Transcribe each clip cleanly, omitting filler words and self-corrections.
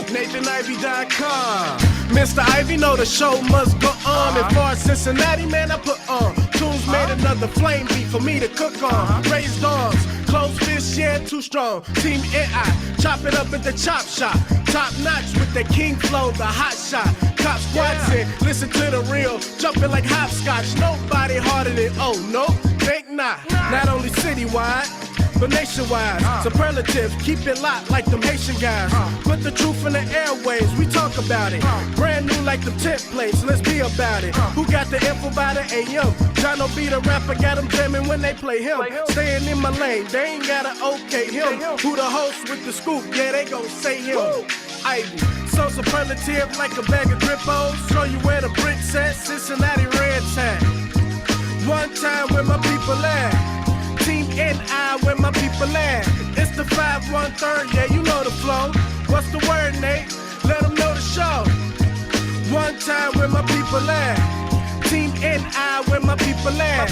NathanIvy.com. Mr. Ivy know the show must go on. And for Cincinnati, man, I put on. Tunes made another flame beat for me to cook on. Raised dogs, closed fish, yeah, too strong. Team NI, chop it up at the chop shop. Top notch with the king flow, the hot shot. Cop squats in, listen to the real, jumping like hopscotch. Nobody harder than, oh, no, think not. Not only citywide, but nationwide. Superlative, keep it locked like them Haitian guys. Put the truth in the airways, we talk about it. Brand new like them templates, let's be about it. Who got the info by the AM? John O. B. the rapper, got them jamming when they play him. Staying in my lane, they ain't gotta okay him. Who the host with the scoop? Yeah, they gon' say him. Ivy, so superlative like a bag of Grippos. Show you where the bricks at, Cincinnati red tag. One time where my people at. Team NI where my people at. It's the 513, yeah, you know the flow. What's the word, Nate? Let them know the show. One time where my people at. Team NI where my people at.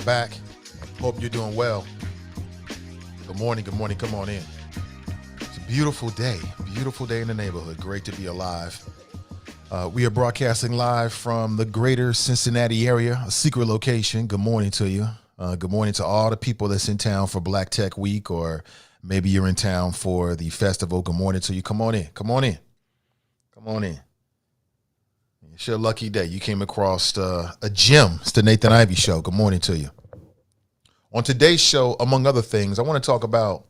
Back. Hope you're doing well. Good morning, come on in. It's a beautiful day in the neighborhood. Great to be alive. We are broadcasting live from the greater Cincinnati area, a secret location. Good morning to you. Good morning to all the people that's in town for Black Tech Week, or maybe you're in town for the festival. Good morning to you. Come on in. It's your lucky day. You came across a gem. It's the Nathan Ivy Show. Good morning to you. On today's show, among other things, I want to talk about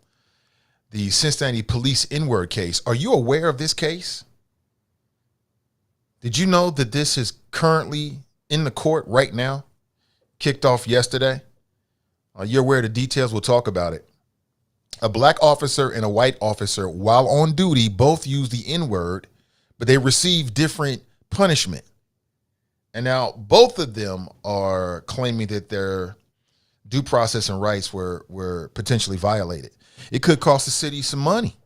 the Cincinnati Police N-word case. Are you aware of this case? Did you know that this is currently in the court right now? Kicked off yesterday. You're aware of the details. We'll talk about it. A black officer and a white officer, while on duty, both used the N-word, but they received different punishment. And now both of them are claiming that their due process and rights were potentially violated. It could cost the city some money.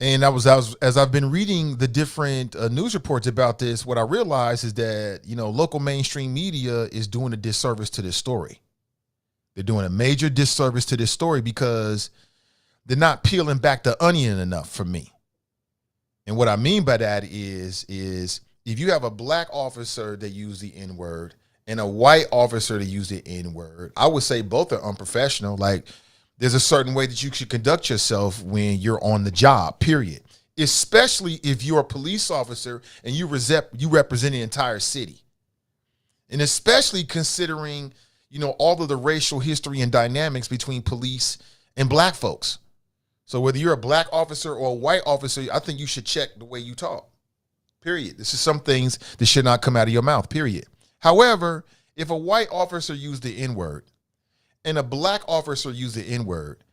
And as I've been reading the different news reports about this, what I realize is that, local mainstream media is doing a disservice to this story. They're doing a major disservice to this story because they're not peeling back the onion enough for me. And what I mean by that is if you have a black officer that used the N-word and a white officer that used the N-word, I would say both are unprofessional. Like, there's a certain way that you should conduct yourself when you're on the job, period. Especially if you're a police officer and you represent the entire city. And especially considering, all of the racial history and dynamics between police and black folks. So whether you're a black officer or a white officer, I think you should check the way you talk, period. This is some things that should not come out of your mouth, period. However, if a white officer used the N-word and a black officer used the N-word,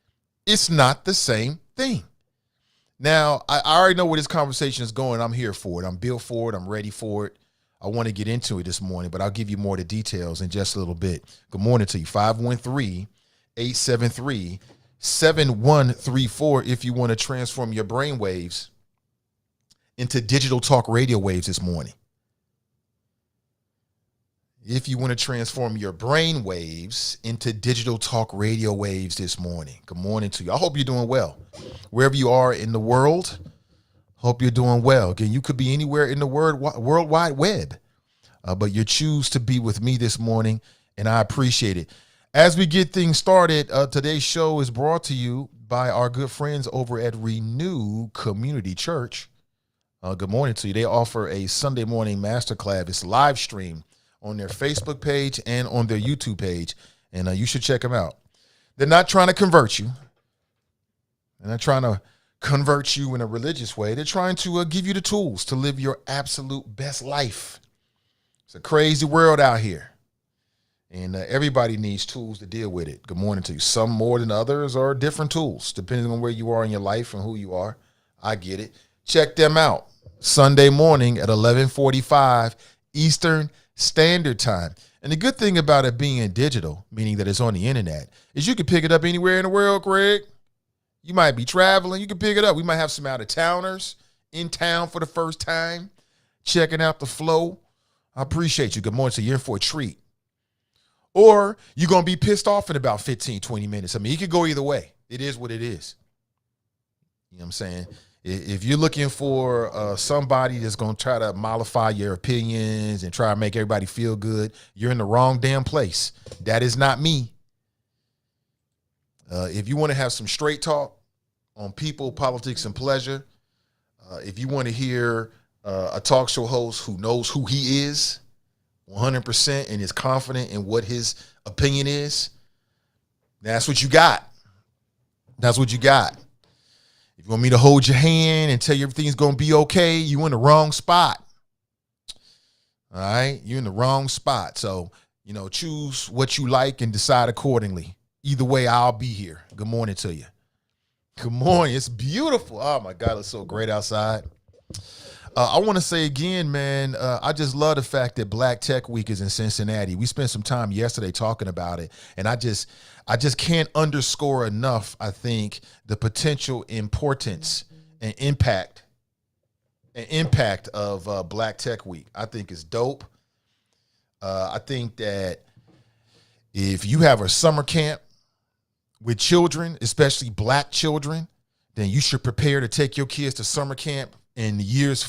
it's not the same thing. Now, I already know where this conversation is going. I'm here for it. I'm built for it. I'm ready for it. I want to get into it this morning, but I'll give you more of the details in just a little bit. Good morning to you. 513-873-7134 if you want to transform your brain waves into digital talk radio waves this morning. If you want to transform your brain waves into digital talk radio waves this morning. Good morning to you. I hope you're doing well. Wherever you are in the world, hope you're doing well. Again, you could be anywhere in the World Wide Web, but you choose to be with me this morning, and I appreciate it. As we get things started, today's show is brought to you by our good friends over at Renew Community Church. Good morning to you. They offer a Sunday morning masterclass. It's live stream on their Facebook page and on their YouTube page, and you should check them out. They're not trying to convert you. They're not trying to convert you in a religious way. They're trying to give you the tools to live your absolute best life. It's a crazy world out here, and everybody needs tools to deal with it. Good morning to you. Some more than others are different tools, depending on where you are in your life and who you are. I get it. Check them out Sunday morning at 11:45 Eastern Standard Time. And the good thing about it being digital, meaning that it's on the internet, is you can pick it up anywhere in the world, Craig. You might be traveling. You can pick it up. We might have some out-of-towners in town for the first time, checking out the flow. I appreciate you. Good morning. So you're in for a treat. Or you're going to be pissed off in about 15, 20 minutes. I mean, it could go either way. It is what it is. You know what I'm saying? If you're looking for somebody that's going to try to mollify your opinions and try to make everybody feel good, you're in the wrong damn place. That is not me. If you want to have some straight talk on people, politics, and pleasure, if you want to hear a talk show host who knows who he is 100% and is confident in what his opinion is, that's what you got. That's what you got. If you want me to hold your hand and tell you everything's going to be okay, you're in the wrong spot. All right? You're in the wrong spot. So, choose what you like and decide accordingly. Either way, I'll be here. Good morning to you. Good morning. It's beautiful. Oh, my God. It's so great outside. I want to say again, man, I just love the fact that Black Tech Week is in Cincinnati. We spent some time yesterday talking about it, and I just can't underscore enough, I think, the potential importance and impact of Black Tech Week. I think it's dope. I think that if you have a summer camp with children, especially black children, then you should prepare to take your kids to summer camp in the years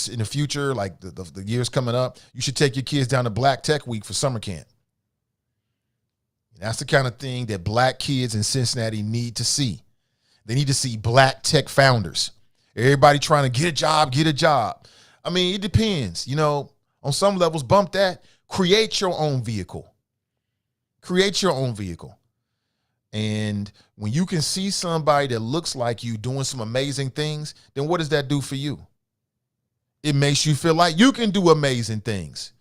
in the future, like the years coming up. You should take your kids down to Black Tech Week for summer camp. That's the kind of thing that black kids in Cincinnati need to see. They need to see black tech founders. Everybody trying to get a job. I mean, it depends. On some levels, bump that. Create your own vehicle. Create your own vehicle. And when you can see somebody that looks like you doing some amazing things, then what does that do for you? It makes you feel like you can do amazing things.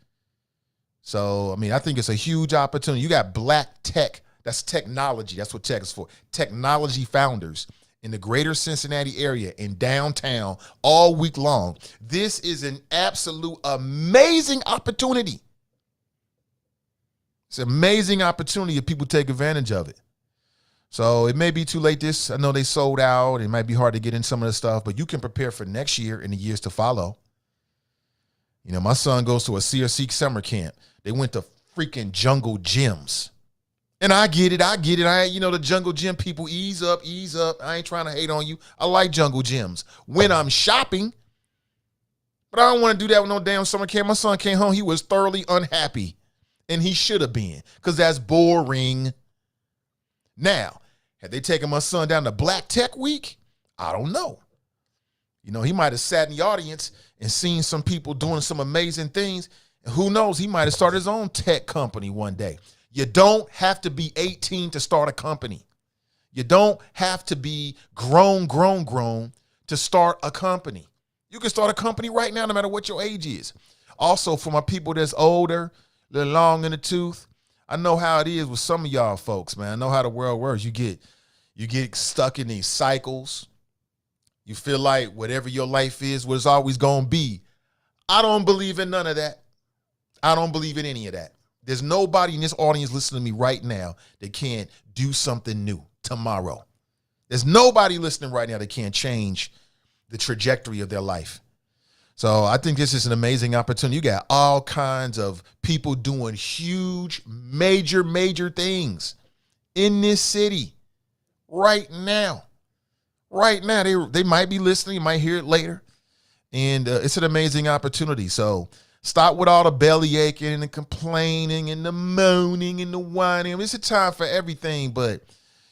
So, I mean, I think it's a huge opportunity. You got black tech. That's technology. That's what tech is for. Technology founders in the greater Cincinnati area in downtown all week long. This is an absolute amazing opportunity. It's an amazing opportunity if people take advantage of it. So it may be too late. I know they sold out. It might be hard to get in some of the stuff, but you can prepare for next year and the years to follow. You know, my son goes to a CRC summer camp. They went to freaking jungle gyms. And I get it. The jungle gym people, ease up. I ain't trying to hate on you. I like jungle gyms when I'm shopping. But I don't want to do that with no damn summer camp. My son came home. He was thoroughly unhappy. And he should have been, because that's boring. Now, had they taken my son down to Black Tech Week? I don't know. You know, he might have sat in the audience and seen some people doing some amazing things. And who knows, he might have started his own tech company one day. You don't have to be 18 to start a company. You don't have to be grown to start a company. You can start a company right now, no matter what your age is. Also, for my people that's older, a little long in the tooth, I know how it is with some of y'all folks, man. I know how the world works. You get stuck in these cycles. You feel like whatever your life is, what it's always going to be. I don't believe in none of that. I don't believe in any of that. There's nobody in this audience listening to me right now that can't do something new tomorrow. There's nobody listening right now that can't change the trajectory of their life. So I think this is an amazing opportunity. You got all kinds of people doing huge, major things in this city right now. Right now, they might be listening. You might hear it later. And it's an amazing opportunity. So stop with all the belly aching and the complaining and the moaning and the whining. It's a time for everything. But,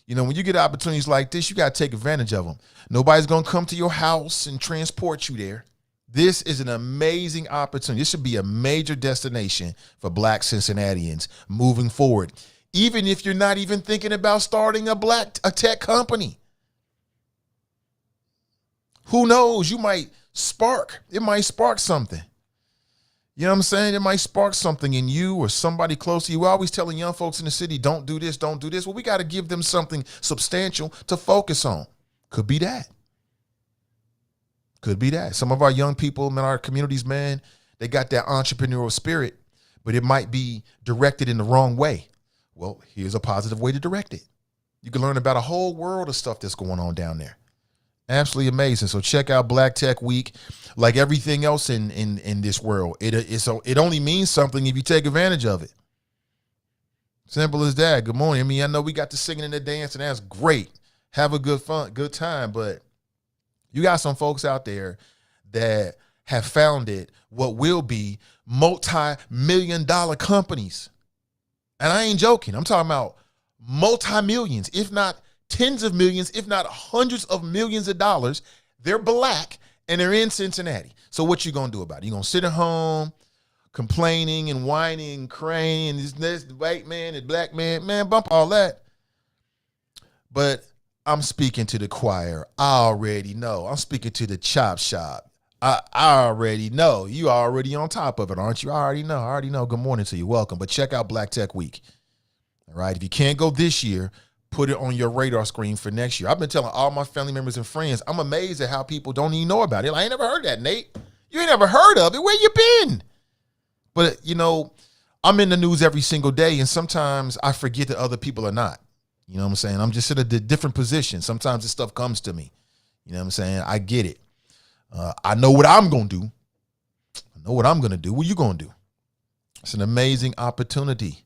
you know, when you get opportunities like this, you got to take advantage of them. Nobody's going to come to your house and transport you there. This is an amazing opportunity. This should be a major destination for Black Cincinnatians moving forward, even if you're not even thinking about starting a tech company. Who knows? It might spark something. You know what I'm saying? It might spark something in you or somebody close to you. We're always telling young folks in the city, don't do this. Well, we got to give them something substantial to focus on. Could be that. Some of our young people in our communities, man, they got that entrepreneurial spirit, but it might be directed in the wrong way. Well, here's a positive way to direct it. You can learn about a whole world of stuff that's going on down there. Absolutely amazing. So check out Black Tech Week. Like everything else in this world, it only means something if you take advantage of it. Simple as that. Good morning. I mean, I know we got the singing and the dance, and that's great. Have a good time, but you got some folks out there that have founded what will be multi-million-dollar companies. And I ain't joking. I'm talking about multi-millions, if not tens of millions, if not hundreds of millions of dollars. They're Black and they're in Cincinnati. So what you going to do about it? You going to sit at home complaining and whining and crying, this white man and Black man, bump all that. But I'm speaking to the choir. I already know. I'm speaking to the chop shop. I already know. You already on top of it, aren't you? I already know. Good morning to you. Welcome. But check out Black Tech Week. All right. If you can't go this year, put it on your radar screen for next year. I've been telling all my family members and friends, I'm amazed at how people don't even know about it. I ain't never heard of that, Nate. You ain't never heard of it. Where you been? But, you know, I'm in the news every single day, and sometimes I forget that other people are not. You know what I'm saying? I'm just in a different position. Sometimes this stuff comes to me. You know what I'm saying? I get it. I know what I'm going to do. I know what I'm going to do. What you going to do? It's an amazing opportunity.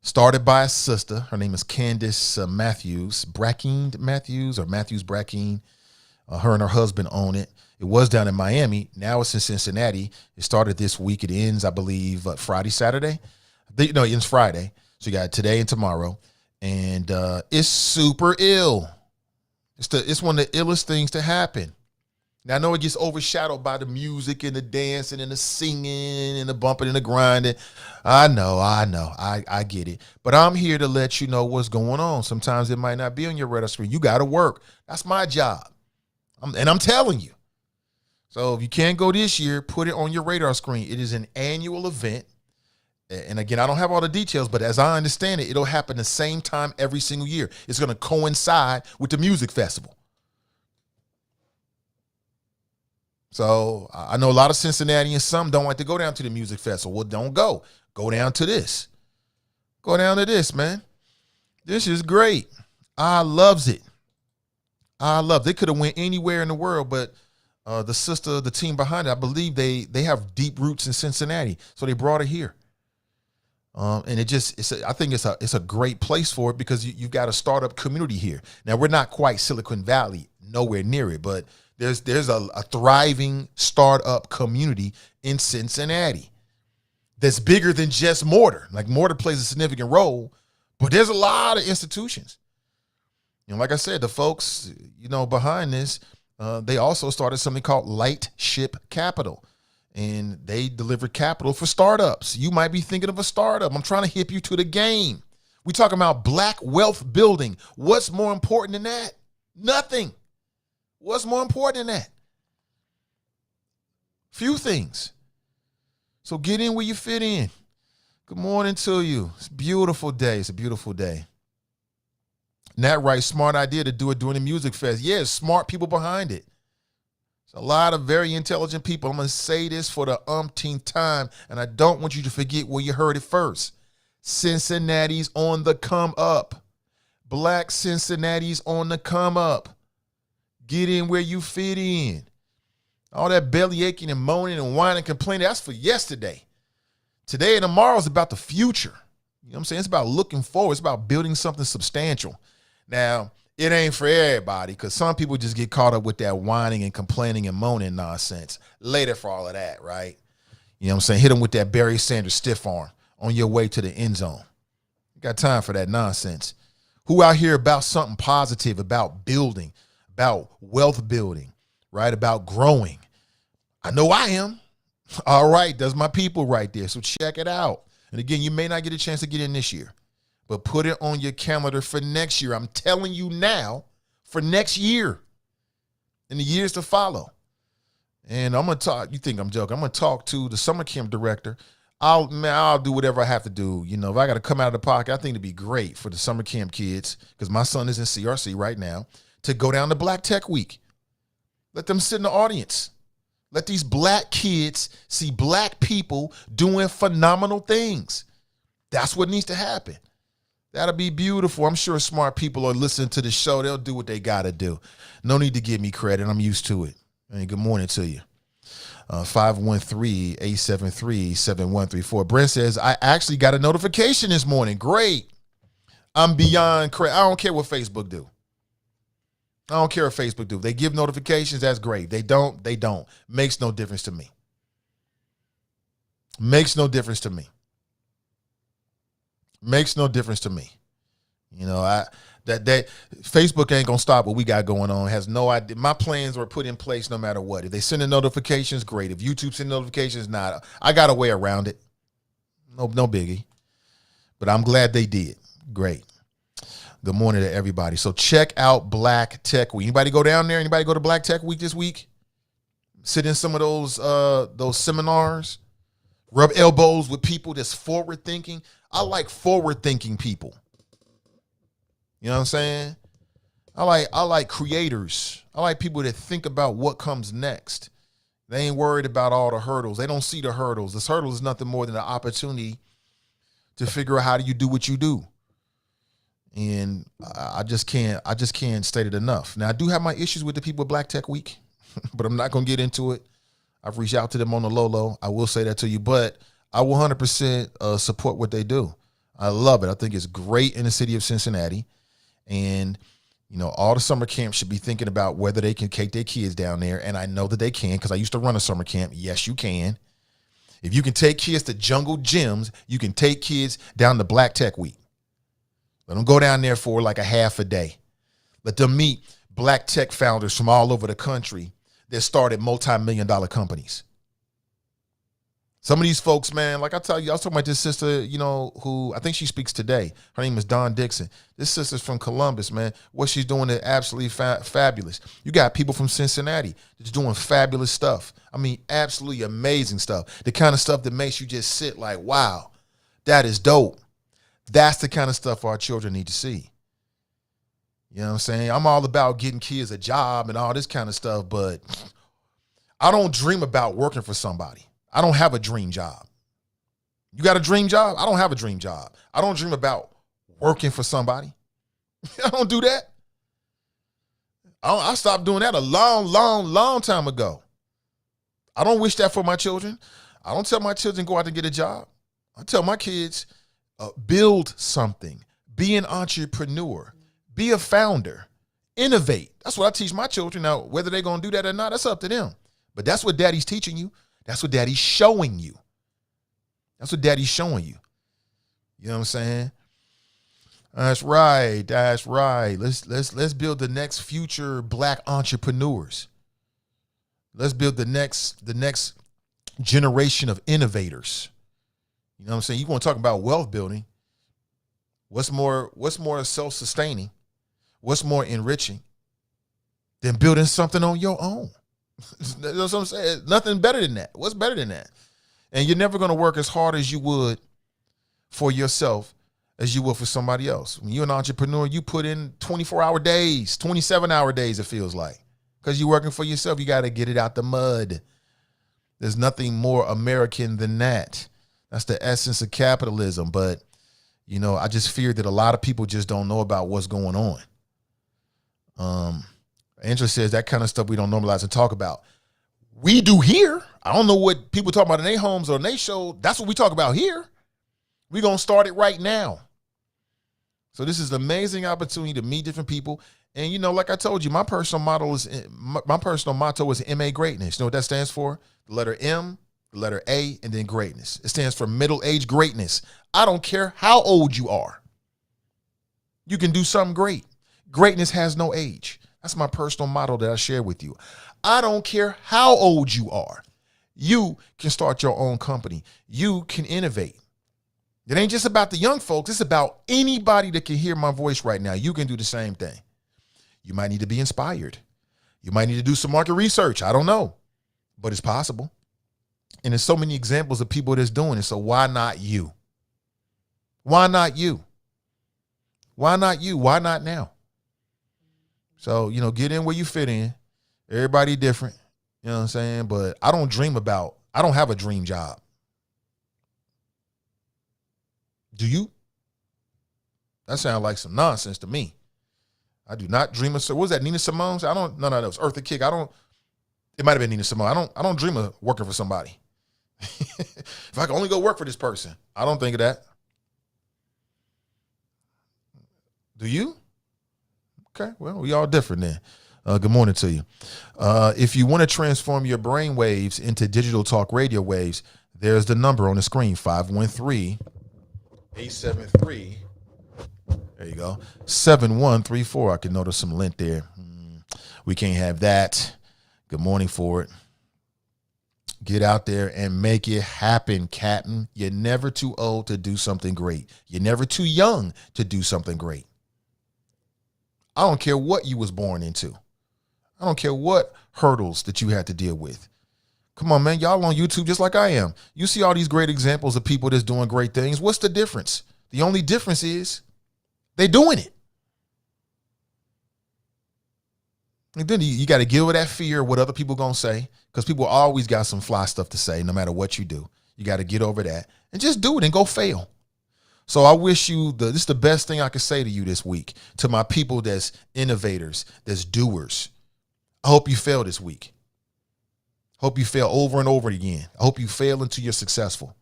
Started by a sister. Her name is Candace Brackeen Brackeen. Her and her husband own it. It was down in Miami. Now it's in Cincinnati. It started this week. It ends, I believe, Friday, Saturday. It ends Friday. So you got today and tomorrow. And it's super ill. It's one of the illest things to happen. Now, I know it gets overshadowed by the music and the dancing and the singing and the bumping and the grinding. I know. I get it. But I'm here to let you know what's going on. Sometimes it might not be on your radar screen. You got to work. That's my job. And I'm telling you. So if you can't go this year, put it on your radar screen. It is an annual event. And again, I don't have all the details, but as I understand it, it'll happen the same time every single year. It's going to coincide with the music festival. So I know a lot of Cincinnatians, some don't like to go down to the music festival. Well, don't go. Go down to this. Go down to this, man. This is great. I loves it. They could have went anywhere in the world, but the team behind it, I believe they have deep roots in Cincinnati, so they brought it here. And I think it's a great place for it because you've got a startup community here. Now, we're not quite Silicon Valley, nowhere near it, but there's a thriving startup community in Cincinnati that's bigger than just Mortar. Like, Mortar plays a significant role, but there's a lot of institutions. Like I said, the folks, behind this, they also started something called Lightship Capital, and they deliver capital for startups. You might be thinking of a startup. I'm trying to hip you to the game. We talking about black wealth building. What's more important than that? Nothing. What's more important than that? Few things. So get in where you fit in. Good morning to you. It's a beautiful day. It's a beautiful day. Nat Wright, smart idea to do it during the music fest. Yeah, smart people behind it. There's a lot of very intelligent people. I'm going to say this for the umpteenth time, and I don't want you to forget where you heard it first. Cincinnati's on the come up. Black Cincinnati's on the come up. Get in where you fit in. All that belly aching and moaning and whining and complaining, that's for yesterday. Today and tomorrow is about the future. You know what I'm saying? It's about looking forward. It's about building something substantial. Now, it ain't for everybody because some people just get caught up with that whining and complaining and moaning nonsense. Later for all of that, right? You know what I'm saying? Hit them with that Barry Sanders stiff arm on your way to the end zone. You got time for that nonsense. Who out here about something positive, about building, about wealth building, right? About growing. I know I am. All right, that's my people right there. So check it out. And again, you may not get a chance to get in this year, but put it on your calendar for next year. I'm telling you now, for next year and the years to follow. And I'm going to talk, you think I'm joking, I'm going to talk to the summer camp director. I'll do whatever I have to do. If I got to come out of the pocket, I think it'd be great for the summer camp kids, because my son is in CRC right now, to go down to Black Tech Week. Let them sit in the audience. Let these black kids see black people doing phenomenal things. That's what needs to happen. That'll be beautiful. I'm sure smart people are listening to the show. They'll do what they got to do. No need to give me credit. I'm used to it. Hey, good morning to you. 513-873-7134. Brent says, I actually got a notification this morning. Great. I'm beyond credit. I don't care what Facebook do. I don't care what Facebook do. They give notifications, that's great. They don't. Makes no difference to me. Makes no difference to me. Makes no difference to me. That Facebook ain't gonna stop what we got going on. Has no idea. My plans were put in place no matter what. If they send in notifications, great. If YouTube send notifications, not. I got a way around it. No biggie. But I'm glad they did. Great. Good morning to everybody. So check out Black Tech Week. Anybody go down there? Anybody go to Black Tech Week this week? Sit in some of those seminars. Rub elbows with people that's forward thinking. I like forward thinking people. You know what I'm saying? I like creators. I like people that think about what comes next. They ain't worried about all the hurdles. They don't see the hurdles. This hurdle is nothing more than an opportunity to figure out how do you do what you do. And I just can't state it enough. Now, I do have my issues with the people at Black Tech Week, but I'm not going to get into it. I've reached out to them on the low. I will say that to you, but I will 100% support what they do. I love it. I think it's great in the city of Cincinnati. And, all the summer camps should be thinking about whether they can take their kids down there. And I know that they can, because I used to run a summer camp. Yes, you can. If you can take kids to Jungle Gyms, you can take kids down to Black Tech Week. Let them go down there for like a half a day. Let them meet Black tech founders from all over the country that started multi-million-dollar companies. Some of these folks, man, like I tell you, I was talking about this sister, who I think she speaks today. Her name is Dawn Dixon. This sister's from Columbus, man. What she's doing is absolutely fabulous. You got people from Cincinnati that's doing fabulous stuff. I mean, absolutely amazing stuff. The kind of stuff that makes you just sit like, wow, that is dope. That's the kind of stuff our children need to see. You know what I'm saying? I'm all about getting kids a job and all this kind of stuff, but I don't dream about working for somebody. I don't have a dream job. You got a dream job? I don't have a dream job. I don't dream about working for somebody. I don't do that. I stopped doing that a long time ago. I don't wish that for my children. I don't tell my children go out and get a job. I tell my kids, build something, be an entrepreneur, be a founder, innovate. That's what I teach my children. Now, whether they're going to do that or not, that's up to them. But that's what daddy's teaching you. That's what daddy's showing you. That's what daddy's showing you. You know what I'm saying? That's right. That's right. Let's build the next future black entrepreneurs. Let's build the next generation of innovators. You know what I'm saying? You want to talk about wealth building. What's more self-sustaining? What's more enriching than building something on your own? That's what I'm saying. Nothing better than that. What's better than that? And you're never going to work as hard as you would for yourself as you would for somebody else. When you're an entrepreneur, you put in 24-hour days, 27-hour days, it feels like. Because you're working for yourself, you got to get it out the mud. There's nothing more American than that. That's the essence of capitalism. But, I just fear that a lot of people just don't know about what's going on. Andrew says that kind of stuff we don't normalize and talk about. We do here. I don't know what people talk about in their homes or in their show. That's what we talk about here. We're going to start it right now. So this is an amazing opportunity to meet different people. And, like I told you, my personal motto is MA greatness. You know what that stands for? The letter M, the letter A, and then greatness. It stands for middle-age greatness. I don't care how old you are. You can do something great. Greatness has no age. That's my personal motto that I share with you. I don't care how old you are. You can start your own company. You can innovate. It ain't just about the young folks. It's about anybody that can hear my voice right now. You can do the same thing. You might need to be inspired. You might need to do some market research. I don't know, but it's possible. And there's so many examples of people that's doing it. So why not you? Why not you? Why not you? Why not now? So, get in where you fit in. Everybody different. You know what I'm saying? But I don't have a dream job. Do you? That sounds like some nonsense to me. I do not dream of, what was that, Nina Simone? No, that was Eartha Kick. It might have been Nina Simone. I don't dream of working for somebody. If I can only go work for this person, I don't think of that. Do you? Okay, well, we all different then. Good morning to you. If you want to transform your brain waves into digital talk radio waves, there's the number on the screen, 513-873. There you go. 7134. I can notice some lint there. We can't have that. Good morning for it. Get out there and make it happen, Captain. You're never too old to do something great. You're never too young to do something great. I don't care what you was born into. I don't care what hurdles that you had to deal with. Come on, man. Y'all on YouTube just like I am. You see all these great examples of people that's doing great things. What's the difference? The only difference is they doing it. And then you got to get over that fear of what other people going to say, because people always got some fly stuff to say no matter what you do. You got to get over that and just do it and go fail. So I wish you this is the best thing I could say to you this week, to my people that's innovators, that's doers. I hope you fail this week. Hope you fail over and over again. I hope you fail until you're successful.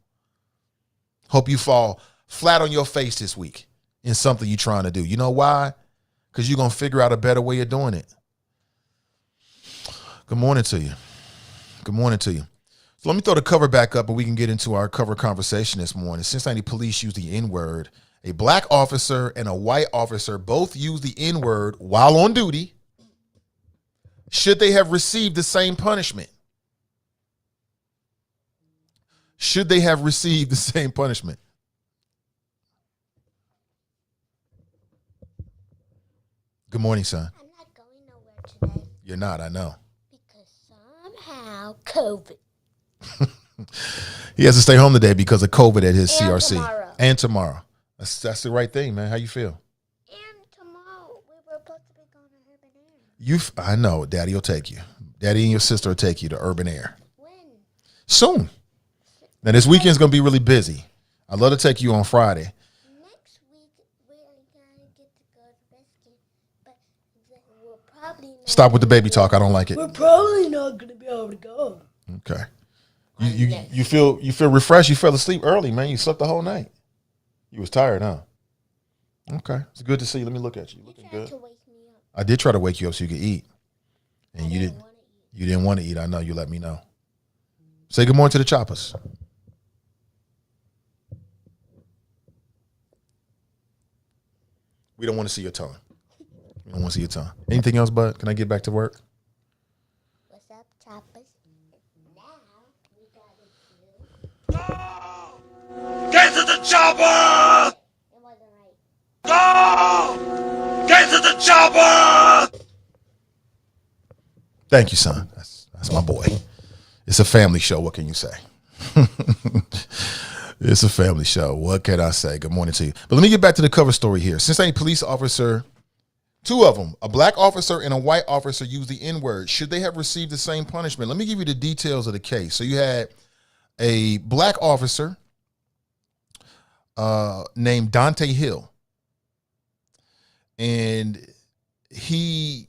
Hope you fall flat on your face this week in something you're trying to do. You know why? Because you're going to figure out a better way of doing it. Good morning to you. Good morning to you. So let me throw the cover back up and we can get into our cover conversation this morning. Cincinnati Police use the N-word. A black officer and a white officer both use the N-word while on duty. Should they have received the same punishment? Should they have received the same punishment? Good morning, son. I'm not going nowhere today. You're not, I know. Because somehow COVID. He has to stay home today because of COVID at his And CRC. tomorrow. And tomorrow. That's the right thing, man. How you feel? And tomorrow we were supposed to be going to urban air. I know. Daddy will take you. Daddy and your sister will take you to urban air. When? Soon. Now, this weekend's going to be really busy. I'd love to take you on Friday. Next week we're gonna get to go to rescue, but then we'll probably not. Stop with the baby talk. I don't like it. We're probably not gonna be able to go. Okay. You feel refreshed. You fell asleep early, man. You slept the whole night. You was tired, huh? Okay. It's good to see you. Let me look at you. You looking good. To wake me up. I did try to wake you up so you could eat. And I you didn't didn't. wanna eat. You didn't want to eat. I know. You let me know. Say good morning to the choppers. We don't want to see your tongue. We don't want to see your tongue. Anything else, bud? Can I get back to work? What's up, choppers? Now we gotta do. Get to the chopper! It wasn't right. Go! Get to the chopper! Thank you, son. That's my boy. It's a family show. What can you say? It's a family show. What can I say? Good morning to you. But let me get back to the cover story here. Cincinnati police officer, two of them, a black officer and a white officer, used the N-word. Should they have received the same punishment? Let me give you the details of the case. So you had a black officer named Donte Hill. And this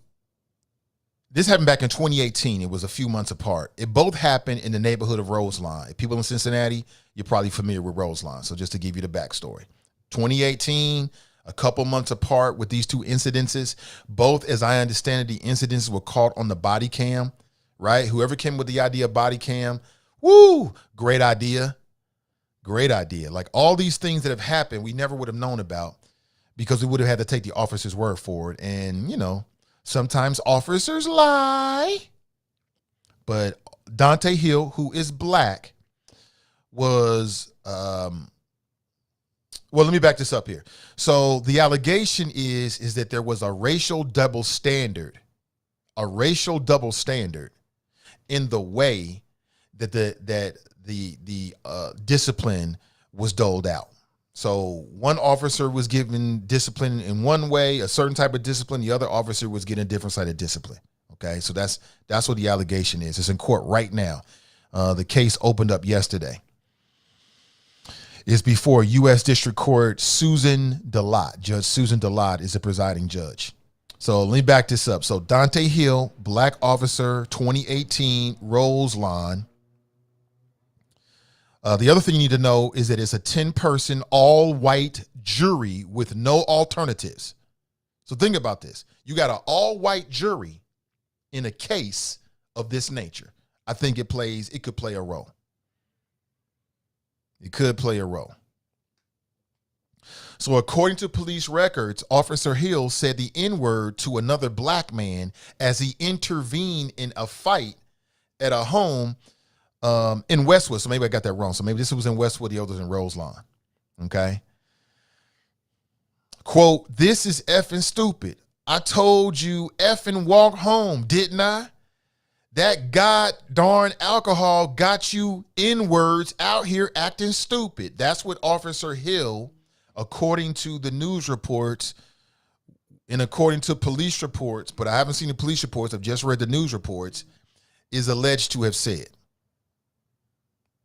happened back in 2018. It was a few months apart. It both happened in the neighborhood of Roselawn. If people in Cincinnati, you're probably familiar with Roselawn. So just to give you the backstory. 2018, a couple months apart with these two incidences. Both, as I understand it, the incidences were caught on the body cam, right? Whoever came with the idea of body cam, woo, great idea. Great idea. Like all these things that have happened, we never would have known about because we would have had to take the officer's word for it. And, you know, sometimes officers lie. But Donte Hill, who is black, was, well, let me back this up here. So the allegation is that there was a racial double standard in the way that the discipline was doled out. So one officer was given discipline in one way, a certain type of discipline. The other officer was getting a different side of discipline. Okay, so that's what the allegation is. It's in court right now. The case opened up yesterday. It's before U.S. District Court Susan DeLotte. Judge Susan DeLotte is the presiding judge. So let me back this up. So Donte Hill, black officer, 2018, Roselawn. The other thing you need to know is that it's a 10-person all-white jury with no alternatives. So think about this. You got an all-white jury in a case of this nature. I think it could play a role. It could play a role. So according to police records, Officer Hill said the N-word to another black man as he intervened in a fight at a home in Westwood. So maybe I got that wrong. So maybe this was in Westwood, the other was in Roselawn. Okay. Quote, "This is effing stupid. I told you effing walk home, didn't I? That god darn alcohol got you N-words out here acting stupid." That's what Officer Hill, according to the news reports and according to police reports, but I haven't seen the police reports, I've just read the news reports, is alleged to have said.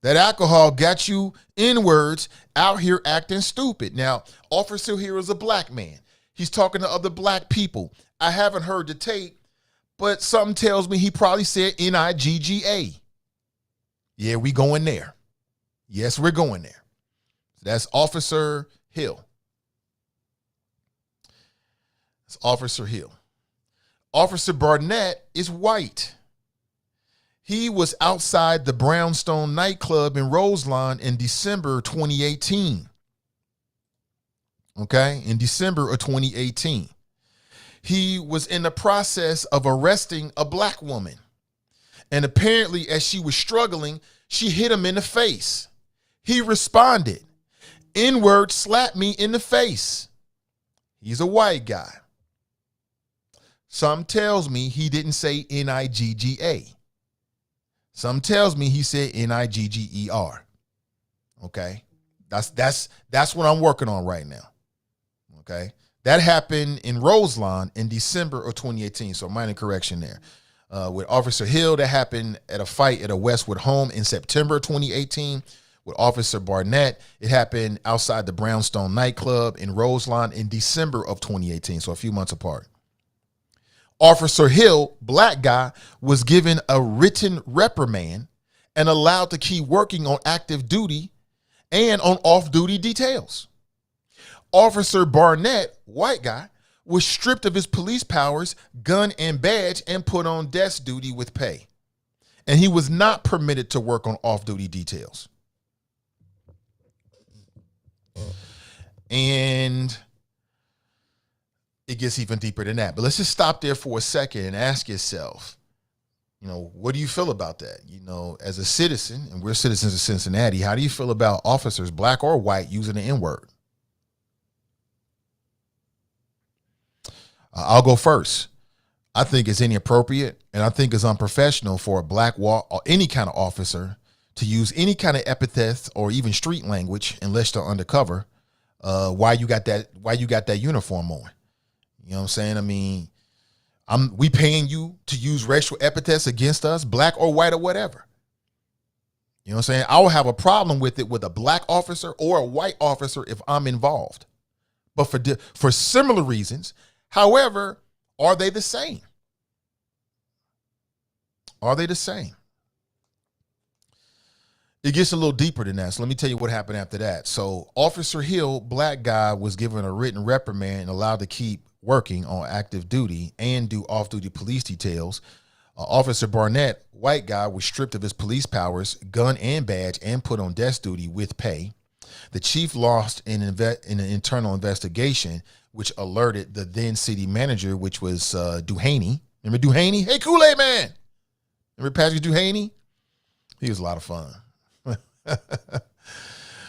That alcohol got you N-words out here acting stupid. Now, Officer here is a black man. He's talking to other black people. I haven't heard the tape, but something tells me he probably said Nigga. Yeah, we going there. Yes, we're going there. That's Officer Hill. That's Officer Hill. Officer Barnette is white. He was outside the Brownstone nightclub in Roselawn in December 2018. Okay, in December of 2018. he was in the process of arresting a black woman. And apparently, as she was struggling, she hit him in the face. He responded, N-word slapped me in the face. He's a white guy. Some tells me he didn't say N-I-G-G-A. Some tells me he said N-I-G-G-E-R. Okay? That's what I'm working on right now. Okay? That happened in Roselawn in December of 2018, so minor correction there. With Officer Hill, that happened at a fight at a Westwood home in September 2018. With Officer Barnette, it happened outside the Brownstone nightclub in Roselawn in December of 2018, so a few months apart. Officer Hill, black guy, was given a written reprimand and allowed to keep working on active duty and on off-duty details. Officer Barnette, white guy, was stripped of his police powers, gun, and badge and put on desk duty with pay. And he was not permitted to work on off-duty details. And it gets even deeper than that. But let's just stop there for a second and ask yourself, what do you feel about that? As a citizen, and we're citizens of Cincinnati, how do you feel about officers, black or white, using the N-word? I'll go first. I think it's inappropriate, and I think it's unprofessional for a black or any kind of officer to use any kind of epithets or even street language unless they're undercover. Why you got that uniform on? You know what I'm saying? I mean, we paying you to use racial epithets against us, black or white or whatever. You know what I'm saying? I will have a problem with it with a black officer or a white officer if I'm involved. But for similar reasons, however, are they the same? Are they the same? It gets a little deeper than that. So let me tell you what happened after that. So Officer Hill, black guy, was given a written reprimand and allowed to keep working on active duty and do off-duty police details. Officer Barnette, white guy, was stripped of his police powers, gun and badge, and put on desk duty with pay. The chief lost in an internal investigation, which alerted the then city manager, which was Duhaney. Remember Duhaney? Hey, Kool-Aid Man. Remember Patrick Duhaney? He was a lot of fun.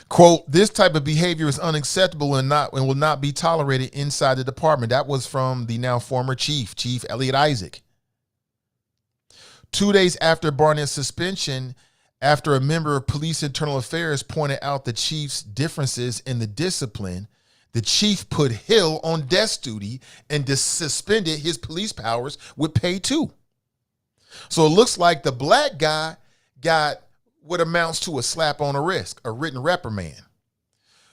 Quote, this type of behavior is unacceptable and will not be tolerated inside the department. That was from the now former Chief Elliot Isaac. 2 days after Barnett's suspension, after a member of Police Internal Affairs pointed out the chief's differences in the discipline, the chief put Hill on desk duty and suspended his police powers with pay too. So it looks like the black guy got what amounts to a slap on the wrist, a written reprimand.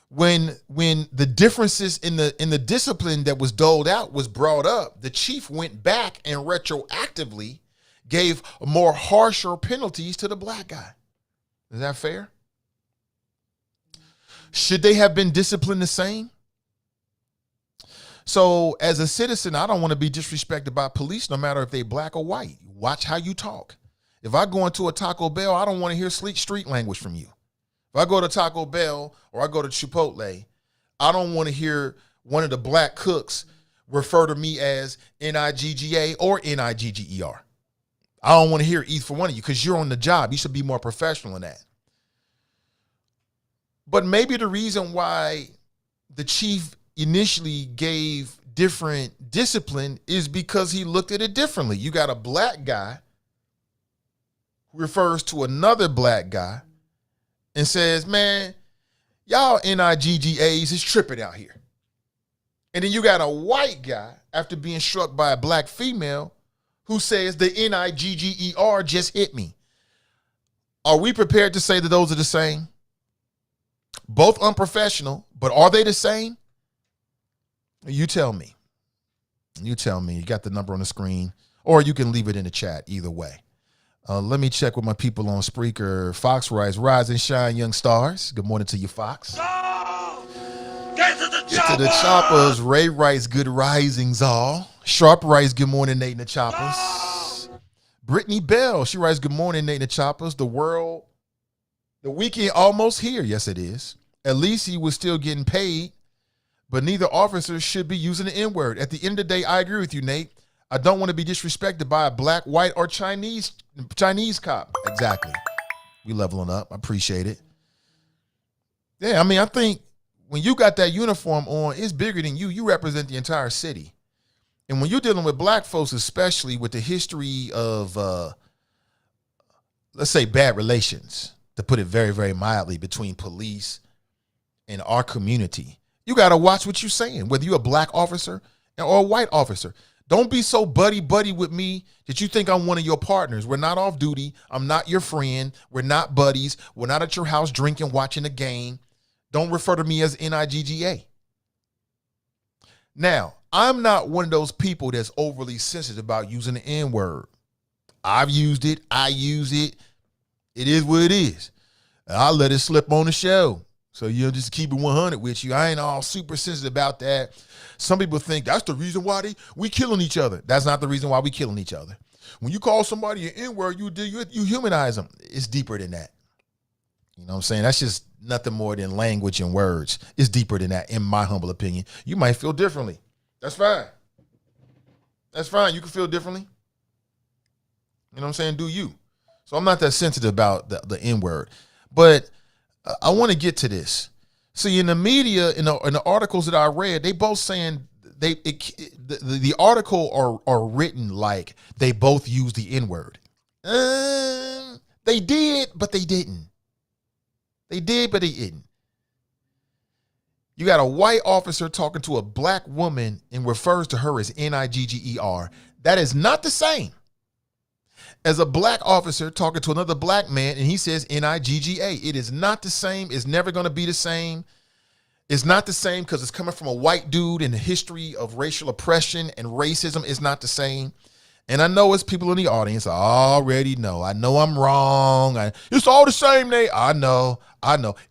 When the differences in the discipline that was doled out was brought up, the chief went back and retroactively gave more harsher penalties to the black guy. Is that fair? Should they have been disciplined the same? So as a citizen, I don't want to be disrespected by police, no matter if they black or white. Watch how you talk. If I go into a Taco Bell, I don't want to hear street language from you. If I go to Taco Bell or I go to Chipotle, I don't want to hear one of the black cooks refer to me as N-I-G-G-A or N-I-G-G-E-R. I don't want to hear either one of you because you're on the job. You should be more professional in that. But maybe the reason why the chief initially gave different discipline is because he looked at it differently. You got a black guy who refers to another black guy and says, man, y'all N-I-G-G-A's is tripping out here. And then you got a white guy, after being struck by a black female, who says the N-I-G-G-E-R just hit me. Are we prepared to say that those are the same? Both unprofessional, but are they the same? You tell me. You tell me. You got the number on the screen, or you can leave it in the chat, either way. Let me check with my people on Spreaker. Fox writes, rise and shine, young stars. Good morning to you, Fox. Go! Get to the Get chopper! to the choppers. Ray writes, good risings all. Sharp writes, good morning, Nate and the choppers. Brittany Bell, she writes, good morning, Nate and the choppers. The weekend almost here. Yes, it is. At least he was still getting paid. but neither officer should be using the N-word. At the end of the day, I agree with you, Nate. I don't want to be disrespected by a black, white, or Chinese cop. Exactly. We leveling up. I appreciate it. Yeah, I mean, I think when you got that uniform on, it's bigger than you. You represent the entire city. And when you're dealing with black folks, especially with the history of, let's say, bad relations, to put it very, very mildly, between police and our community, you got to watch what you're saying, whether you're a black officer or a white officer. Don't be so buddy-buddy with me that you think I'm one of your partners. We're not off duty. I'm not your friend. We're not buddies. We're not at your house drinking, watching a game. Don't refer to me as NIGGA. Now, I'm not one of those people that's overly sensitive about using the N-word. I've used it. I use it. It is what it is. I'll let it slip on the show. So you'll just keep it 100 with you. I ain't all super sensitive about that. Some people think that's the reason why we killing each other. That's not the reason why we killing each other. When you call somebody an N-word, you humanize them. It's deeper than that. You know what I'm saying? That's just nothing more than language and words. It's deeper than that, in my humble opinion. You might feel differently. That's fine. That's fine. You can feel differently. You know what I'm saying? Do you? So I'm not that sensitive about the N-word. But I want to get to this. See, in the media, in the articles that I read, they both saying the article are written like they both use the N-word. They did, but they didn't. They did, but they didn't. You got a white officer talking to a black woman and refers to her as Nigger. That is not the same as a black officer talking to another black man and he says Nigga. It is not the same. It's never going to be the same. It's not the same because it's coming from a white dude, and the history of racial oppression and racism is not the same. And I know it's people in the audience. I already know. I know I'm wrong. It's all the same, Nate. I know.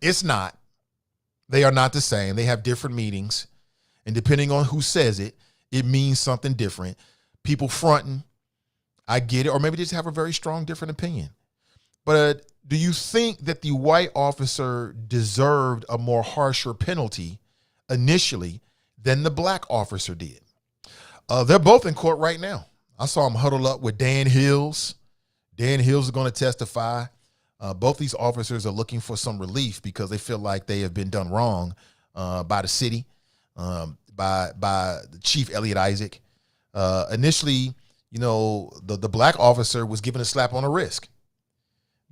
It's not. They are not the same. They have different meanings. And depending on who says it, it means something different. People fronting, I get it. Or maybe they just have a very strong different opinion. But do you think that the white officer deserved a more harsher penalty initially than the black officer did? They're both in court right now. I saw them huddle up with Dan Hills. Dan Hills is going to testify. Both these officers are looking for some relief because they feel like they have been done wrong by the city, by the Chief Elliot Isaac. Initially, you know, the black officer was given a slap on the wrist.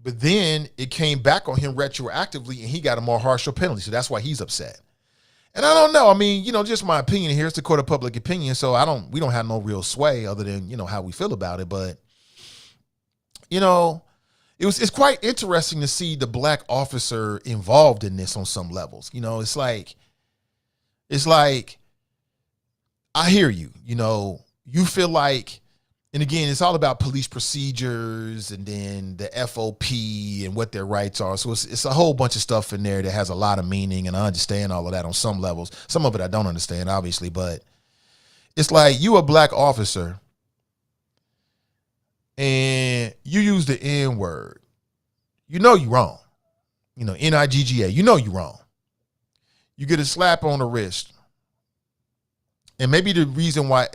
But then it came back on him retroactively and he got a more harsher penalty. So that's why he's upset. And I don't know. I mean, you know, just my opinion here. It's the court of public opinion. So we don't have no real sway other than, you know, how we feel about it. But, you know, it's quite interesting to see the black officer involved in this on some levels. You know, it's like, I hear you, you know, you feel like, and again, it's all about police procedures and then the FOP and what their rights are. So it's a whole bunch of stuff in there that has a lot of meaning, and I understand all of that on some levels. Some of it I don't understand, obviously, but it's like you a black officer and you use the N-word. You know you're wrong. You know, Nigga, you know you're wrong. You get a slap on the wrist. And maybe the reason why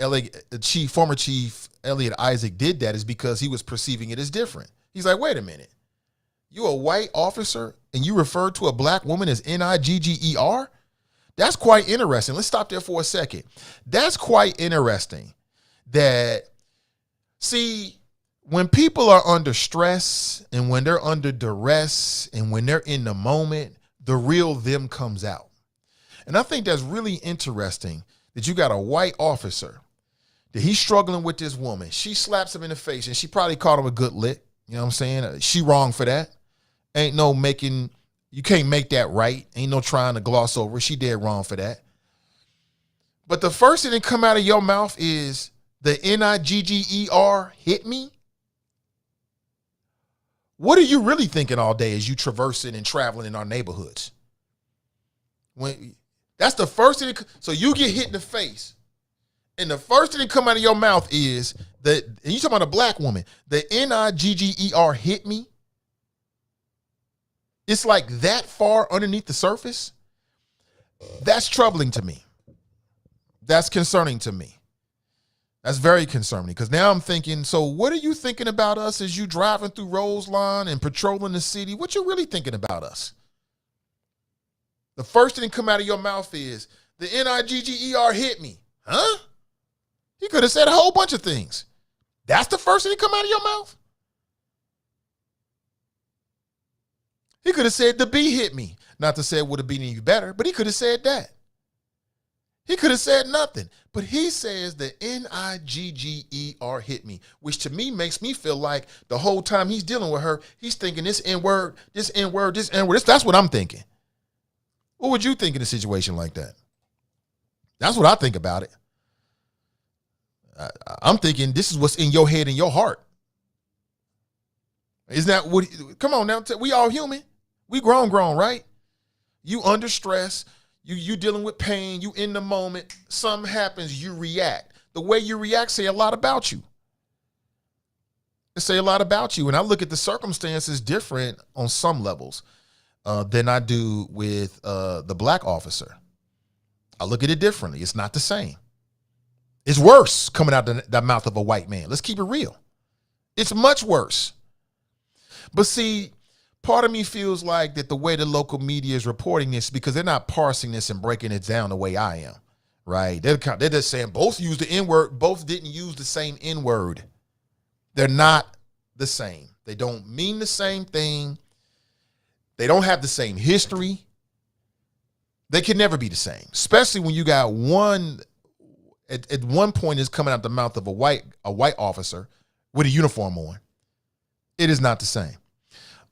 former Chief Elliot Isaac did that is because he was perceiving it as different. He's like, wait a minute. You a white officer and you refer to a black woman as Nigger? That's quite interesting. Let's stop there for a second. That's quite interesting that, see, when people are under stress and when they're under duress and when they're in the moment, the real them comes out. And I think that's really interesting that you got a white officer, that he's struggling with this woman. She slaps him in the face, and she probably caught him a good lick. You know what I'm saying? She wrong for that. Ain't no making, you can't make that right. Ain't no trying to gloss over. She dead wrong for that. But the first thing that come out of your mouth is the Nigger hit me. What are you really thinking all day as you traversing and traveling in our neighborhoods? That's the first thing. So you get hit in the face, and the first thing that come out of your mouth is and you talking about a black woman, the Nigger hit me. It's like that far underneath the surface. That's troubling to me. That's concerning to me. That's very concerning because now I'm thinking, so what are you thinking about us as you driving through Roselawn and patrolling the city? What you really thinking about us? The first thing that come out of your mouth is, the nigger hit me. Huh? He could have said a whole bunch of things. That's the first thing that come out of your mouth? He could have said the B hit me. Not to say it would have been any better, but he could have said that. He could have said nothing, but he says the nigger hit me, which to me makes me feel like the whole time he's dealing with her, he's thinking this N-word, this N-word, this N-word. That's what I'm thinking. What would you think in a situation like that? That's what I think about it. I'm thinking this is what's in your head and your heart. Isn't that what? Come on now, we all human. We grown, right? You under stress. You dealing with pain, you in the moment, something happens, you react. The way you react say a lot about you. It say a lot about you. And I look at the circumstances different on some levels than I do with the black officer. I look at it differently. It's not the same. It's worse coming out the mouth of a white man. Let's keep it real. It's much worse. But see, part of me feels like that the way the local media is reporting this, because they're not parsing this and breaking it down the way I am, right? They're just saying both used the N-word, both didn't use the same N-word. They're not the same. They don't mean the same thing. They don't have the same history. They can never be the same, especially when you got one, at one point is coming out the mouth of a white officer with a uniform on. It is not the same.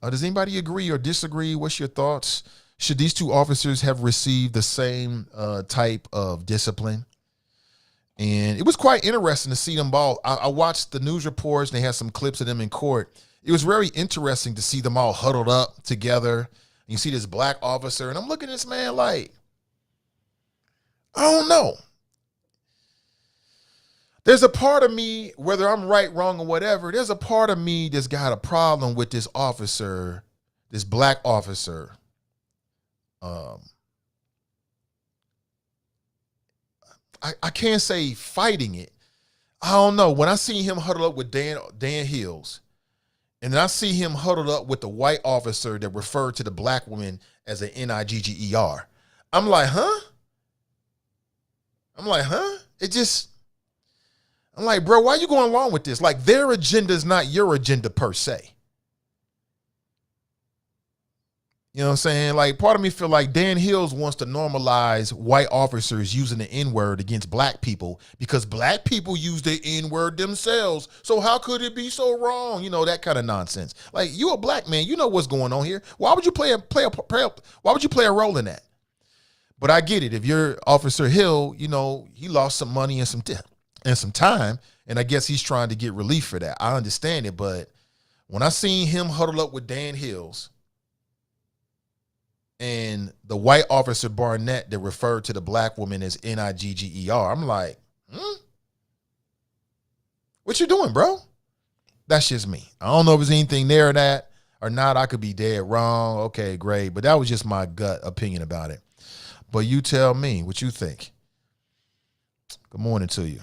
Does anybody agree or disagree? What's your thoughts? Should these two officers have received the same type of discipline? And it was quite interesting to see them all. I watched the news reports and they had some clips of them in court. It was very interesting to see them all huddled up together. You see this black officer and I'm looking at this man like, I don't know. There's a part of me, whether I'm right, wrong, or whatever, there's a part of me that's got a problem with this officer, this black officer. I can't say fighting it. I don't know. When I see him huddled up with Dan Hills, and then I see him huddled up with the white officer that referred to the black woman as an nigger, I'm like, huh? I'm like, bro, why are you going along with this? Like, their agenda is not your agenda per se. You know what I'm saying? Like, part of me feel like Dan Hills wants to normalize white officers using the N-word against black people because black people use the N-word themselves. So how could it be so wrong? You know, that kind of nonsense. Like, you a black man, you know what's going on here. Why would you play a role in that? But I get it. If you're Officer Hill, you know, he lost some money and some time, and I guess he's trying to get relief for that. I understand it, but when I seen him huddled up with Dan Hills and the white officer Barnette that referred to the black woman as nigger, I'm like, what you doing, bro? That's just me. I don't know if there's anything there or that or not. I could be dead wrong. Okay, great. But that was just my gut opinion about it. But you tell me what you think. Good morning to you.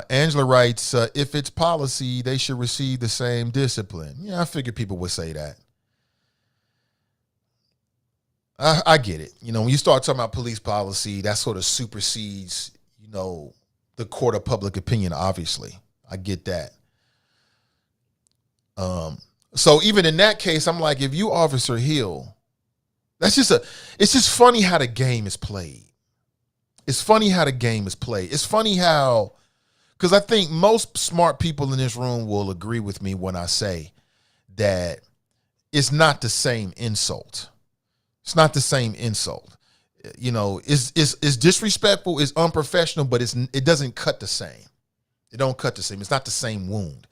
Angela writes, if it's policy, they should receive the same discipline. Yeah, I figured people would say that. I get it. You know, when you start talking about police policy, that sort of supersedes, you know, the court of public opinion, obviously. I get that. So even in that case, I'm like, if you Officer Hill, it's just funny how the game is played. It's funny how the game is played. It's funny how, because I think most smart people in this room will agree with me when I say that it's not the same insult. It's not the same insult. You know, it's disrespectful, it's unprofessional, but it doesn't cut the same. It don't cut the same. It's not the same wound.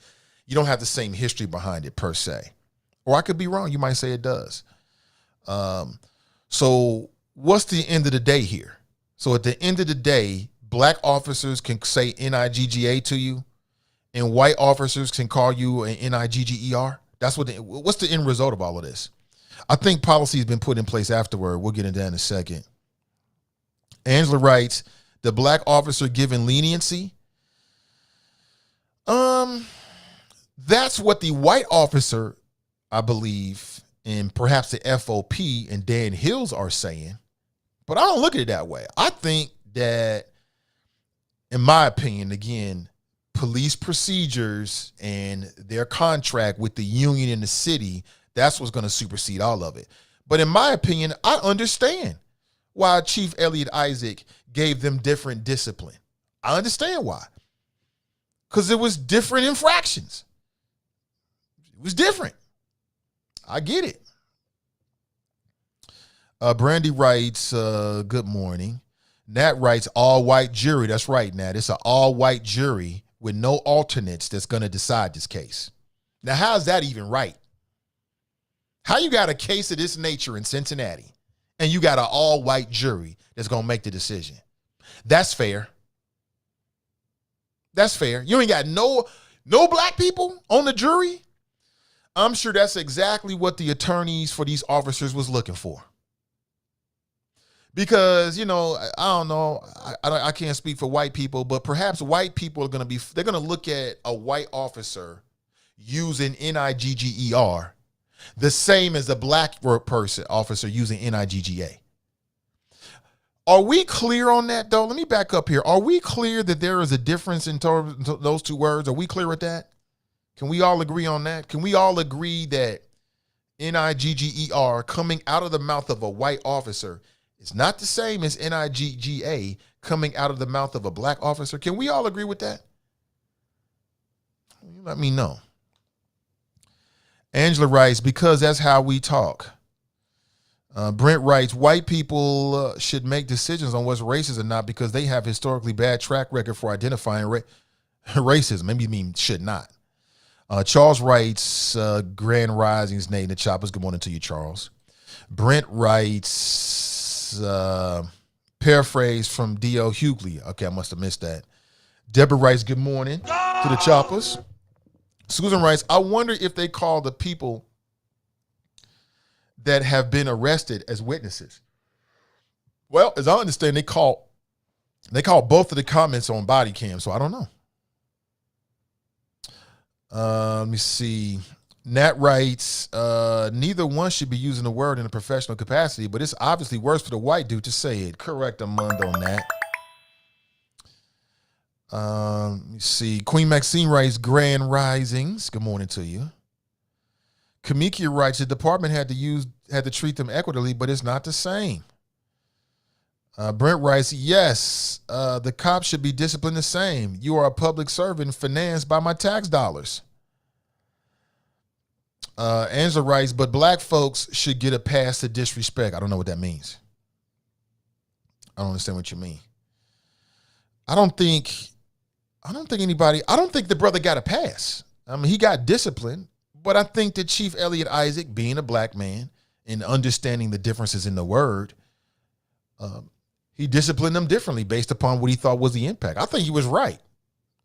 You don't have the same history behind it per se. Or I could be wrong. You might say it does. So what's the end of the day here? So at the end of the day, black officers can say nigga to you, and white officers can call you an nigger. That's what's the end result of all of this? I think policy has been put in place afterward. We'll get into that in a second. Angela writes, the black officer given leniency. That's what the white officer, I believe, and perhaps the FOP and Dan Hills are saying. But I don't look at it that way. I think that, in my opinion, again, police procedures and their contract with the union in the city, that's what's going to supersede all of it. But in my opinion, I understand why Chief Elliot Isaac gave them different discipline. I understand why. Because it was different infractions. It was different. I get it. Brandy writes, good morning. Nat writes, all-white jury. That's right, Nat. It's an all-white jury with no alternates that's going to decide this case. Now, how's that even right? How you got a case of this nature in Cincinnati and you got an all-white jury that's going to make the decision? That's fair. That's fair. You ain't got no black people on the jury? I'm sure that's exactly what the attorneys for these officers was looking for. Because, I don't know, I can't speak for white people, but perhaps white people are going to look at a white officer using NIGGER the same as a black officer using NIGGA. Are we clear on that, though? Let me back up here. Are we clear that there is a difference in those two words? Are we clear with that? Can we all agree on that? Can we all agree that NIGGER coming out of the mouth of a white officer is not the same as NIGGA coming out of the mouth of a black officer? Can we all agree with that? You let me know. Angela writes, because that's how we talk. Brent writes, white people should make decisions on what's racist or not because they have historically bad track record for identifying racism. Maybe you mean should not. Charles writes, Grand Risings, Nate and the Choppers. Good morning to you, Charles. Brent writes, paraphrase from D.L. Hughley. Okay, I must have missed that. Deborah writes, good morning to the Choppers. Susan writes, I wonder if they call the people that have been arrested as witnesses. Well, as I understand, they call both of the comments on body cam, so I don't know. Let me see. Nat writes, neither one should be using the word in a professional capacity, but it's obviously worse for the white dude to say it. Correct, Amundo, Nat. Let me see. Queen Maxine writes, Grand Risings. Good morning to you. Kamikia writes, the department had to treat them equitably, but it's not the same. Brent writes, yes, the cops should be disciplined the same. You are a public servant financed by my tax dollars. Angela writes, but black folks should get a pass to disrespect. I don't know what that means. I don't understand what you mean. I don't think the brother got a pass. I mean, he got disciplined, but I think that Chief Elliot Isaac, being a black man and understanding the differences in the word, he disciplined them differently based upon what he thought was the impact. I think he was right.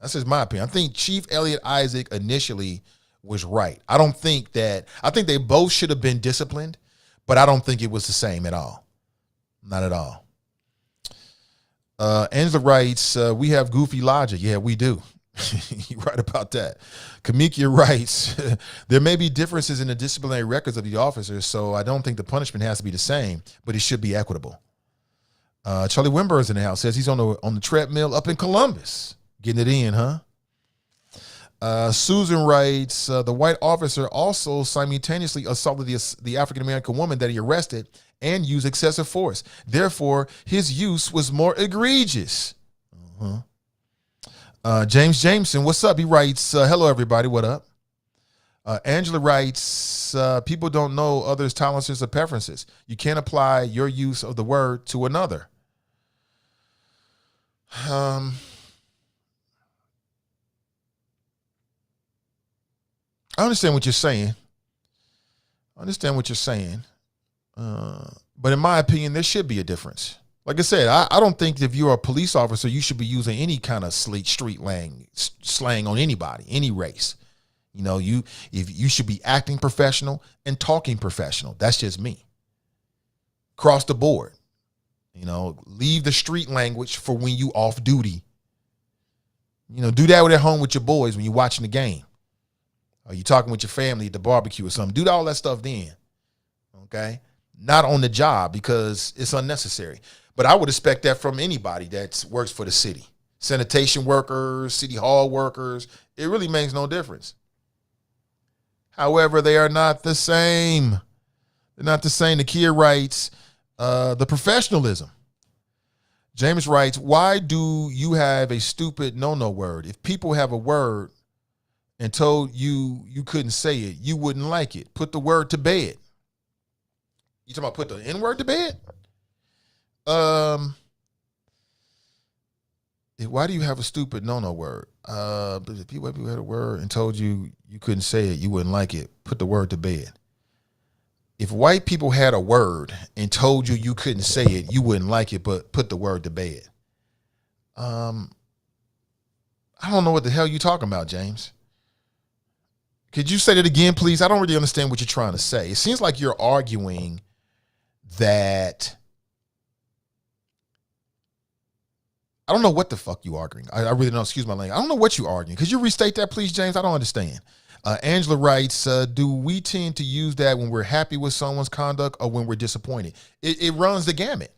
That's just my opinion. I think Chief Elliot Isaac initially was right. I think they both should have been disciplined, but I don't think it was the same at all. Not at all. Angela writes, we have goofy logic. Yeah, we do. You're right about that. Kamikia writes, there may be differences in the disciplinary records of the officers, so I don't think the punishment has to be the same, but it should be equitable. Charlie Wimber's in the house, says he's on the treadmill up in Columbus. Getting it in, huh? Susan writes, the white officer also simultaneously assaulted the African-American woman that he arrested and used excessive force. Therefore, his use was more egregious. James Jameson, what's up? He writes, hello, everybody. What up? Angela writes, people don't know others' tolerances or preferences. You can't apply your use of the word to another. I understand what you're saying. But in my opinion, there should be a difference. Like I said, I don't think if you're a police officer, you should be using any kind of street slang on anybody, any race. You should be acting professional and talking professional. That's just me. Across the board. You know, leave the street language for when you off duty. You know, do that at home with your boys when you're watching the game. Or you talking with your family at the barbecue or something. Do all that stuff then. Okay? Not on the job because it's unnecessary. But I would expect that from anybody that works for the city. Sanitation workers, city hall workers. It really makes no difference. However, they are not the same. They're not the same. The kid writes, the professionalism. James writes, why do you have a stupid no-no word? If people have a word and told you couldn't say it, you wouldn't like it. Put the word to bed. You talking about put the N-word to bed? Why do you have a stupid no-no word? If people had a word and told you couldn't say it, you wouldn't like it. Put the word to bed. If white people had a word and told you couldn't say it, you wouldn't like it, but put the word to bed. I don't know what the hell you're talking about, James. Could you say that again, please? I don't really understand what you're trying to say. It seems like you're arguing that I don't know what the fuck you arguing. I really don't, excuse my language. I don't know what you arguing. Could you restate that, please, James? I don't understand. Angela writes, do we tend to use that when we're happy with someone's conduct or when we're disappointed? It runs the gamut.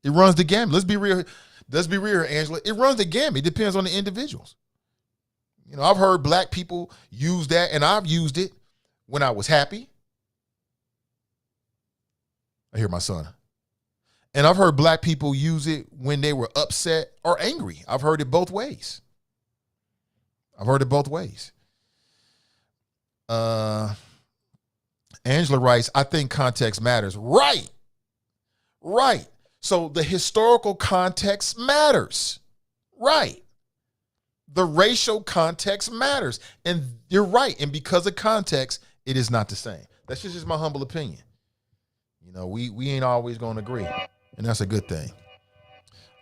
It runs the gamut. Let's be real. Let's be real, Angela. It runs the gamut. It depends on the individuals. You know, I've heard black people use that, and I've used it when I was happy. I hear my son. And I've heard black people use it when they were upset or angry. I've heard it both ways. Angela writes, I think context matters. Right. So the historical context matters. Right. The racial context matters. And you're right. And because of context, it is not the same. That's just my humble opinion. You know, we ain't always going to agree. And that's a good thing.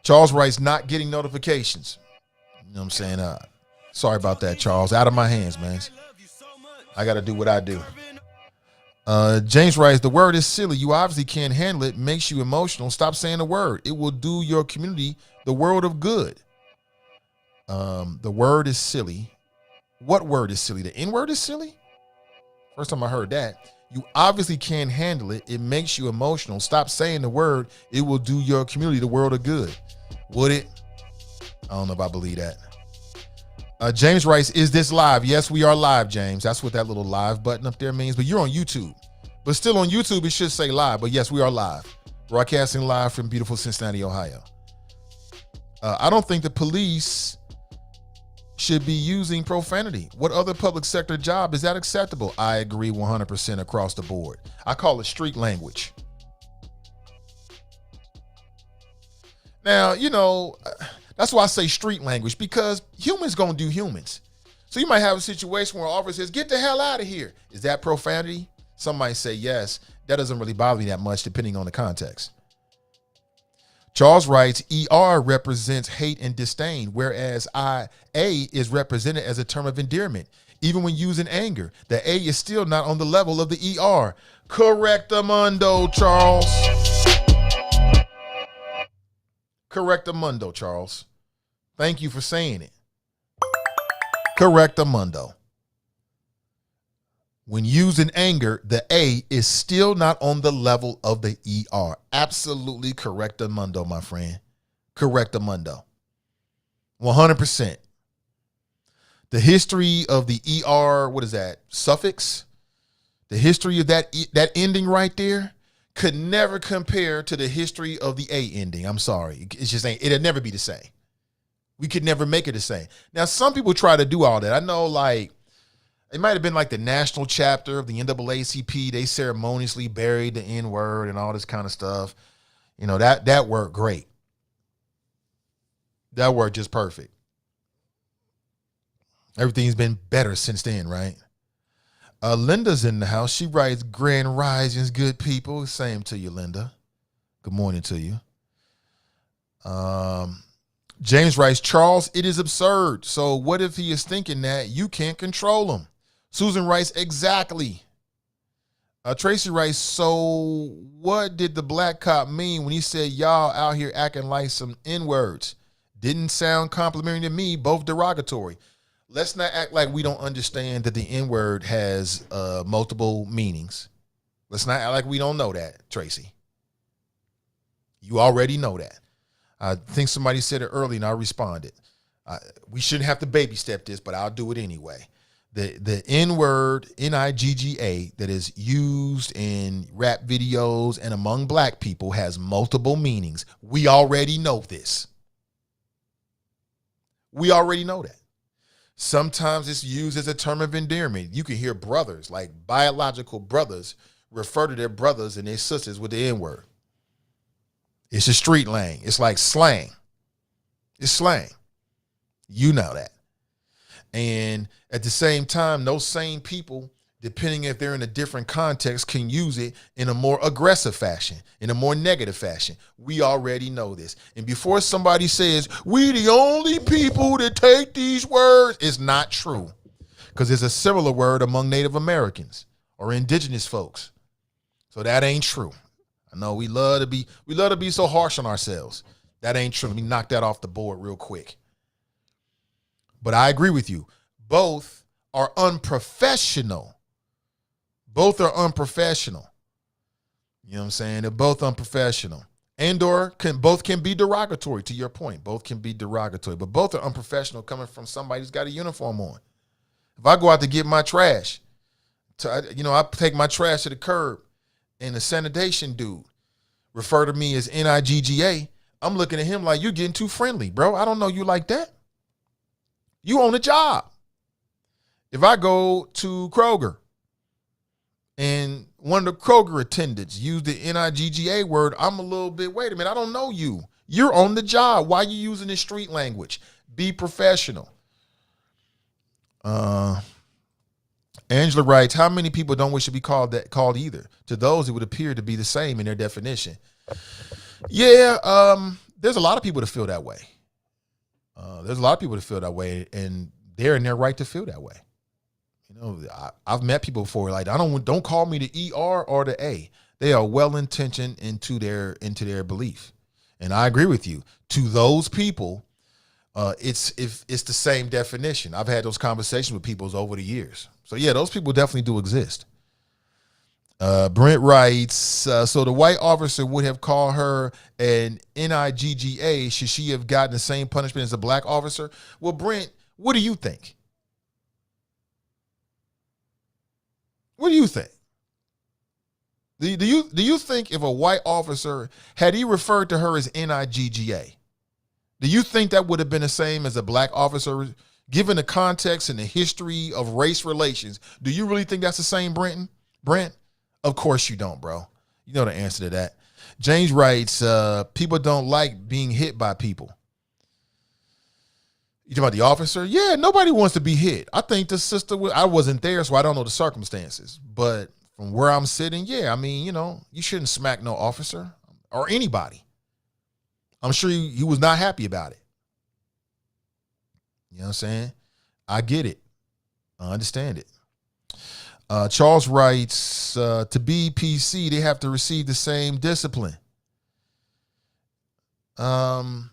Charles writes, not getting notifications. You know what I'm saying? Sorry about that, Charles. Out of my hands, man. I got to do what I do. James writes, the word is silly. You obviously can't handle it. Makes you emotional. Stop saying the word. It will do your community the world of good. The word is silly. What word is silly? The N-word is silly? First time I heard that. You obviously can't handle it. It makes you emotional. Stop saying the word. It will do your community the world of good. Would it? I don't know if I believe that. James writes, is this live? Yes, we are live, James. That's what that little live button up there means. But you're on YouTube. But still on YouTube, it should say live. But yes, we are live. Broadcasting live from beautiful Cincinnati, Ohio. I don't think the police should be using profanity. What other public sector job is that acceptable? I agree 100% across the board. I call it street language. Now, you know, that's why I say street language, because humans gonna do humans. So you might have a situation where an officer says, get the hell out of here. Is that profanity? Some might say yes. That doesn't really bother me that much depending on the context. Charles writes, ER represents hate and disdain, whereas IA is represented as a term of endearment. Even when using anger, the A is still not on the level of the ER. Correctamundo, Charles. Correctamundo, Charles. Thank you for saying it. Correctamundo. When using anger, the A is still not on the level of the ER. Absolutely correctamundo, my friend. Correctamundo. 100%. The history of the ER, what is that? Suffix? The history of that ending right there could never compare to the history of the A ending. I'm sorry. It's just ain't, it'll never be the same. We could never make it the same. Now, some people try to do all that. I know, like, it might have been like the national chapter of the NAACP. They ceremoniously buried the N-word and all this kind of stuff. You know, that worked great. That worked just perfect. Everything's been better since then, right? Linda's in the house. She writes, grand risings, good people. Same to you, Linda. Good morning to you. James writes, Charles, it is absurd. So what if he is thinking that you can't control him? Susan writes, exactly. Tracy writes, so what did the black cop mean when he said y'all out here acting like some N-words? Didn't sound complimentary to me, both derogatory. Let's not act like we don't understand that the N-word has multiple meanings. Let's not act like we don't know that, Tracy. You already know that. I think somebody said it early and I responded. We shouldn't have to baby step this, but I'll do it anyway. The N-word, N-I-G-G-A, that is used in rap videos and among black people has multiple meanings. We already know this. We already know that. Sometimes it's used as a term of endearment. You can hear brothers, like biological brothers, refer to their brothers and their sisters with the N-word. It's a street slang. It's like slang. It's slang. You know that. And at the same time, those same people, depending if they're in a different context, can use it in a more aggressive fashion, in a more negative fashion. We already know this. And before somebody says, we the only people that take these words, it's not true. Because there's a similar word among Native Americans or indigenous folks. So that ain't true. I know we love to be so harsh on ourselves. That ain't true. Let me knock that off the board real quick. But I agree with you. Both are unprofessional. Both are unprofessional. You know what I'm saying? They're both unprofessional. Both can be derogatory, to your point. Both can be derogatory. But both are unprofessional coming from somebody who's got a uniform on. If I go out to get my trash, I take my trash to the curb and the sanitation dude refer to me as N-I-G-G-A, I'm looking at him like, you're getting too friendly, bro. I don't know you like that. You on the job. If I go to Kroger and one of the Kroger attendants use the N-I-G-G-A word, I'm a little bit, wait a minute, I don't know you. You're on the job. Why are you using this street language? Be professional. Angela writes, how many people don't wish to be called either? To those, it would appear to be the same in their definition. Yeah, there's a lot of people that feel that way. There's a lot of people that feel that way, and they're in their right to feel that way. You know, I've met people before, like, don't call me the ER or the A. They are well-intentioned into their belief. And I agree with you. To those people, it's the same definition. I've had those conversations with people over the years. So yeah, those people definitely do exist. Brent writes, so the white officer would have called her an N-I-G-G-A. Should she have gotten the same punishment as a black officer? Well, Brent, what do you think? What do you think? Do you think if a white officer, had he referred to her as N-I-G-G-A, do you think that would have been the same as a black officer? Given the context and the history of race relations, do you really think that's the same, Brent? Of course you don't, bro. You know the answer to that. James writes, people don't like being hit by people. You talking about the officer? Yeah, nobody wants to be hit. I think the sister, I wasn't there, so I don't know the circumstances. But from where I'm sitting, yeah, I mean, you shouldn't smack no officer or anybody. I'm sure he was not happy about it. You know what I'm saying? I get it. I understand it. Charles writes, to be PC, they have to receive the same discipline. And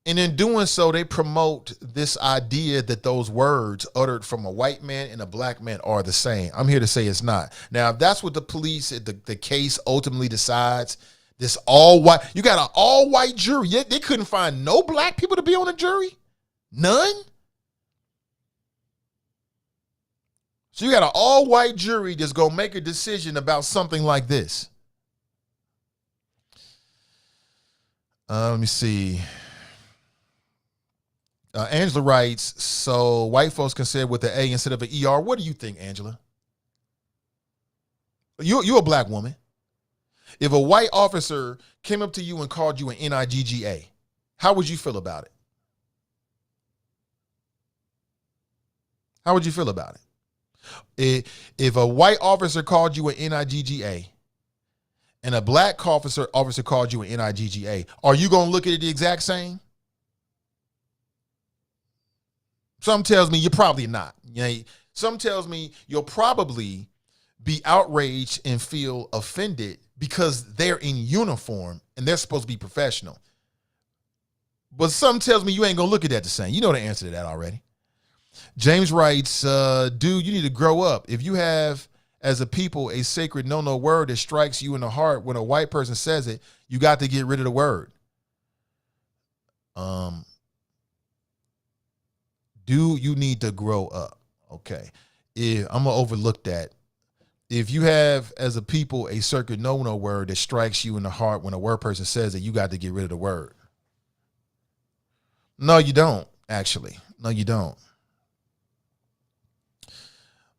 in doing so, they promote this idea that those words uttered from a white man and a black man are the same. I'm here to say it's not. Now, if that's what the police, the case ultimately decides, this all white, you got an all white jury, yet they couldn't find no black people to be on the jury? None? So you got an all-white jury that's going to make a decision about something like this. Let me see. Angela writes, so white folks can say it with an A instead of an ER. What do you think, Angela? You're a black woman. If a white officer came up to you and called you an N-I-G-G-A, how would you feel about it? How would you feel about it? If a white officer called you an N-I-G-G-A and a black officer called you an N-I-G-G-A, are you going to look at it the exact same? Some tells me you're probably not. Some tells me you'll probably be outraged and feel offended because they're in uniform and they're supposed to be professional. But something tells me you ain't gonna look at that the same. You know the answer to that already. James writes, dude, you need to grow up. If you have, as a people, a sacred no-no word that strikes you in the heart when a white person says it, you got to get rid of the word. Do you need to grow up? Okay. I'm gonna overlook that. If you have, as a people, a sacred no-no word that strikes you in the heart when a word person says it, you got to get rid of the word. No, you don't, actually. No, you don't.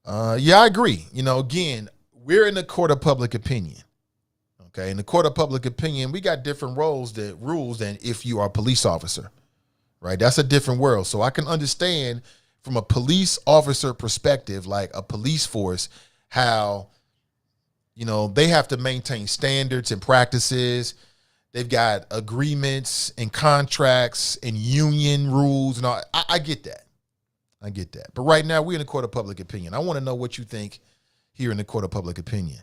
Yeah, I agree. You know, again, we're in the court of public opinion. Okay, in the court of public opinion, we got different rules than if you are a police officer, right? That's a different world. So I can understand from a police officer perspective, like a police force, how, you know, they have to maintain standards and practices. They've got agreements and contracts and union rules and all. I get that. I get that. But right now, we're in the court of public opinion. I want to know what you think here in the court of public opinion.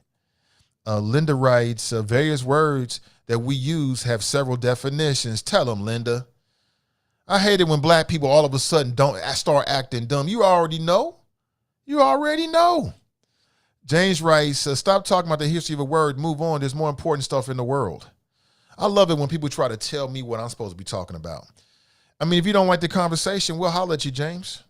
Linda writes, various words that we use have several definitions. Tell them, Linda. I hate it when black people all of a sudden don't start acting dumb. You already know. You already know. James writes, stop talking about the history of a word. Move on. There's more important stuff in the world. I love it when people try to tell me what I'm supposed to be talking about. I mean, if you don't like the conversation, we'll holler at you, James.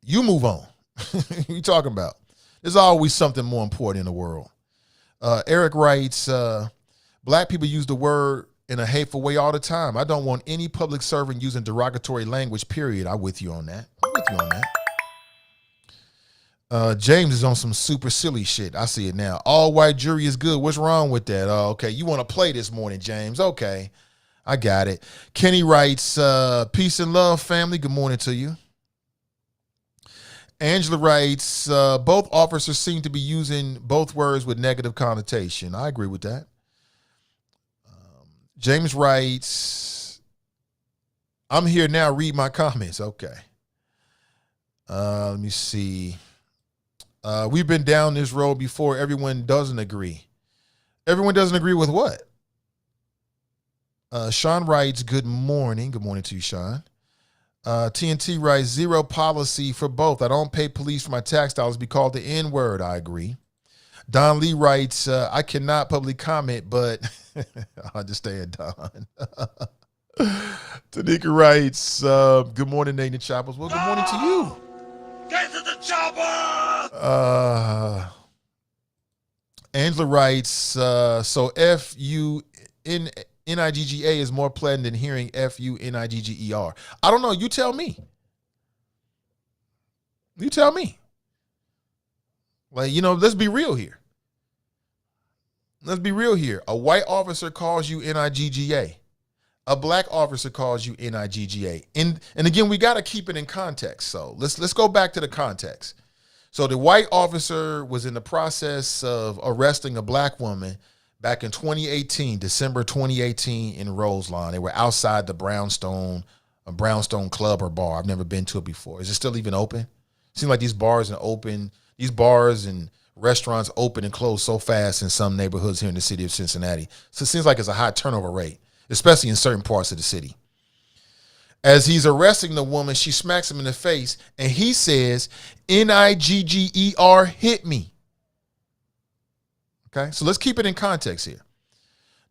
You move on. What you talking about? There's always something more important in the world. Eric writes, black people use the word in a hateful way all the time. I don't want any public servant using derogatory language, period. I'm with you on that. James is on some super silly shit. I see it now. All white jury is good. What's wrong with that? Okay, you want to play this morning, James. Okay, I got it. Kenny writes, peace and love, family. Good morning to you. Angela writes, both officers seem to be using both words with negative connotation. I agree with that. James writes, I'm here now. Read my comments. Okay. Let me see. We've been down this road before. Everyone doesn't agree. Everyone doesn't agree with what? Sean writes, good morning. Good morning to you, Sean. TNT writes, zero policy for both. I don't pay police for my tax dollars. Be called the N-word. I agree. Don Lee writes, I cannot publicly comment, but I understand, Don. Tanika writes, good morning, Nathan Choppers. Well, good morning to you. Get to the chopper! Angela writes, so F-U-N-I-G-G-A is more pleasant than hearing F-U-N-I-G-G-E-R. I don't know. You tell me. You tell me. Like, you know, let's be real here. Let's be real here. A white officer calls you N-I-G-G-A. A black officer calls you N-I-G-G-A. And again, we got to keep it in context. So let's go back to the context. So the white officer was in the process of arresting a black woman back in 2018, December 2018 in Roselawn. They were outside the Brownstone club or bar. I've never been to it before. Is it still even open? It seems like these bars and restaurants open and close so fast in some neighborhoods here in the city of Cincinnati. So it seems like it's a high turnover rate, especially in certain parts of the city. As he's arresting the woman, she smacks him in the face, and he says, N-I-G-G-E-R, hit me. Okay, so let's keep it in context here.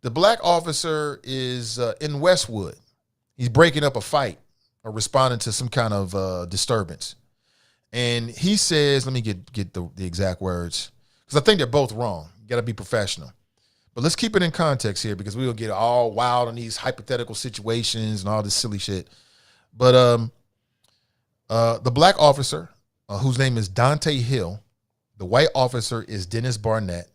The black officer is in Westwood. He's breaking up a fight or responding to some kind of disturbance. And he says, let me get the exact words, because I think they're both wrong. You got to be professional. But let's keep it in context here, because we will get all wild on these hypothetical situations and all this silly shit. But the black officer, whose name is Donte Hill, the white officer is Dennis Barnette.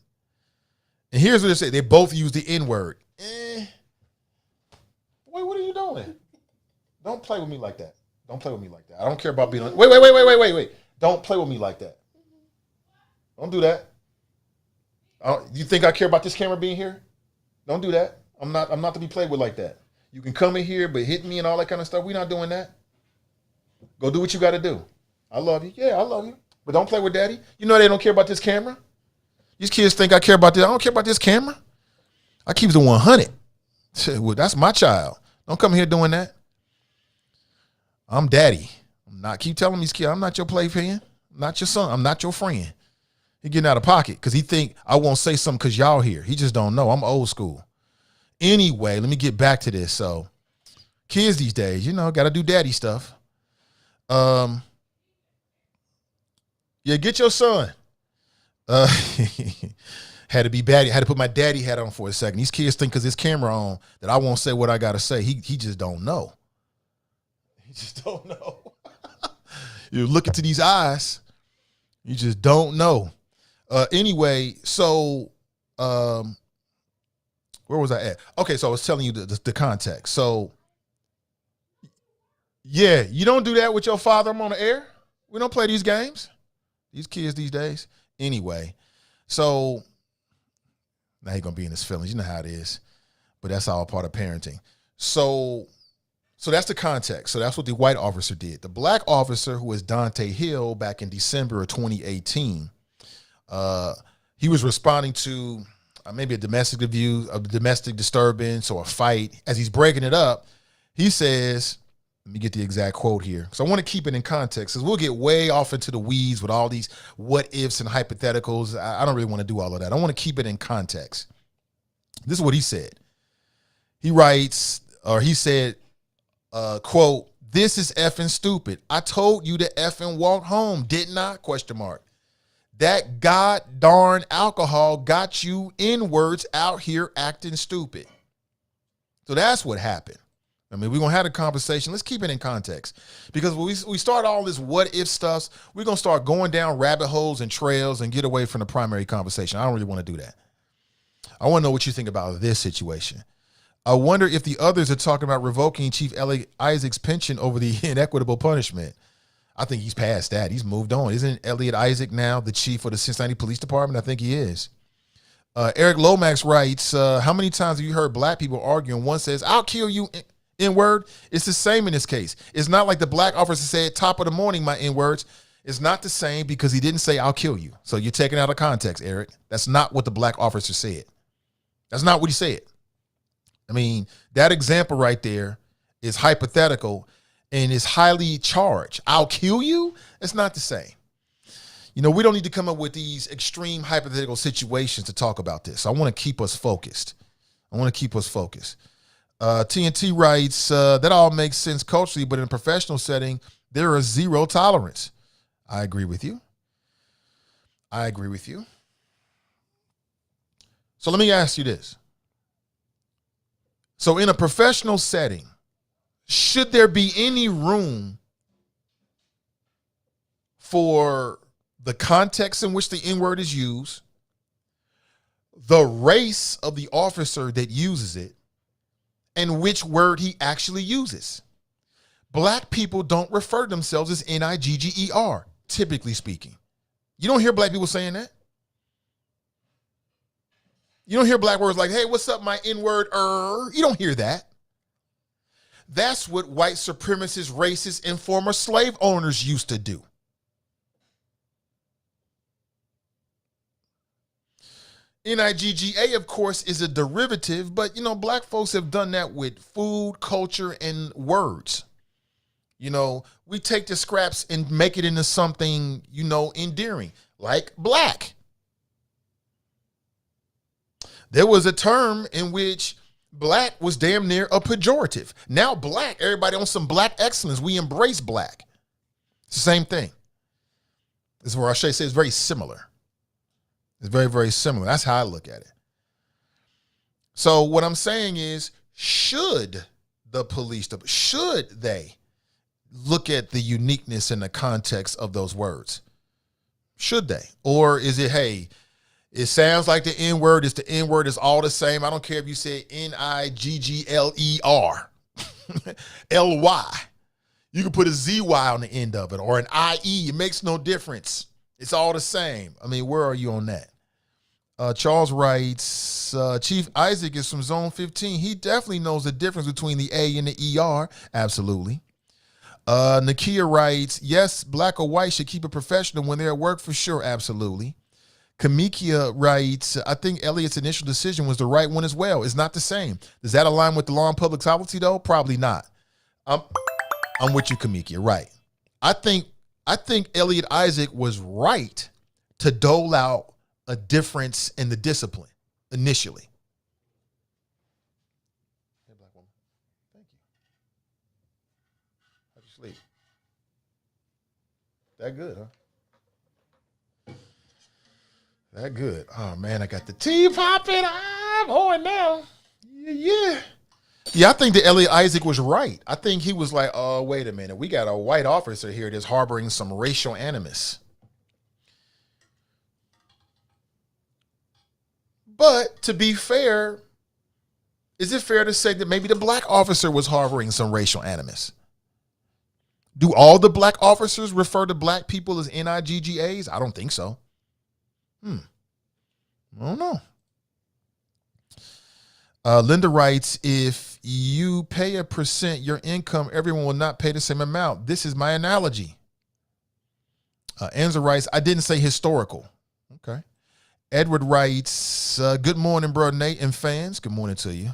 And here's what they say. They both use the N-word. Wait, what are you doing? Don't play with me like that. Don't play with me like that. I don't care about being on. Wait. Don't play with me like that. Don't do that. You think I care about this camera being here? Don't do that. I'm not to be played with like that. You can come in here, but hit me and all that kind of stuff. We're not doing that. Go do what you got to do. I love you. Yeah, I love you. But don't play with daddy. You know they don't care about this camera. These kids think I care about this. I don't care about this camera. I keep it 100. Well, that's my child. Don't come here doing that. I'm daddy. Keep telling these kids, I'm not your playpen. I'm not your son. I'm not your friend. He getting out of pocket because he think I won't say something because y'all here. He just don't know. I'm old school. Anyway, let me get back to this. So kids these days, got to do daddy stuff. Yeah, get your son. Had to be baddie. Had to put my daddy hat on for a second. These kids think because his camera on that I won't say what I got to say. He just don't know. He just don't know. You look into these eyes. You just don't know. Anyway, so where was I at? Okay, so I was telling you the context. So yeah, you don't do that with your father. I'm on the air. We don't play these games. These kids these days. Anyway, so now he's gonna be in his feelings. You know how it is. But that's all part of parenting. So that's the context. So that's what the white officer did. The black officer, who was Donte Hill, back in December of 2018, he was responding to maybe a domestic abuse, a domestic disturbance, or a fight. As he's breaking it up, he says, let me get the exact quote here, because I want to keep it in context, because we'll get way off into the weeds with all these what ifs and hypotheticals. I don't really want to do all of that. I want to keep it in context. This is what he said. He said, quote, "This is effing stupid. I told you to effing walk home, didn't I? Question mark. That god darn alcohol got you N-words out here acting stupid." So that's what happened. I mean, we're going to have a conversation. Let's keep it in context, because when we start all this what if stuff, we're going to start going down rabbit holes and trails and get away from the primary conversation. I don't really want to do that. I want to know what you think about this situation. I wonder if the others are talking about revoking Chief Elliot Isaac's pension over the inequitable punishment. I think he's past that. He's moved on. Isn't Elliot Isaac now the chief of the Cincinnati Police Department? I think he is. Eric Lomax writes, how many times have you heard black people arguing? One says, "I'll kill you, N-word." It's the same in this case. It's not like the black officer said, "Top of the morning, my N-words." It's not the same because he didn't say, "I'll kill you." So you're taking out of context, Eric. That's not what the black officer said. That's not what he said. I mean, that example right there is hypothetical and is highly charged. "I'll kill you." It's not the same. We don't need to come up with these extreme hypothetical situations to talk about this. I want to keep us focused. TNT writes, that all makes sense culturally, but in a professional setting, there is zero tolerance. I agree with you. So let me ask you this. So in a professional setting, should there be any room for the context in which the N-word is used, the race of the officer that uses it, and which word he actually uses? Black people don't refer to themselves as Nigger, typically speaking. You don't hear black people saying that. You don't hear black words like, "Hey, what's up, my N-word?" You don't hear that. That's what white supremacists, racists, and former slave owners used to do. Nigga, of course, is a derivative, but, black folks have done that with food, culture, and words. We take the scraps and make it into something, endearing, like black. There was a term in which black was damn near a pejorative. Now black, everybody on some black excellence. We embrace black. It's the same thing. This is where I say it's very similar. It's very, very similar. That's how I look at it. So what I'm saying is, should the police, should they look at the uniqueness and the context of those words? Should they? Or is it, hey, it sounds like the N-word is the N-word is all the same. I don't care if you say Nigger, Ly. You can put a ZY on the end of it or an IE. It makes no difference. It's all the same. I mean, where are you on that? Charles writes, Chief Isaac is from Zone 15. He definitely knows the difference between the A and the ER. Absolutely. Nakia writes, yes, black or white should keep it professional when they're at work for sure. Absolutely. Kamikia writes, I think Elliot's initial decision was the right one as well. It's not the same. Does that align with the law and public policy though? Probably not. I'm with you, Kamikia. Right. I think Elliot Isaac was right to dole out a difference in the discipline initially. Hey, black woman. Thank you. How'd you sleep? That good, huh? That good. Oh man, I got the tea popping. I'm on now. Yeah. Yeah, I think that Elliot Isaac was right. I think he was like, oh, wait a minute. We got a white officer here that's harboring some racial animus. But to be fair, is it fair to say that maybe the black officer was harboring some racial animus? Do all the black officers refer to black people as NIGGAs? I don't think so. I don't know. Linda writes, if you pay a percent your income, everyone will not pay the same amount. This is my analogy. Anza writes, I didn't say historical. Okay. Edward writes, good morning, bro, Nate and fans. Good morning to you.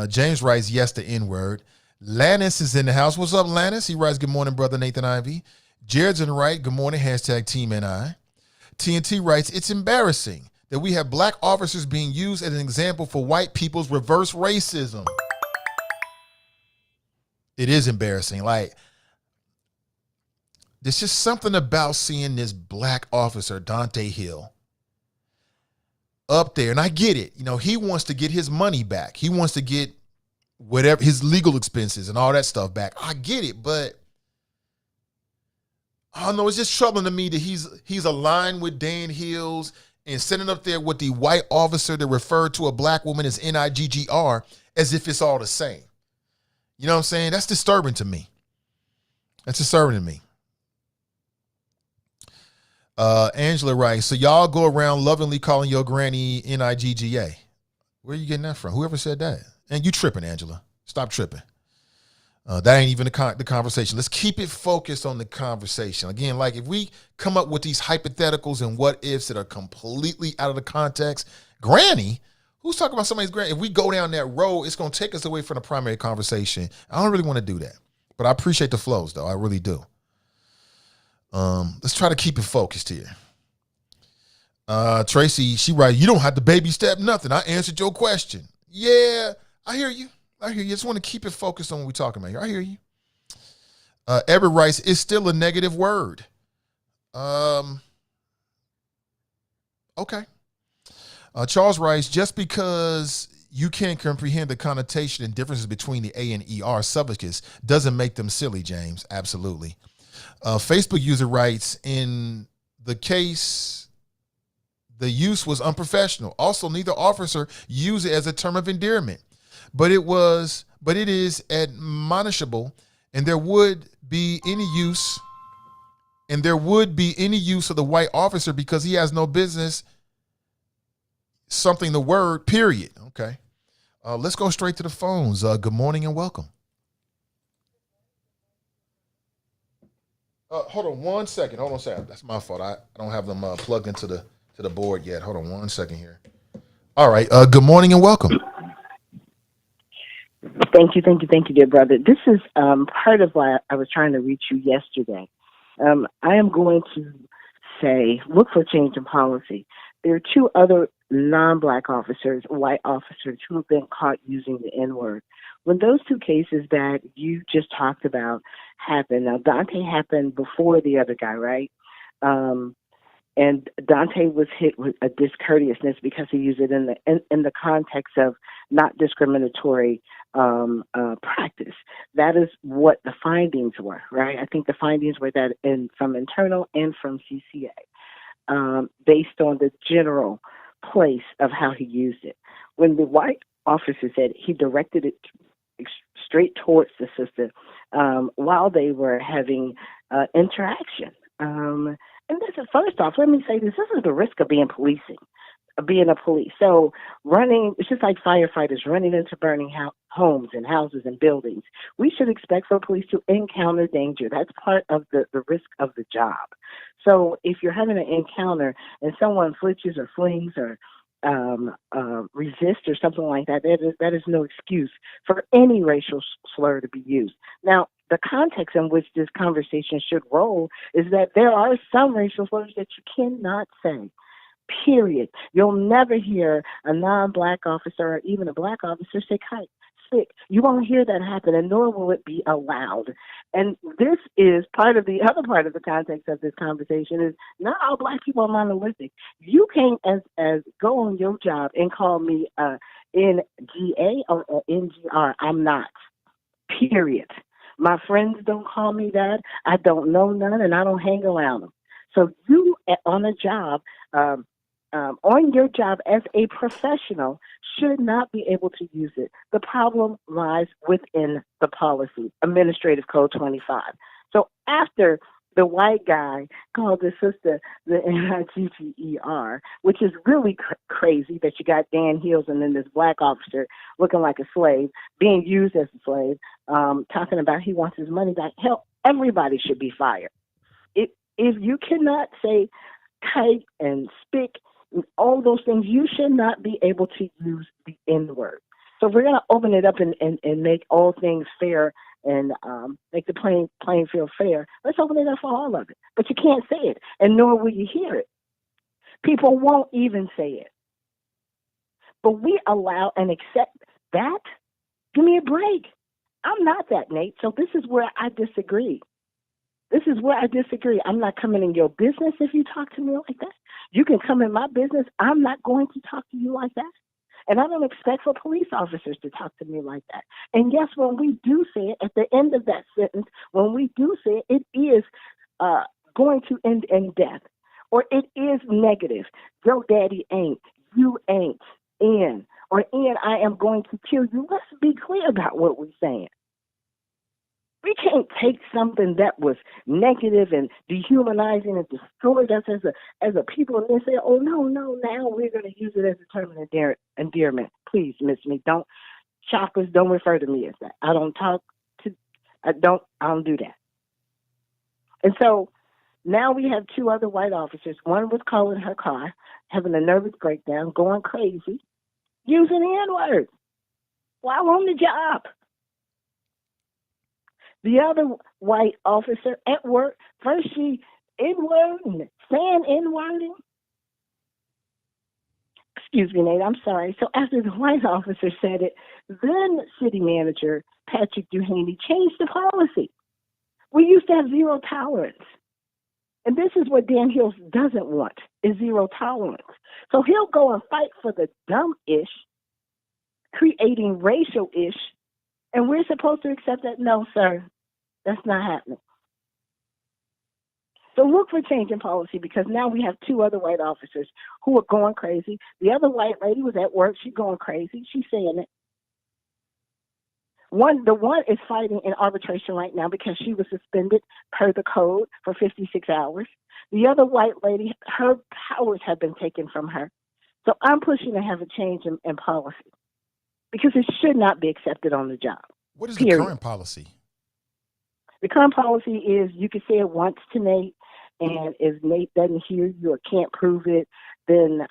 James writes, yes, the N-word. Lannis is in the house. What's up, Lannis? He writes, good morning, brother Nathan Ivy. Jared's in the right. Good morning, hashtag Team NI. TNT writes, it's embarrassing that we have black officers being used as an example for white people's reverse racism. It is embarrassing. Like, there's just something about seeing this black officer, Donte Hill, up there. And I get it. You know, he wants to get his money back. He wants to get whatever, his legal expenses and all that stuff back. I get it, but I don't know. It's just troubling to me that he's aligned with Dan Hills and sitting up there with the white officer that referred to a black woman as NIGGR as if it's all the same. You know what I'm saying? That's disturbing to me. That's disturbing to me. Angela writes, so y'all go around lovingly calling your granny NIGGA. Where are you getting that from? Whoever said that? And you tripping, Angela. Stop tripping. That ain't even the conversation. Let's keep it focused on the conversation. Again, like if we come up with these hypotheticals and what ifs that are completely out of the context, granny, who's talking about somebody's granny? If we go down that road, it's going to take us away from the primary conversation. I don't really want to do that, but I appreciate the flows though. I really do. Let's try to keep it focused here. Tracy, she writes, you don't have to baby step nothing. I answered your question. Yeah, I hear you. I hear you. Just want to keep it focused on what we're talking about here. I hear you. Everett writes, it's still a negative word. Okay. Charles writes, just because you can't comprehend the connotation and differences between the A and ER suffixes doesn't make them silly, James. Absolutely. Facebook user writes, in the case, the use was unprofessional. Also, neither officer used it as a term of endearment. But it is admonishable, and there would be any use of the white officer because he has no business something the word, period. Okay. Let's go straight to the phones. Good morning and welcome. Hold on one second. That's my fault. I don't have them plugged into the board yet. Hold on one second here. All right. Good morning and welcome. Thank you, dear brother. This is part of why I was trying to reach you yesterday. I am going to say, look for change in policy. There are two other non-black officers, white officers, who have been caught using the N-word. When those two cases that you just talked about happened, now Donte happened before the other guy, right? And Donte was hit with a discourteousness because he used it in the context of not discriminatory practice. That is what the findings were, right? I think the findings were that from internal and from CCA, based on the general place of how he used it. When the white officer said he directed it straight towards the sister while they were having interaction. And this is, first off, let me say this is the risk of being policing. being a police. So it's just like firefighters running into burning homes and houses and buildings. We should expect for police to encounter danger. That's part of the risk of the job. So if you're having an encounter and someone flinches or flings or resist or something like that, that is no excuse for any racial slur to be used. Now, the context in which this conversation should roll is that there are some racial slurs that you cannot say. Period. You'll never hear a non-black officer or even a black officer say kite, sick. You won't hear that happen, and nor will it be allowed. And this is the other part of the context of this conversation is not all black people are monolithic. You can't as go on your job and call me NGA or NGR. I'm not. Period. My friends don't call me that. I don't know none, and I don't hang around them. So you on a job, on your job as a professional, should not be able to use it. The problem lies within the policy, Administrative Code 25. So after the white guy called his sister the NIGGER, which is really crazy that you got Dan Hills and then this black officer looking like a slave, being used as a slave, talking about he wants his money back. Hell, everybody should be fired. If you cannot say kite and spick, all those things, you should not be able to use the N-word. So if we're going to open it up and make all things fair and make the playing field fair, let's open it up for all of it. But you can't say it, and nor will you hear it. People won't even say it. But we allow and accept that? Give me a break. I'm not that, Nate, so this is where I disagree. I'm not coming in your business if you talk to me like that. You can come in my business. I'm not going to talk to you like that. And I don't expect for police officers to talk to me like that. And yes, when we do say it, at the end of that sentence, when we do say it, it is going to end in death. Or it is negative. Your daddy ain't. You ain't. Or I am going to kill you. Let's be clear about what we're saying. We can't take something that was negative and dehumanizing and destroyed us as a people and then say, oh, no, now we're going to use it as a term of endearment. Please, miss me. Don't refer to me as that. I don't do that. And so now we have two other white officers. One was calling her car, having a nervous breakdown, going crazy, using the N-word while on the job. The other white officer at work, first she N-wording, saying N-wording. Excuse me, Nate, I'm sorry. So after the white officer said it, then city manager Patrick Duhaney changed the policy. We used to have zero tolerance. And this is what Dan Hills doesn't want, is zero tolerance. So he'll go and fight for the dumb-ish, creating racial-ish, and we're supposed to accept that? No, sir. That's not happening. So look for change in policy because now we have two other white officers who are going crazy. The other white lady was at work. She's going crazy. She's saying it. The one is fighting in arbitration right now because she was suspended per the code for 56 hours. The other white lady, her powers have been taken from her. So I'm pushing to have a change in policy because it should not be accepted on the job. What is the current policy? The current policy is you can say it once to Nate, and if Nate doesn't hear you or can't prove it, then,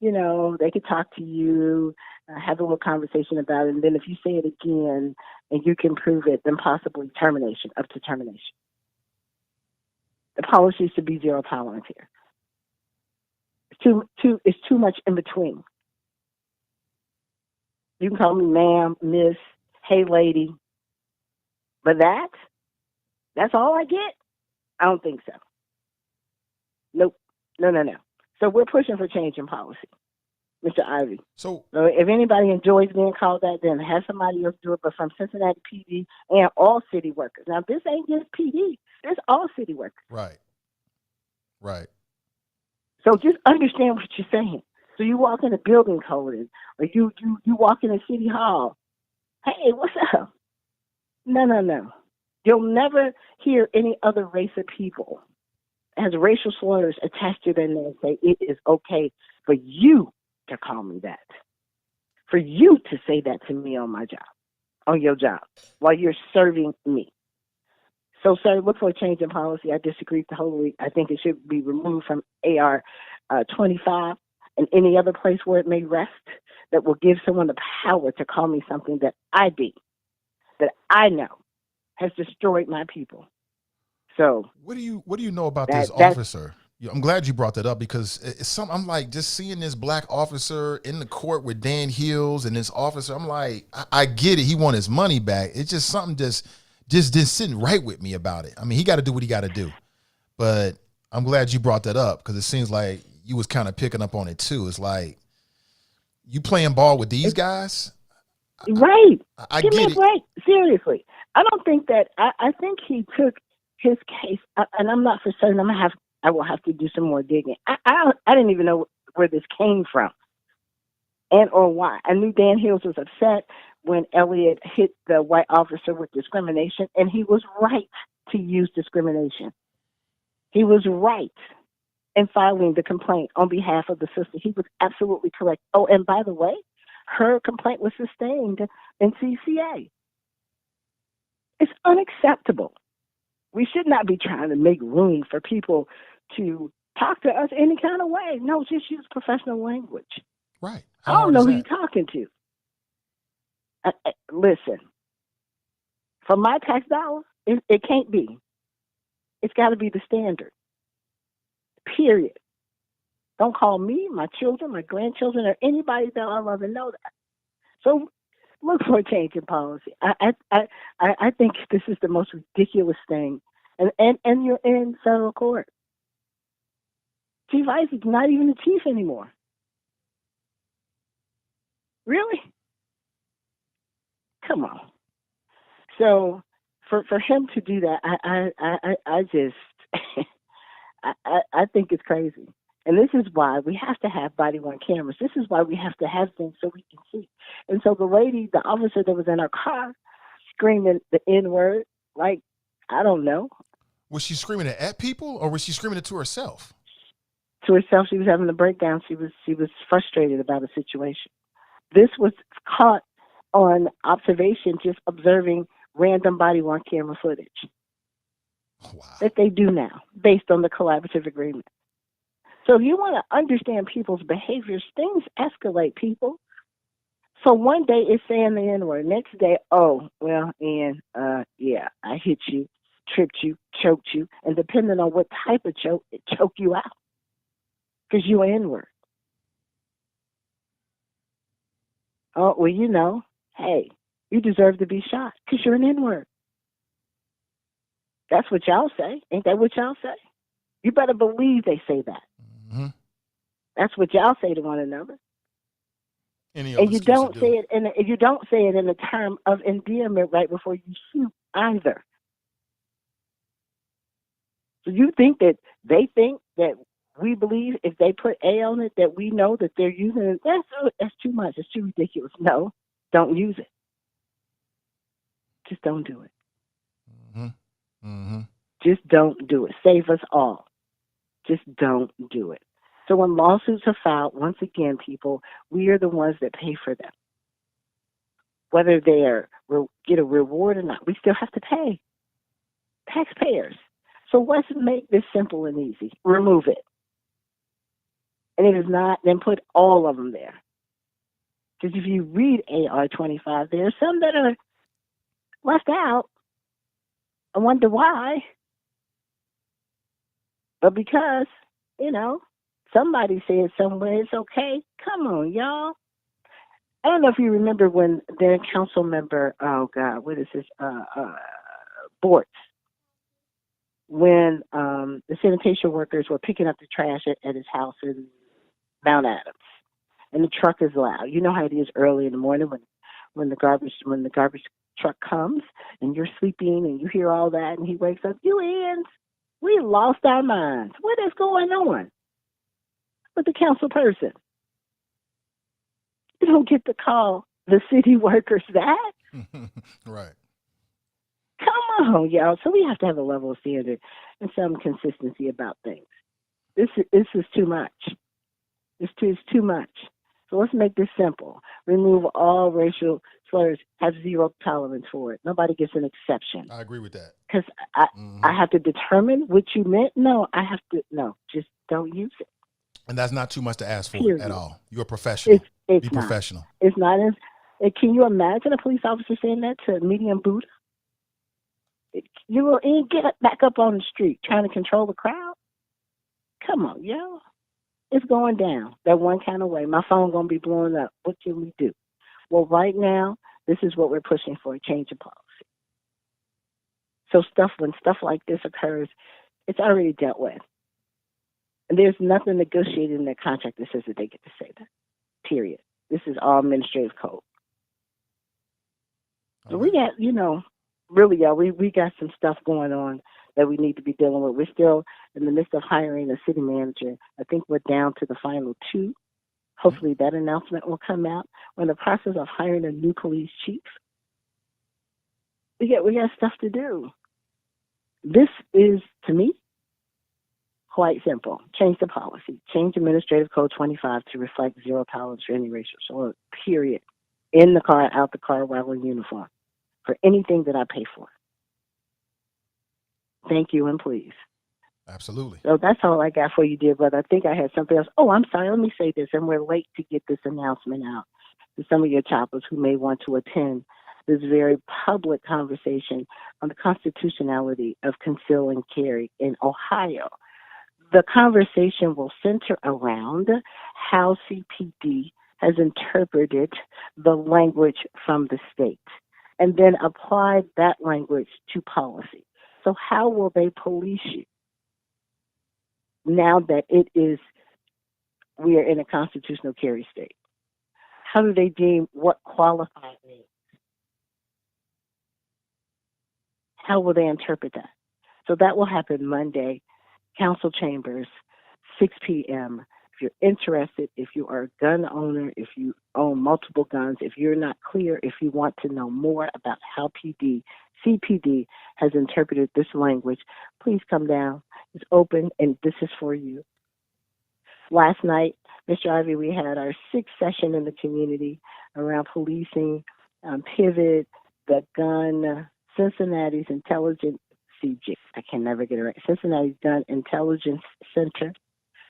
they could talk to you, have a little conversation about it, and then if you say it again and you can prove it, then possibly termination, up to termination. The policy is to be zero tolerance here. It's too much in between. You can call me ma'am, miss, hey lady, but that's all I get? I don't think so. Nope. No. So we're pushing for change in policy, Mr. Ivy. So if anybody enjoys being called that, then have somebody else do it, but from Cincinnati PD and all city workers. Now, this ain't just PD. It's all city workers. Right. So just understand what you're saying. So you walk in a building code, or you walk in a city hall. Hey, what's up? No. You'll never hear any other race of people has racial slurs attached to their name and say it is okay for you to call me that, for you to say that to me on my job, on your job, while you're serving me. So, sir, look for a change in policy. I disagree totally. I think it should be removed from AR 25 and any other place where it may rest that will give someone the power to call me something that I be, that I know has destroyed my people. So, what do you know about this officer? I'm glad you brought that up because it's something. I'm like, just seeing this black officer in the court with Dan Hills and this officer. I'm like, I get it. He want his money back. It's just something just didn't sit right with me about it. I mean, he got to do what he got to do. But I'm glad you brought that up because it seems like you was kind of picking up on it too. It's like you playing ball with these guys. Right. I Give get me a it. break. Seriously. I don't think that, I think he took his case, and I'm not for certain. I will have to do some more digging. I didn't even know where this came from and or why. I knew Dan Hills was upset when Elliott hit the white officer with discrimination, and he was right to use discrimination. He was right in filing the complaint on behalf of the sister. He was absolutely correct. Oh, and by the way, her complaint was sustained in CCA. It's unacceptable. We should not be trying to make room for people to talk to us any kind of way. No, just use professional language. Right. I don't know who you're talking to. Listen, for my tax dollar, it can't be. It's got to be the standard. Period. Don't call me, my children, my grandchildren, or anybody that I love and know that. So look for a change in policy. I think this is the most ridiculous thing. And you're in federal court. Chief Isaac's not even the chief anymore. Really? Come on. So for him to do that, I just I think it's crazy. And this is why we have to have body-worn cameras. This is why we have to have things so we can see. And so the officer that was in our car screaming the N-word, like, I don't know. Was she screaming it at people or was she screaming it to herself? To herself, she was having a breakdown. She was frustrated about a situation. This was caught on observation, just observing random body-worn camera footage. Wow. That they do now, based on the collaborative agreement. So if you want to understand people's behaviors, things escalate, people. So one day it's saying the N-word. Next day, oh, well, and yeah, I hit you, tripped you, choked you. And depending on what type of choke, it choked you out. Because you're N-word. Oh, well, you know, hey, you deserve to be shot because you're an N-word. That's what y'all say. Ain't that what y'all say? You better believe they say that. Mm-hmm. That's what y'all say to one another. And you don't say it in a term of endearment right before you shoot either. So you think that they think that we believe if they put A on it that we know that they're using it? That's too much. It's too ridiculous. No, don't use it. Just don't do it. Mm-hmm. Mm-hmm. Just don't do it. Save us all. Just don't do it. So when lawsuits are filed, once again, people, we are the ones that pay for them. Whether they get a reward or not, we still have to pay. Taxpayers. So let's make this simple and easy. Remove it. And if it's not, then put all of them there. Because if you read AR 25, there are some that are left out. I wonder why. But because, somebody said somewhere it's okay. Come on, y'all. I don't know if you remember when their council member, Bortz, when the sanitation workers were picking up the trash at his house in Mount Adams, and the truck is loud. You know how it is early in the morning when the garbage truck comes and you're sleeping and you hear all that, and he wakes up. You ends, we lost our minds. What is going on with the council person? You don't get to call the city workers that. Right. Come on, y'all. So we have to have a level of standard and some consistency about things. This is too much. It's too much. So let's make this simple. Remove all racial slurs. Have zero tolerance for it. Nobody gets an exception. I agree with that. Because I have to determine what you meant. No, I have to. No, just don't use it. And that's not too much to ask for Period. at all. You're a professional. It's Be not. professional. It's not. Can you imagine a police officer saying that to a medium Buddha? You will get back up on the street trying to control the crowd. Come on, yo. It's going down that one kind of way. My phone going to be blowing up. What can we do? Well, right now, this is what we're pushing for, a change of policy. So when stuff like this occurs, it's already dealt with. And there's nothing negotiated in their contract that says that they get to say that, period. This is all administrative code. So we got, really, y'all, we got some stuff going on that we need to be dealing with. We're still in the midst of hiring a city manager. I think we're down to the final 2. Hopefully that announcement will come out. We're in the process of hiring a new police chief. We got stuff to do. This is, to me, quite simple. Change the policy. Change Administrative Code 25 to reflect zero tolerance for any racial slur, period. In the car, out the car, while in uniform. For anything that I pay for. Thank you, and please. Absolutely. So that's all I got for you, dear brother. I think I had something else. Oh, I'm sorry. Let me say this. And we're late to get this announcement out to some of your choppers who may want to attend this very public conversation on the constitutionality of conceal and carry in Ohio. The conversation will center around how CPD has interpreted the language from the state and then applied that language to policy. So how will they police you now that we are in a constitutional carry state? How do they deem what qualified means? How will they interpret that? So that will happen Monday, council chambers, 6 p.m. If you're interested, if you are a gun owner, if you own multiple guns, if you're not clear, if you want to know more about how CPD has interpreted this language, please come down. It's open, and this is for you. Last night, Mr. Ivy, we had our 6th session in the community around policing, Pivot, the gun, Cincinnati's Intelligence, CG. I can never get it right. Cincinnati's Gun Intelligence Center,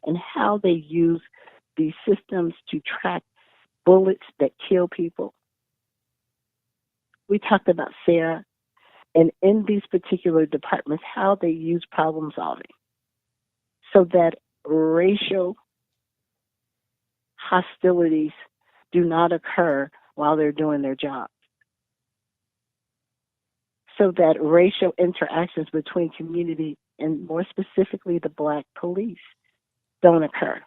and how they use these systems to track bullets that kill people. We talked about Sarah, and in these particular departments, how they use problem solving so that racial hostilities do not occur while they're doing their job. So that racial interactions between community and more specifically the Black police don't occur.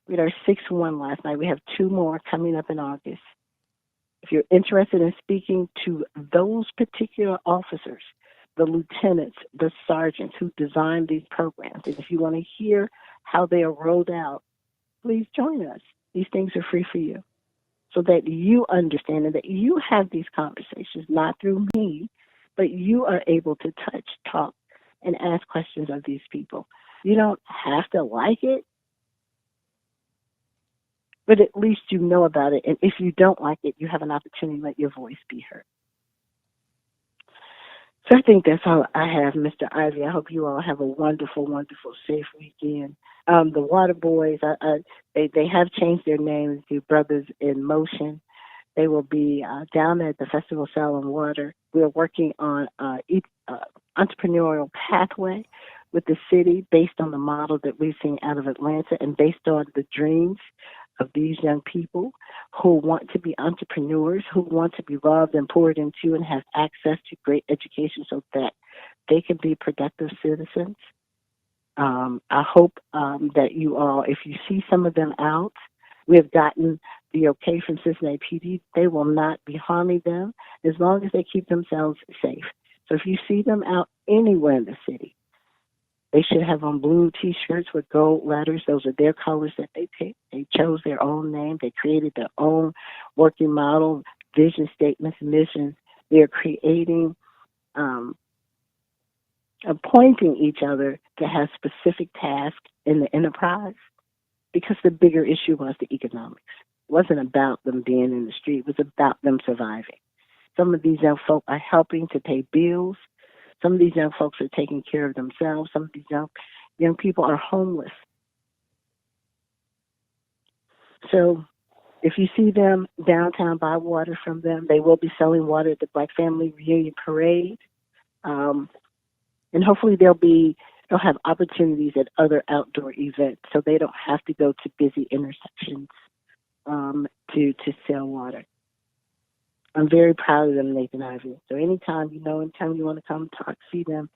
We had our 6th one last night. We have 2 more coming up in August. If you're interested in speaking to those particular officers, the lieutenants, the sergeants who designed these programs, and if you want to hear how they are rolled out, please join us. These things are free for you so that you understand and that you have these conversations, not through me, but you are able to touch, talk, and ask questions of these people. You don't have to like it, but at least you know about it. And if you don't like it, you have an opportunity to let your voice be heard. So I think that's all I have, Mr. Ivy. I hope you all have a wonderful, wonderful, safe weekend. The Water Boys, they have changed their names to Brothers in Motion. They will be down at the Festival of Sound and Water. We're working on entrepreneurial pathway with the city based on the model that we've seen out of Atlanta and based on the dreams of these young people who want to be entrepreneurs, who want to be loved and poured into and have access to great education so that they can be productive citizens. I hope that you all, if you see some of them out, we have gotten the okay from Cincinnati PD. They will not be harming them as long as they keep themselves safe. So if you see them out anywhere in the city, they should have on blue T-shirts with gold letters. Those are their colors that they picked. They chose their own name. They created their own working model, vision statements, missions. They're creating um, appointing each other to have specific tasks in the enterprise because the bigger issue was the economics. It wasn't about them being in the street. It was about them surviving. Some of these young folk are helping to pay bills. Some of these young folks are taking care of themselves. Some of these young people are homeless. So if you see them downtown, buy water from them. They will be selling water at the Black Family Reunion Parade. And hopefully they'll have opportunities at other outdoor events so they don't have to go to busy intersections to sell water. I'm very proud of them, Nathan Ivy. So anytime you want to come talk, see them,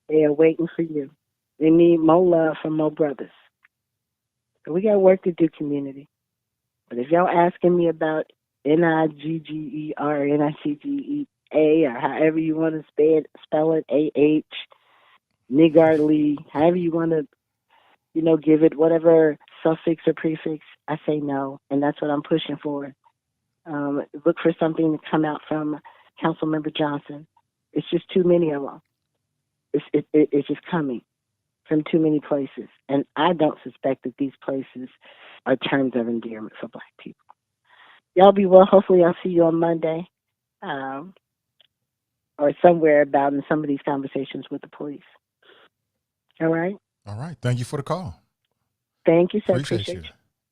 they are waiting for you. They need more love from more brothers. So we got work to do, community. But if y'all asking me about NIGGER or NICGEA or however you want to spell it, AH, niggardly, however you want to, give it whatever suffix or prefix, I say no, and that's what I'm pushing for. Look for something to come out from Councilmember Johnson. It's just too many of them. It's just coming from too many places, and I don't suspect that these places are terms of endearment for Black people. Y'all be well. Hopefully I'll see you on Monday or somewhere about in some of these conversations with the police. All right? All right. Thank you for the call. Thank you, sir. Appreciate you.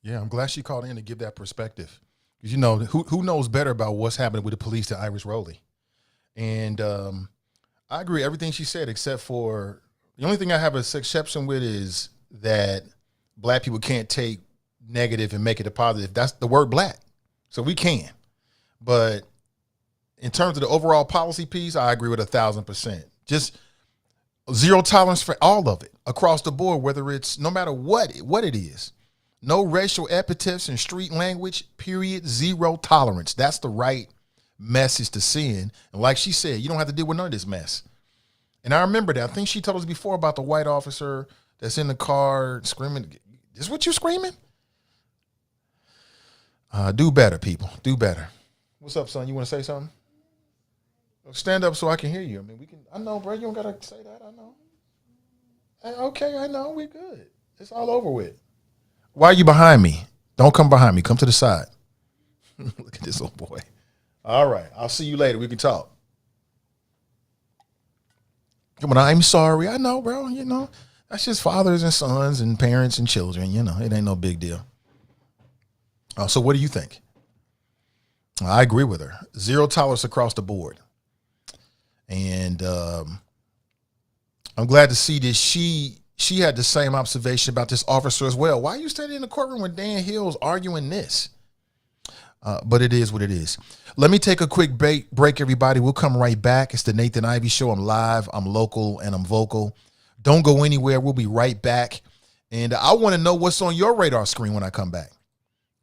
Yeah, I'm glad she called in to give that perspective. Because, who knows better about what's happening with the police than Iris Rowley? And I agree with everything she said, except for the only thing I have an exception with is that Black people can't take negative and make it a positive. That's the word Black. So we can. But in terms of the overall policy piece, I agree with 1,000%. Just zero tolerance for all of it across the board, whether it's no matter what it is. No racial epithets and street language, period. Zero tolerance. That's the right message to send. And like she said, you don't have to deal with none of this mess. And I remember that. I think she told us before about the white officer that's in the car screaming. Is what you screaming? Do better, people. Do better. What's up, son? You want to say something? Stand up so I can hear you. I mean, I know, bro. You don't got to say that. I know. Okay, I know. We good. It's all over with. Why are you behind me? Don't come behind me. Come to the side. Look at this old boy. All right. I'll see you later. We can talk. Come on. I'm sorry. I know, bro. That's just fathers and sons and parents and children. It ain't no big deal. So what do you think? I agree with her. Zero tolerance across the board. And I'm glad to see that she had the same observation about this officer as well. Why are you standing in the courtroom when Dan Hill's arguing this? But it is what it is. Let me take a quick break, everybody. We'll come right back. It's the Nathan Ivy Show. I'm live, I'm local, and I'm vocal. Don't go anywhere. We'll be right back. And I want to know what's on your radar screen when I come back.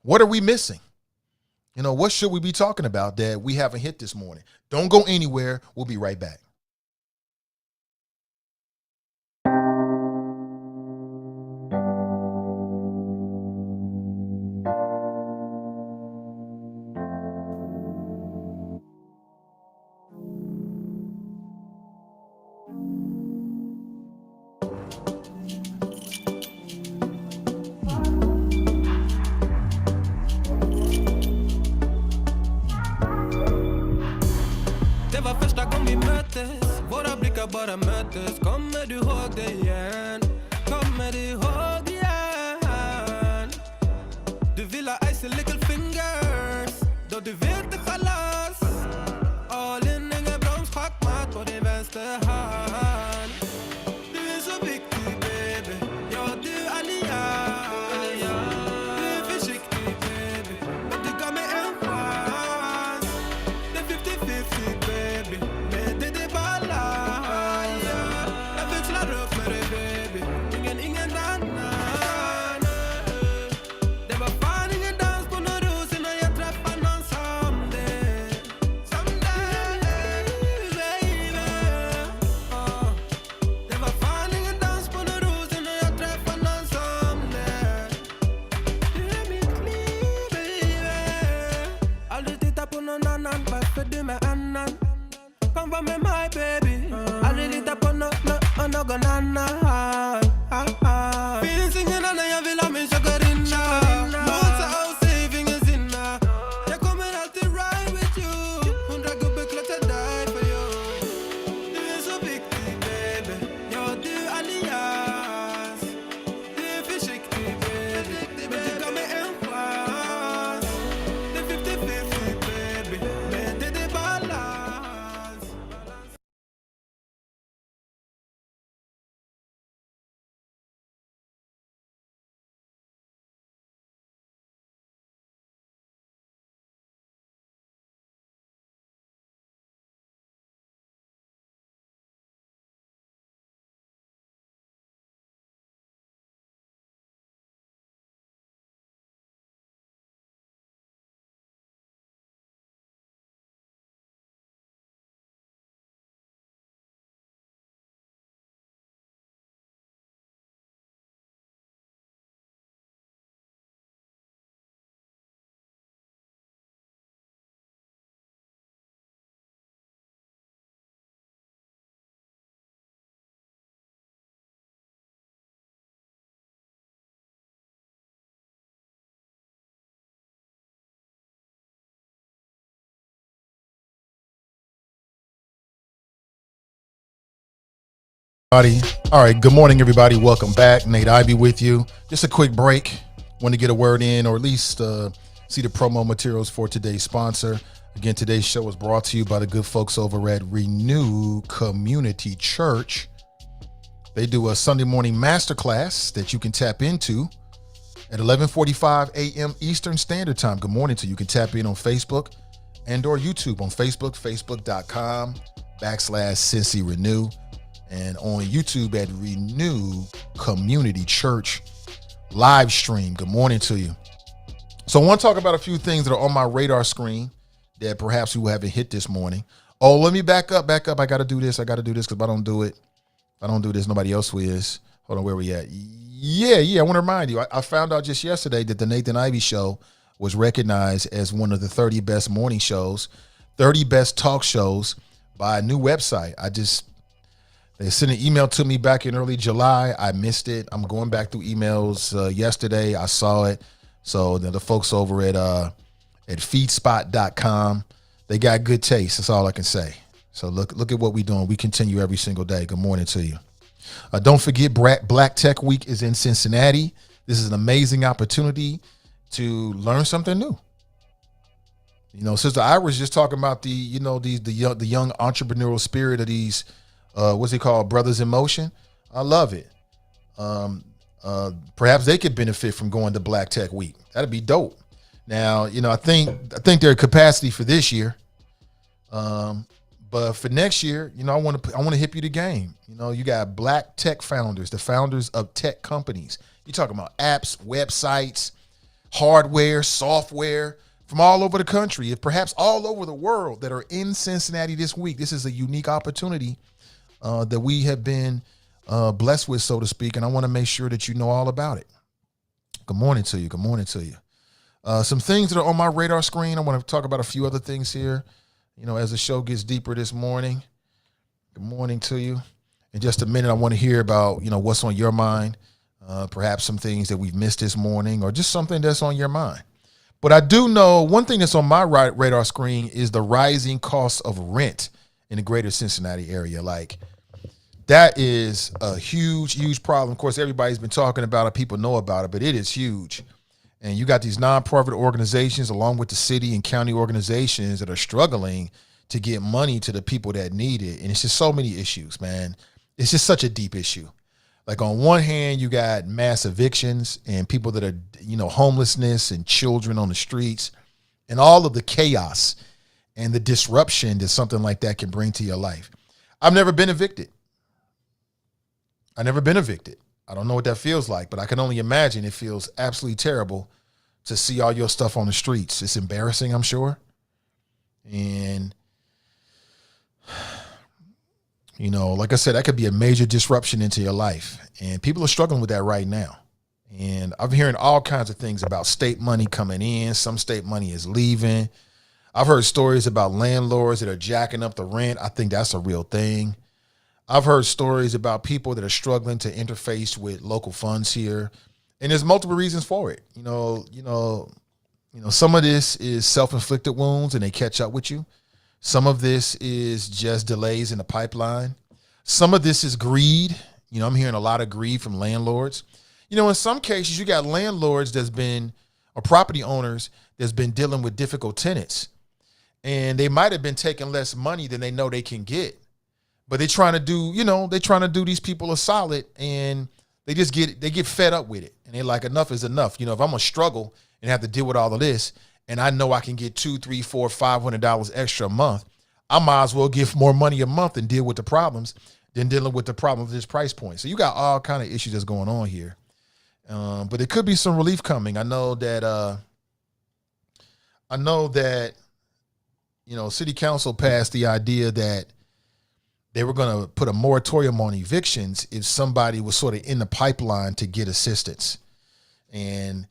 What are we missing? What should we be talking about that we haven't hit this morning? Don't go anywhere. We'll be right back. Det var första gången vi möttes. Våra blickar bara möttes. Kommer du ihåg det igen? Kommer du ihåg det igen? Du vill ha ice and little fingers. Då du vet det chalas. All in, ingen broms, schackmatt på din vänster hand. Du är så viktig, baby. Ja, du är allians. Du är försiktig, baby. Men du gav mig en chans. Det är 50-50, baby. Men det är balans. Jag växlar upp med dig, baby. Ingen annan. Det var fan ingen dans på någon ros innan jag träffade någon som dig. någon annan. Finns ingen annan jag vill ha min chakarinna. Måste och save ingen sinna. Jag kommer alltid ride with you. 100 gubbar klart jag die for you. Du är så viktig baby. Ja du alias. Du är försiktig baby. Men du gav mig en chans. Det är 50-50 baby. Men det är balans. All right, good morning, everybody. Welcome back. Nate Ivy with you. Just a quick break. Want to get a word in, or at least see the promo materials for today's sponsor. Again, today's show is brought to you by the good folks over at Renew Community Church. They do a Sunday morning masterclass that you can tap into at 11:45 a.m. Eastern Standard Time. Good morning to you. You can tap in on Facebook and or YouTube. On Facebook, facebook.com/Cincy Renew. And on YouTube at Renew Community Church live stream. Good morning to you. So I want to talk about a few things that are on my radar screen that perhaps we haven't hit this morning. Oh, let me back up. I got to do this. Because if I don't do it, nobody else is. Hold on, where we at? Yeah. I want to remind you, I found out just yesterday that the Nathan Ivy Show was recognized as one of the 30 best morning shows, 30 best talk shows by a new website. They sent an email to me back in early July. I missed it. I'm going back through emails yesterday. I saw it. So the folks over at feedspot.com, they got good taste. That's all I can say. So look at what we're doing. We continue every single day. Good morning to you. Don't forget, Black Tech Week is in Cincinnati. This is an amazing opportunity to learn something new. You know, Sister Ira's just talking about the young entrepreneurial spirit of these. What's he called? Brothers in Motion. I love it. Perhaps they could benefit from going to Black Tech Week. That'd be dope. Now, I think their capacity for this year. But for next year, I want to hip you the game. You got Black tech founders, the founders of tech companies. You're talking about apps, websites, hardware, software from all over the country, if perhaps all over the world, that are in Cincinnati this week. This is a unique opportunity that we have been blessed with, so to speak, and I want to make sure that you know all about it. Good morning to you. Some things that are on my radar screen. I want to talk about a few other things here, as the show gets deeper this morning. Good morning to you. In just a minute, I want to hear about, what's on your mind, perhaps some things that we've missed this morning, or just something that's on your mind. But I do know one thing that's on my radar screen is the rising cost of rent in the greater Cincinnati area. Like, that is a huge problem. Of course, everybody's been talking about it. People know about it, but it is huge. And you got these nonprofit organizations along with the city and county organizations that are struggling to get money to the people that need it. And it's just so many issues, man. It's just such a deep issue. Like, on one hand, you got mass evictions and people that are, homelessness and children on the streets and all of the chaos and the disruption that something like that can bring to your life. I've never been evicted. I don't know what that feels like, but I can only imagine it feels absolutely terrible to see all your stuff on the streets. It's embarrassing, I'm sure. And, like I said, that could be a major disruption into your life. And people are struggling with that right now. And I'm hearing all kinds of things about state money coming in. Some state money is leaving. I've heard stories about landlords that are jacking up the rent. I think that's a real thing. I've heard stories about people that are struggling to interface with local funds here, and there's multiple reasons for it. Some of this is self-inflicted wounds and they catch up with you. Some of this is just delays in the pipeline. Some of this is greed. I'm hearing a lot of greed from landlords. In some cases, you got landlords or property owners that's been dealing with difficult tenants, and they might have been taking less money than they know they can get, but they're trying to do these people a solid, and they get fed up with it, and they're like, enough is enough. If I'm gonna struggle and have to deal with all of this, and I know I can get $200, $300, $400, $500 extra a month, I might as well give more money a month and deal with the problems than dealing with the problem of this price point. So you got all kind of issues that's going on here. But there could be some relief coming. I know that city council passed the idea that they were going to put a moratorium on evictions if somebody was sort of in the pipeline to get assistance. And,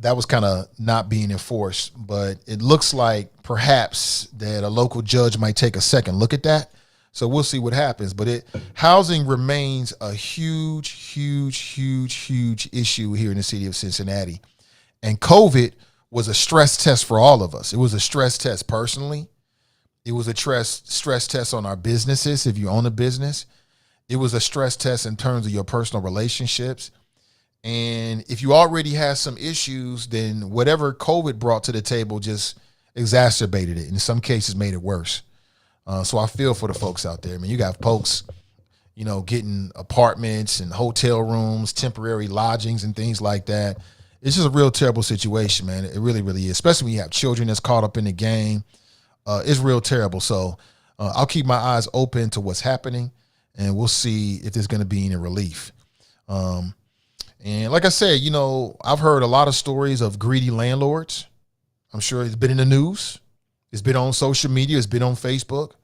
that was kind of not being enforced, but it looks like perhaps that a local judge might take a second look at that. So we'll see what happens. But housing remains a huge, huge, huge, huge issue here in the city of Cincinnati. And COVID was a stress test for all of us. It was a stress test personally. It was a stress test on our businesses if you own a business. It was a stress test in terms of your personal relationships. And if you already have some issues, then whatever COVID brought to the table just exacerbated it. In some cases, made it worse. So I feel for the folks out there. I mean, you got folks, getting apartments and hotel rooms, temporary lodgings and things like that. It's just a real terrible situation, man. It really, really is, especially when you have children that's caught up in the game. It's real terrible. So I'll keep my eyes open to what's happening, and we'll see if there's going to be any relief. And like I said, I've heard a lot of stories of greedy landlords. I'm sure it's been in the news. It's been on social media. It's been on Facebook.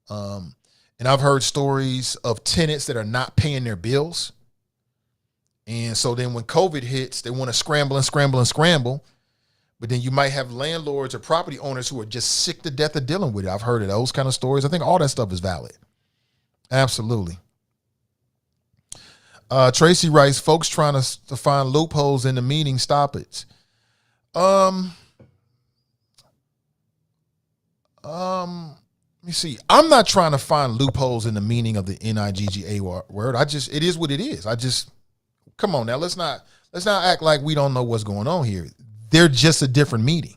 And I've heard stories of tenants that are not paying their bills. And so then when COVID hits, they want to scramble. But then you might have landlords or property owners who are just sick to death of dealing with it. I've heard of those kind of stories. I think all that stuff is valid. Absolutely. Tracy writes, folks trying to find loopholes in the meeting, stop it. Let me see. I'm not trying to find loopholes in the meaning of the NIGGA word. It is what it is. Come on now. Let's not act like we don't know what's going on here. They're just a different meaning.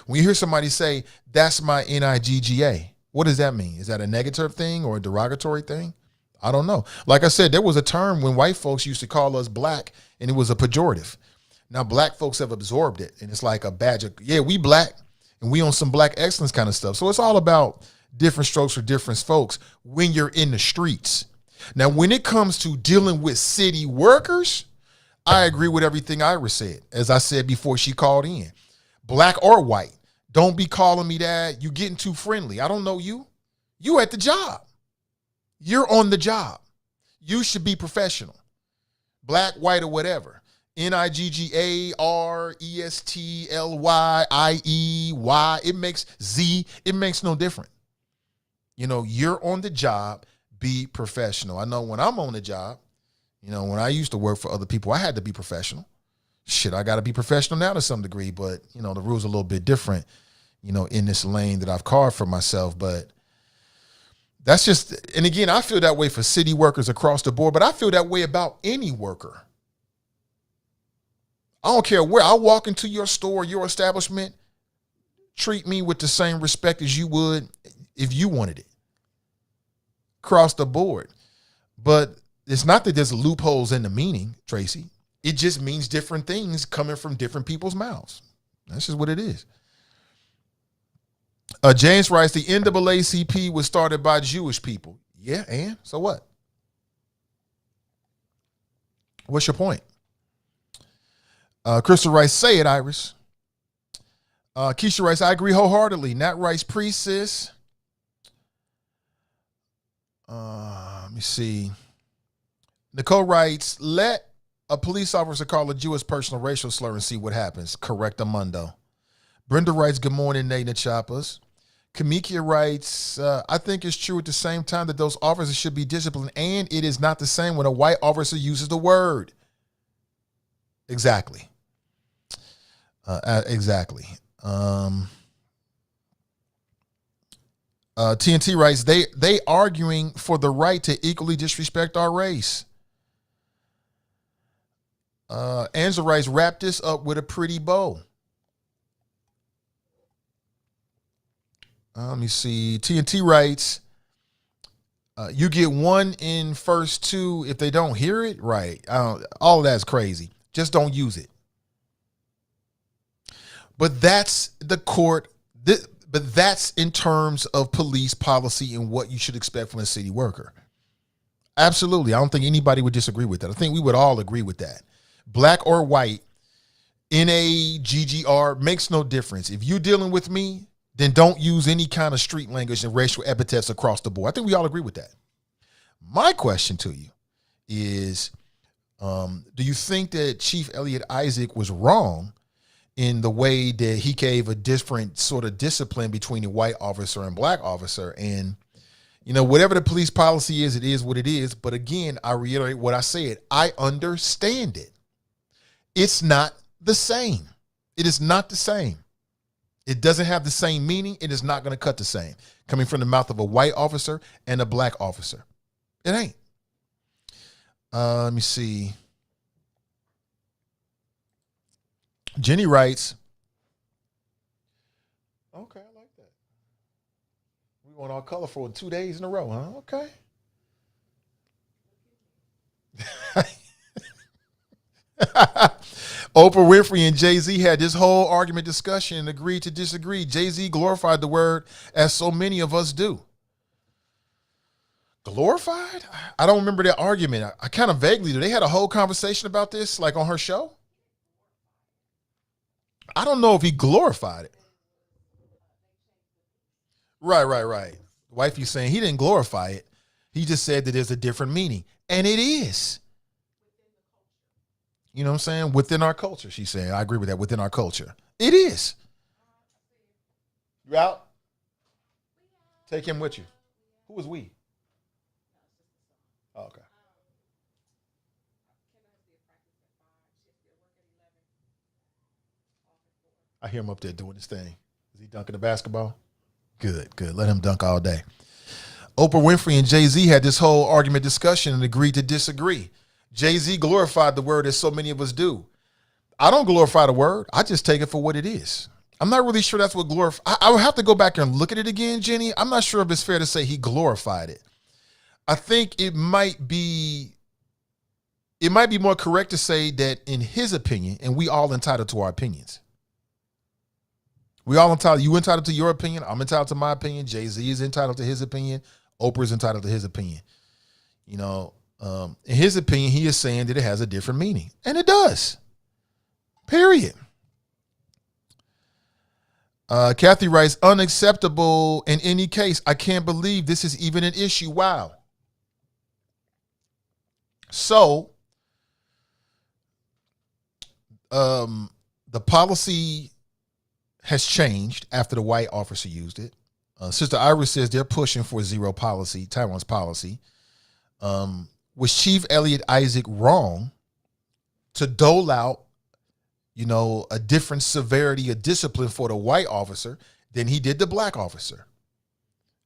When you hear somebody say, that's my NIGGA, what does that mean? Is that a negative thing or a derogatory thing? I don't know. Like I said, there was a term when white folks used to call us black, and it was a pejorative. Now black folks have absorbed it, and it's like a badge of, yeah, we black, and we on some black excellence kind of stuff. So it's all about different strokes for different folks when you're in the streets. Now, when it comes to dealing with city workers, I agree with everything Ira said. As I said before she called in, black or white, don't be calling me that. You getting too friendly. I don't know you. You at the job. You're on the job. You should be professional. Black, white, or whatever. NIGGARESTLYIEY. It makes no difference. You're on the job. Be professional. I know when I'm on the job, when I used to work for other people, I had to be professional. Shit, I got to be professional now to some degree, but, the rules are a little bit different, in this lane that I've carved for myself. But that's just, and again, I feel that way for city workers across the board, but I feel that way about any worker. I don't care where I walk into your store, your establishment, treat me with the same respect as you would if you wanted it. Across the board. But it's not that there's loopholes in the meaning, Tracy. It just means different things coming from different people's mouths. That's just what it is. James writes, the NAACP was started by Jewish people. Yeah, and so what? What's your point? Crystal writes, say it, Iris. Keisha writes, I agree wholeheartedly. Nat writes, priest, sis. Let me see. Nicole writes, let a police officer call a Jewish person a racial slur and see what happens. Correct, Amundo. Brenda writes, good morning, Nate and Choppers. Kamikia writes, I think it's true at the same time that those officers should be disciplined, and it is not the same when a white officer uses the word. Exactly. Exactly. TNT writes, they arguing for the right to equally disrespect our race. Angela writes, wrap this up with a pretty bow. Let me see. TNT writes, you get one in first two if they don't hear it. Right. All of that's crazy. Just don't use it. But that's the court. But that's in terms of police policy and what you should expect from a city worker. Absolutely. I don't think anybody would disagree with that. I think we would all agree with that. Black or white, NA, GGR, makes no difference. If you're dealing with me, then don't use any kind of street language and racial epithets across the board. I think we all agree with that. My question to you is, do you think that Chief Elliot Isaac was wrong in the way that he gave a different sort of discipline between a white officer and black officer? And, whatever the police policy is, it is what it is. But again, I reiterate what I said. I understand it. It's not the same. It is not the same. It doesn't have the same meaning. It is not going to cut the same. Coming from the mouth of a white officer and a black officer. It ain't. Let me see. Jenny writes, okay, I like that. We went all colorful in 2 days in a row, huh? Okay. Oprah Winfrey and Jay-Z had this whole argument discussion and agreed to disagree. Jay-Z glorified the word as so many of us do. Glorified? I don't remember that argument. I kind of vaguely do. They had a whole conversation about this, like on her show. I don't know if he glorified it. Right. Wifey's saying he didn't glorify it. He just said that there's a different meaning. And it is. You know what I'm saying? Within our culture, she's saying. I agree with that. Within our culture. It is. You out? Take him with you. Who is we? Oh, okay. I hear him up there doing his thing. Is he dunking the basketball? Good. Let him dunk all day. Oprah Winfrey and Jay-Z had this whole argument discussion and agreed to disagree. Jay-Z glorified the word as so many of us do. I don't glorify the word. I just take it for what it is. I'm not really sure that's what glorify. I would have to go back and look at it again, Jenny. I'm not sure if it's fair to say he glorified it. I think it might be more correct to say that in his opinion, and we all entitled to our opinions. We all entitled. You entitled to your opinion. I'm entitled to my opinion. Jay-Z is entitled to his opinion. Oprah is entitled to his opinion. In his opinion, he is saying that it has a different meaning. And it does. Period. Kathy writes, unacceptable in any case. I can't believe this is even an issue. Wow. So, the policy has changed after the white officer used it. Sister Iris says they're pushing for zero policy, Taiwan's policy. Was Chief Elliot Isaac wrong to dole out, a different severity of discipline for the white officer than he did the black officer?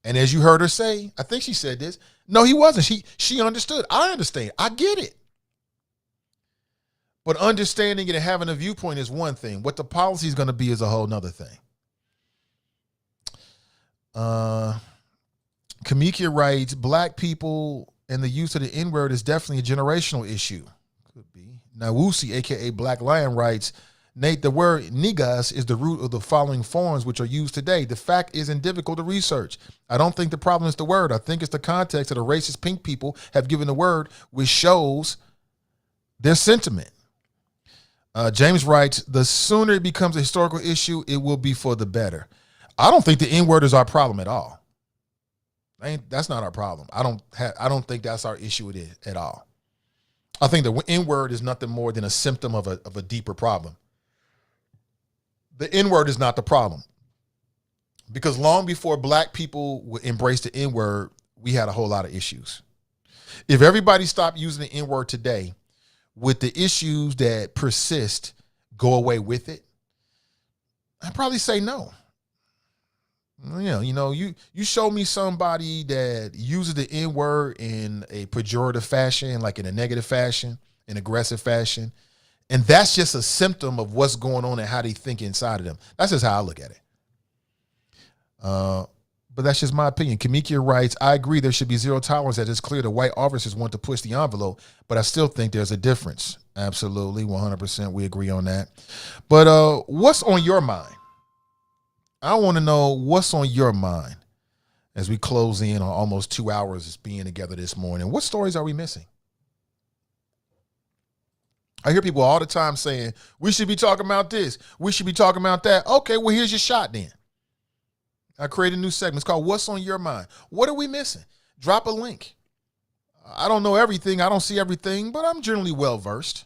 And as you heard her say, I think she said this, no, he wasn't. She understood. I understand. I get it. But understanding it and having a viewpoint is one thing. What the policy is going to be is a whole nother thing. Kamikia writes, black people and the use of the N-word is definitely a generational issue. Could be. Nawusi, a.k.a. Black Lion, writes, Nate, the word niggas is the root of the following forms which are used today. The fact isn't difficult to research. I don't think the problem is the word. I think it's the context that the racist pink people have given the word, which shows their sentiment. James writes, the sooner it becomes a historical issue, it will be for the better. I don't think the N-word is our problem at all. That's not our problem. I don't think that's our issue at all. I think the N-word is nothing more than a symptom of a deeper problem. The N-word is not the problem. Because long before black people embraced the N-word, we had a whole lot of issues. If everybody stopped using the N-word today, would the issues that persist go away with it? I'd probably say no. You show me somebody that uses the N-word in a pejorative fashion, like in a negative fashion, an aggressive fashion, and that's just a symptom of what's going on and how they think inside of them. That's just how I look at it. But that's just my opinion. Kamikia writes, I agree there should be zero tolerance. That it's clear the white officers want to push the envelope, but I still think there's a difference. Absolutely, 100%. We agree on that. But what's on your mind? I want to know what's on your mind as we close in on almost 2 hours of being together this morning. What stories are we missing? I hear people all the time saying, we should be talking about this. We should be talking about that. Okay, well, here's your shot then. I created a new segment. It's called What's on Your Mind? What are we missing? Drop a link. I don't know everything. I don't see everything, but I'm generally well-versed.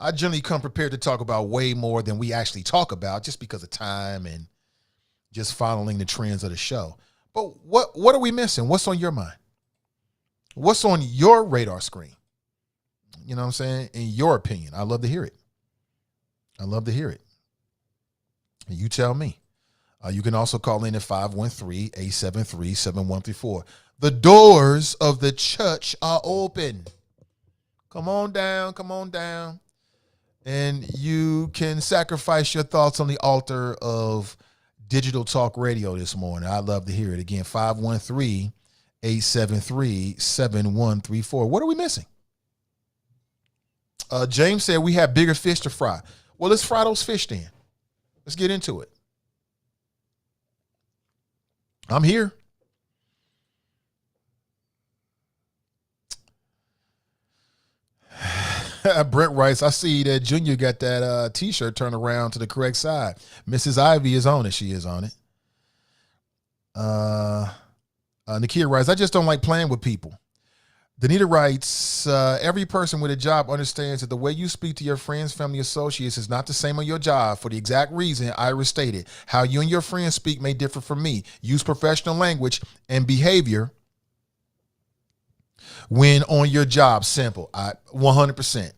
I generally come prepared to talk about way more than we actually talk about just because of time and just following the trends of the show. But what are we missing? What's on your mind? What's on your radar screen? You know what I'm saying? In your opinion. I love to hear it. I love to hear it. And you tell me. You can also call in at 513-873-7134. The doors of the church are open. Come on down. Come on down. And you can sacrifice your thoughts on the altar of digital talk radio this morning. I'd love to hear it. Again, 513-873-7134. What are we missing? James said we have bigger fish to fry. Well, let's fry those fish then. Let's get into it. I'm here. Brent writes, I see that Junior got that T-shirt turned around to the correct side. Mrs. Ivy is on it. She is on it. Nakia writes, I just don't like playing with people. Danita writes, every person with a job understands that the way you speak to your friends, family, associates is not the same on your job for the exact reason Ira stated. How you and your friends speak may differ from me. Use professional language and behavior when on your job. Simple. 100%.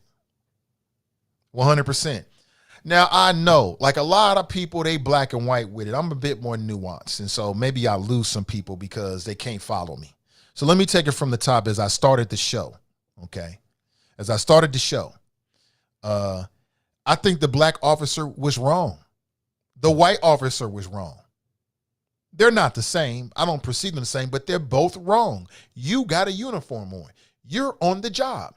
100%. Now, I know, like a lot of people, they black and white with it. I'm a bit more nuanced. And so maybe I lose some people because they can't follow me. So let me take it from the top as I started the show, okay? As I started the show, I think the black officer was wrong. The white officer was wrong. They're not the same. I don't perceive them the same, but they're both wrong. You got a uniform on. You're on the job.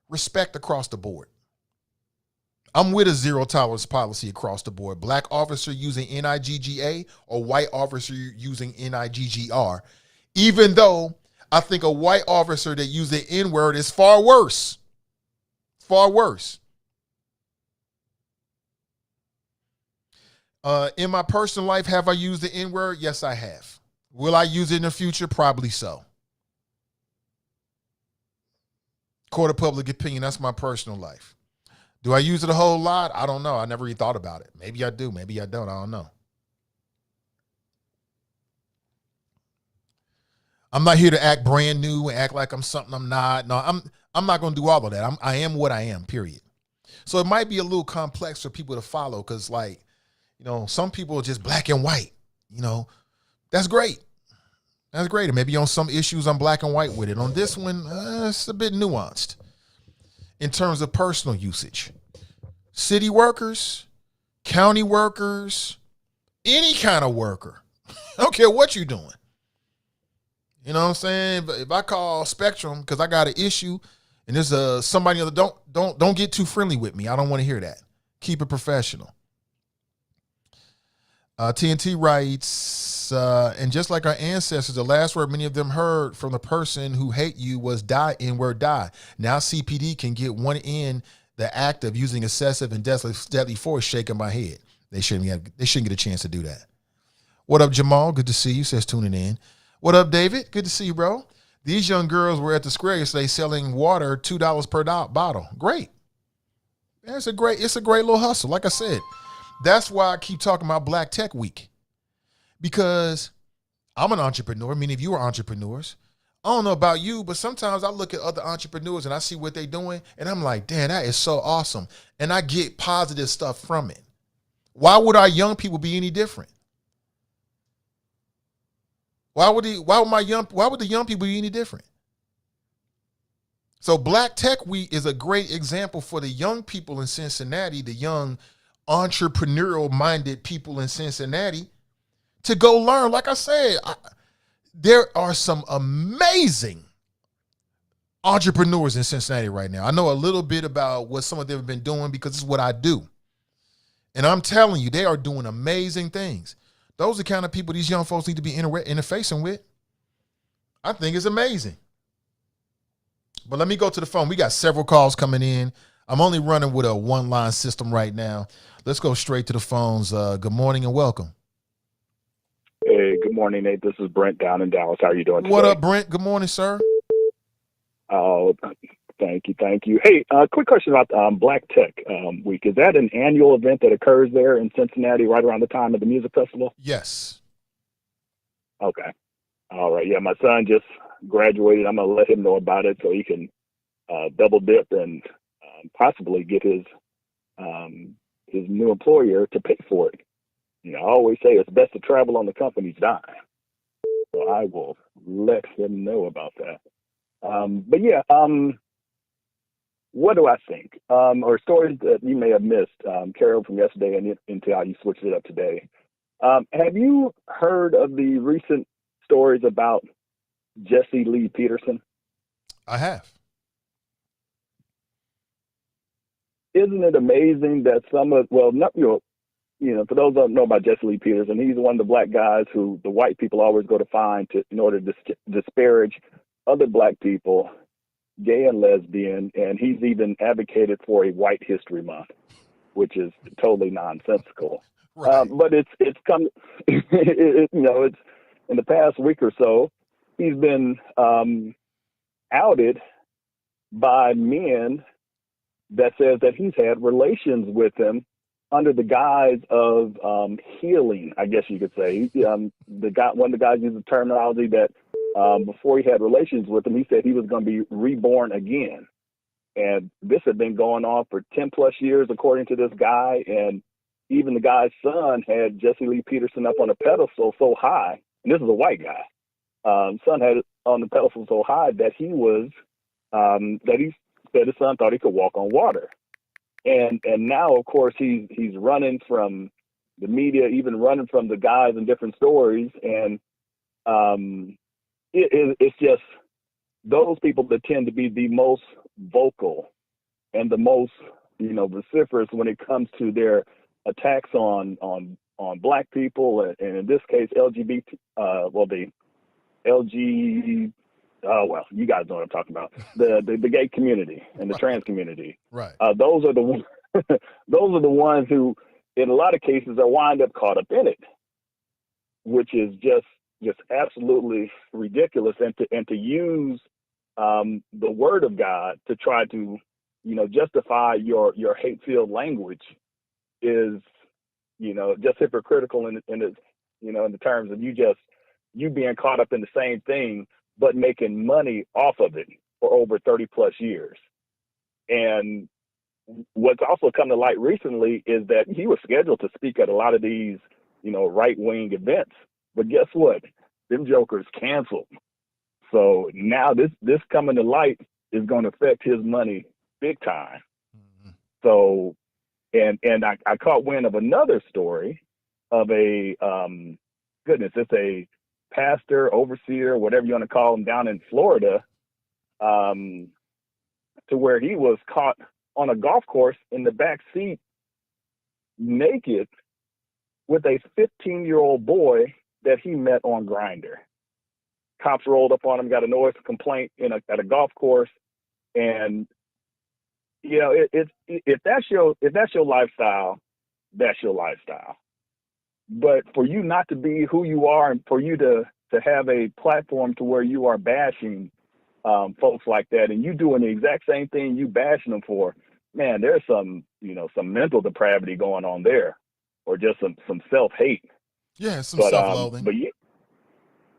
Respect across the board. I'm with a zero tolerance policy across the board. Black officer using NIGGA or white officer using NIGGR, even though I think a white officer that used the N-word is far worse. Far worse. In my personal life, have I used the N-word? Yes, I have. Will I use it in the future? Probably so. Court of public opinion, that's my personal life. Do I use it a whole lot? I don't know. I never even thought about it. Maybe I do. Maybe I don't. I don't know. I'm not here to act brand new and act like I'm something I'm not. No, I'm not going to do all of that. I am what I am, period. So it might be a little complex for people to follow because, like, you know, some people are just black and white. You know, that's great. That's great. And maybe on some issues I'm black and white with it. On this one, it's a bit nuanced in terms of personal usage. City workers, county workers, any kind of worker. I don't care what you're doing. You know what I'm saying? But if I call Spectrum because I got an issue and there's somebody else, don't get too friendly with me. I don't want to hear that. Keep it professional. TNT writes, and just like our ancestors, the last word many of them heard from the person who hate you was die, N-word, die. Now CPD can get one in the act of using excessive and deadly force, shaking my head. They shouldn't get a chance to do that. What up, Jamal? Good to see you. Says tuning in. What up, David? Good to see you, bro. These young girls were at the square yesterday selling water $2 per bottle. Great. It's a great little hustle. Like I said, that's why I keep talking about Black Tech Week. because I'm an entrepreneur, meaning if you are entrepreneurs, I don't know about you, but sometimes I look at other entrepreneurs and I see what they're doing and I'm like, damn, that is so awesome. And I get positive stuff from it. Why would our young people be any different? Why would the young people be any different? So Black Tech Week is a great example for the young people in Cincinnati, the young entrepreneurial minded people in Cincinnati to go learn. Like I said, there are some amazing entrepreneurs in Cincinnati right now. I know a little bit about what some of them have been doing because it's what I do. And I'm telling you, they are doing amazing things. Those are the kind of people these young folks need to be interfacing with. I think it's amazing. But let me go to the phone. We got several calls coming in. I'm only running with a one-line system right now. Let's go straight to the phones. Good morning and welcome. Hey, good morning, Nate. This is Brent down in Dallas. How are you doing today? What up, Brent? Good morning, sir. Oh, thank you. Hey, quick question about Black Tech Week. Is that an annual event that occurs there in Cincinnati right around the time of the music festival? Yes. Okay. All right. Yeah, my son just graduated. I'm going to let him know about it so he can double dip and possibly get his new employer to pay for it. You know, I always say it's best to travel on the company's dime. So I will let him know about that. But yeah, what do I think? Or stories that you may have missed, Carol, from yesterday and into how you switched it up today. Have you heard of the recent stories about Jesse Lee Peterson? I have. Isn't it amazing that for those who don't know about Jesse Lee Peterson, he's one of the black guys who the white people always go to find in order to disparage other black people, gay and lesbian, and he's even advocated for a White History Month, which is totally nonsensical. Right. But it's come, it's in the past week or so, he's been outed by men that says that he's had relations with him under the guise of healing, I guess you could say. One of the guys used the terminology that before he had relations with him, he said he was going to be reborn again. And this had been going on for 10 plus years, according to this guy. And even the guy's son had Jesse Lee Peterson up on a pedestal so high, and this is a white guy. Son had it on the pedestal so high that he said his son thought he could walk on water. And now, of course, he's running from the media, even running from the guys in different stories. And it's just those people that tend to be the most vocal and the most, vociferous when it comes to their attacks on black people, and in this case, you guys know what I'm talking about. The gay community and the trans community. Right. Those are the ones who, in a lot of cases, are wind up caught up in it, which is just absolutely ridiculous. And to use the word of God to try to, justify your hate-filled language is, just hypocritical in the terms of you being caught up in the same thing, but making money off of it for over 30 plus years. And what's also come to light recently is that he was scheduled to speak at a lot of these, right-wing events. But guess what? Them jokers canceled. So now this coming to light is going to affect his money big time. Mm-hmm. So, and I caught wind of another story of it's a pastor, overseer, whatever you want to call him, down in Florida, to where he was caught on a golf course in the back seat naked with a 15-year-old boy that he met on Grindr. Cops rolled up on him, got a noise complaint at a golf course, and if that's your lifestyle, that's your lifestyle. But for you not to be who you are, and for you to have a platform to where you are bashing folks like that, and you doing the exact same thing you bashing them for, man, there's some mental depravity going on there, or just some self-hate. Yeah, some self-loathing. But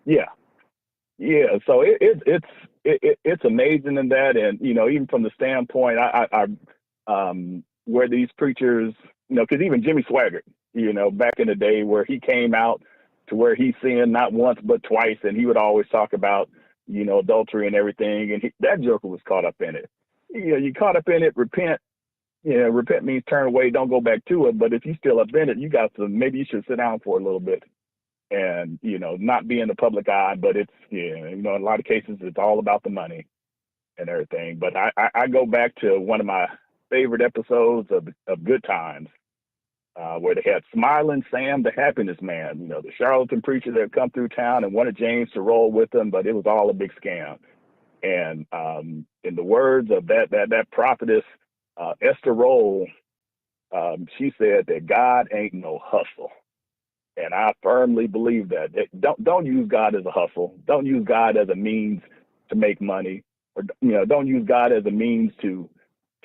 yeah. So it's amazing in that, and even from the standpoint, where these preachers, because even Jimmy Swaggart, back in the day where he came out to where he sinned not once but twice, and he would always talk about adultery and everything, and that joker was caught up in it. You caught up in it, repent. Repent means turn away, don't go back to it. But if you still up in it, maybe you should sit down for a little bit and, not be in the public eye. But it's, in a lot of cases, it's all about the money and everything. But I go back to one of my favorite episodes of Good Times, where they had Smiling Sam, the happiness man, the charlatan preacher that had come through town and wanted James to roll with them, but it was all a big scam. And in the words of that prophetess, Esther Roll, she said that God ain't no hustle. And I firmly believe that. Don't use God as a hustle. Don't use God as a means to make money, or don't use God as a means to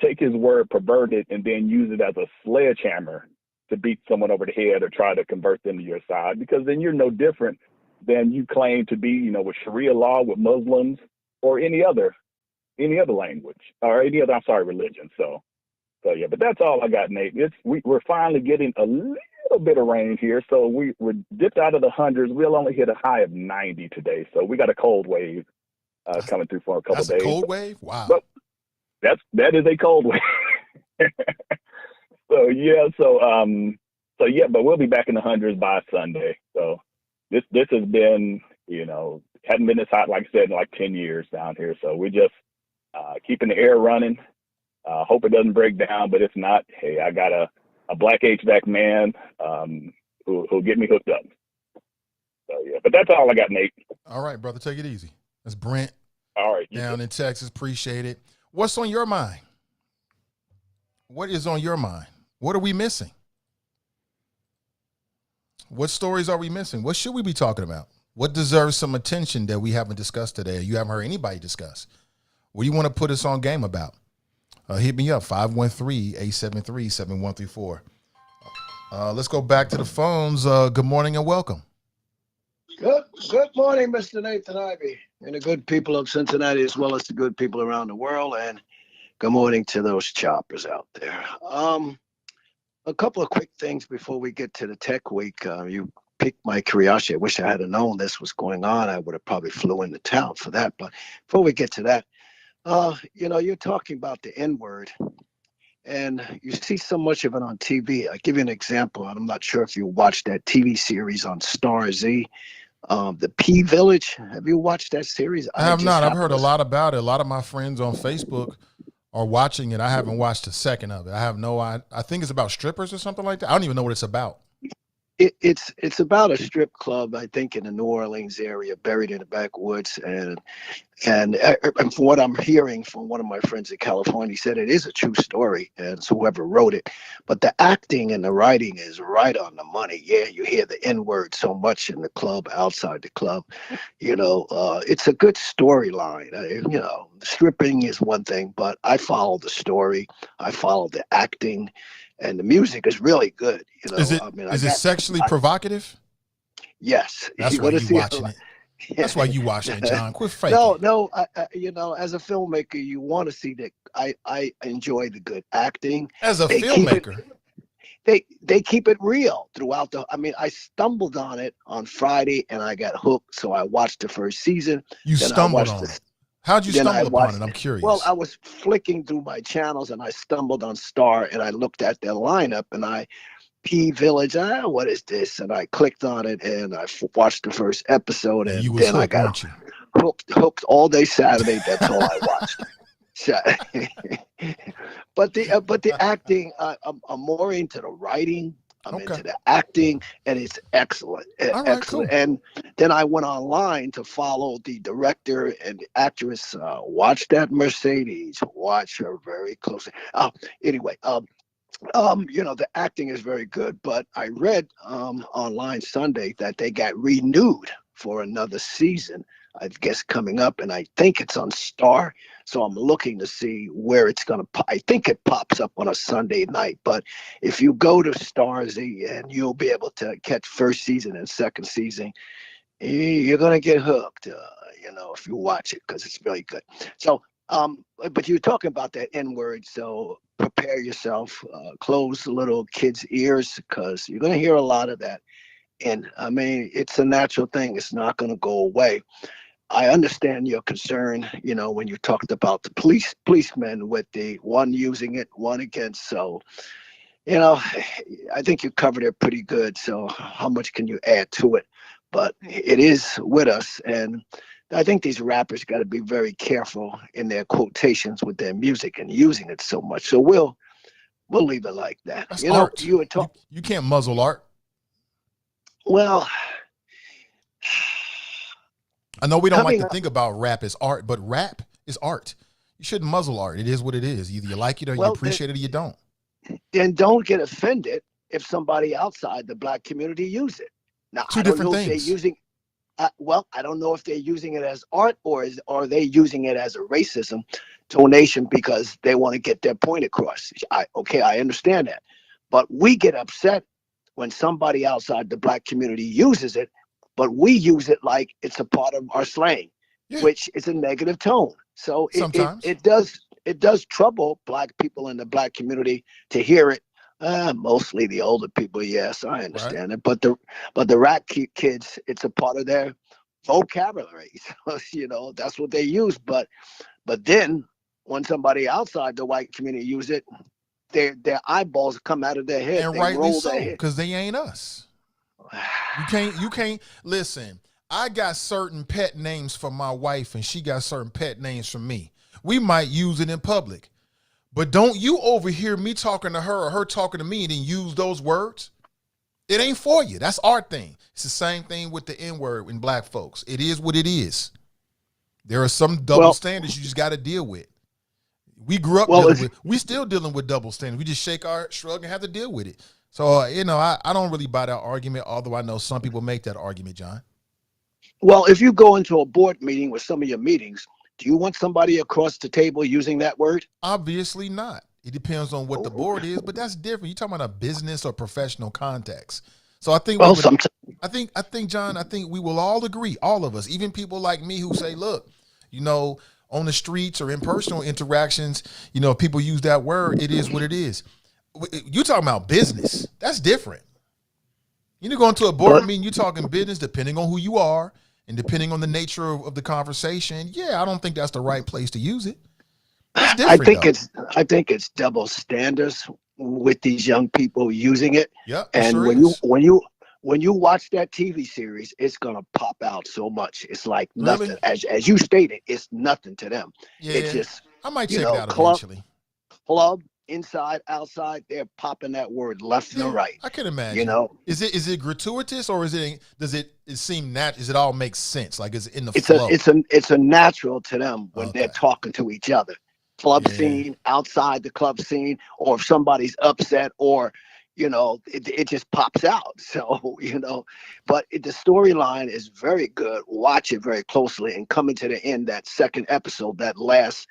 take his word, pervert it, and then use it as a sledgehammer to beat someone over the head or try to convert them to your side, because then you're no different than you claim to be, with Sharia law, with Muslims, or any other language, or any other, religion. So yeah, but that's all I got, Nate. We're finally getting a little bit of rain here, so we're dipped out of the hundreds. We'll only hit a high of 90 today, so we got a cold wave coming through for a couple days. That's a cold wave? Wow. But that is a cold wave. So yeah, but we'll be back in the hundreds by Sunday. So this has been, hadn't been this hot, like I said, in like 10 years down here. So we're just keeping the air running. Hope it doesn't break down, but if not, hey, I got a black HVAC man who'll get me hooked up. So yeah, but that's all I got, Nate. All right, brother, take it easy. That's Brent. All right, down in Texas. Appreciate it. What's on your mind? What is on your mind? What are we missing? What stories are we missing? What should we be talking about? What deserves some attention that we haven't discussed today? You haven't heard anybody discuss. What do you want to put us on game about? Hit me up, 513-873-7134. Let's go back to the phones. Good morning and welcome. Good morning, Mr. Nathan Ivey, and the good people of Cincinnati, as well as the good people around the world. And good morning to those choppers out there. A couple of quick things before we get to the tech week. You piqued my curiosity. I wish I had known this was going on. I would have probably flew into town for that. But before we get to that, you're talking about the N-word, and you see so much of it on TV. I'll give you an example. I'm not sure if you watched that TV series on Star Z, the P Village. Have you watched that series? I have not. I've heard a lot about it. A lot of my friends on Facebook are watching it. I haven't watched a second of it. I have no idea. I think it's about strippers or something like that. I don't even know what it's about. It's about a strip club, I think, in the New Orleans area, buried in the backwoods, and from what I'm hearing from one of my friends in California, he said it is a true story, and it's whoever wrote it. But the acting and the writing is right on the money. Yeah, you hear the N-word so much in the club, outside the club. It's a good storyline. Stripping is one thing, but I follow the story. I follow the acting. And the music is really good. Is it sexually provocative? Yes. That's why you watching it. That's why you watching it, John. Quit faking. No. As a filmmaker, you want to see that. I enjoy the good acting. As a filmmaker, they keep it real throughout I stumbled on it on Friday and I got hooked. So I watched the first season. You stumbled on it. How'd you stumble upon it? I'm curious. Well, I was flicking through my channels and I stumbled on Star and I looked at their lineup and P Village, what is this? And I clicked on it and I watched the first episode and then I got hooked all day Saturday. That's all I watched. But the acting, I'm more into the writing. I'm into the acting, and it's excellent. Excellent. Cool. And then I went online to follow the director and the actress. Watch that Mercedes. Watch her very closely. Anyway, the acting is very good. But I read online Sunday that they got renewed for another season I guess, coming up, and I think it's on Star. So I'm looking to see where it's going to pop. I think it pops up on a Sunday night. But if you go to Starzy, and you'll be able to catch first season and second season, you're going to get hooked, if you watch it, because it's really good. So, but you're talking about that N-word, so prepare yourself, close the little kids' ears, because you're going to hear a lot of that. And I mean, it's a natural thing. It's not going to go away. I understand your concern, when you talked about the policemen with the one using it, one against. So, I think you covered it pretty good. So how much can you add to it? But it is with us. And I think these rappers got to be very careful in their quotations with their music and using it so much. So we'll leave it like that. That's art. You were talking. You can't muzzle art. Well, I know we don't like to think about rap as art, but rap is art. You shouldn't muzzle art. It is what it is. Either you like it or you appreciate it or you don't. Then don't get offended if somebody outside the black community use it. Now, Two different things. They're using, I don't know if they're using it as art or are they using it as a racism donation because they want to get their point across. I understand that. But we get upset when somebody outside the black community uses it, but we use it like it's a part of our slang, which is a negative tone. So it does trouble black people in the black community to hear it. Mostly the older people, yes, I understand it. But the rap kids, it's a part of their vocabulary. So, that's what they use. But then when somebody outside the white community use it, their eyeballs come out of their head. And rightly so, because they ain't us. You can't listen. I got certain pet names for my wife, and she got certain pet names for me. We might use it in public, but don't you overhear me talking to her or her talking to me and then use those words. It ain't for you. That's our thing. It's the same thing with the N-word in black folks. It is what it is. There are some double standards you just got to deal with. We grew up we still dealing with double standards. We just shrug and have to deal with it. So, I don't really buy that argument, although I know some people make that argument, John. Well, if you go into a board meeting with some of your meetings, do you want somebody across the table using that word? Obviously not. It depends on what the board is, but that's different. You're talking about a business or professional context. So I think, John, we will all agree, all of us, even people like me who say, look, on the streets or in personal interactions, people use that word. It is what it is. You talking about business. That's different. You go into a board meeting, you're talking business, depending on who you are and depending on the nature of the conversation. Yeah, I don't think that's the right place to use it. It's different, I think it's double standards with these young people using it. Yeah, and when you watch that TV series, it's gonna pop out so much. It's like nothing. Really? As you stated, it's nothing to them. Yeah, it's just I might check it out eventually. Club, inside, outside, they're popping that word left and right. I can imagine. Is it gratuitous or does it seem natural? Does it all make sense? Like is it in the flow? It's a natural to them when they're talking to each other. Club scene, outside the club scene, or if somebody's upset or it just pops out. So, but the storyline is very good. Watch it very closely and coming to the end, that second episode, that last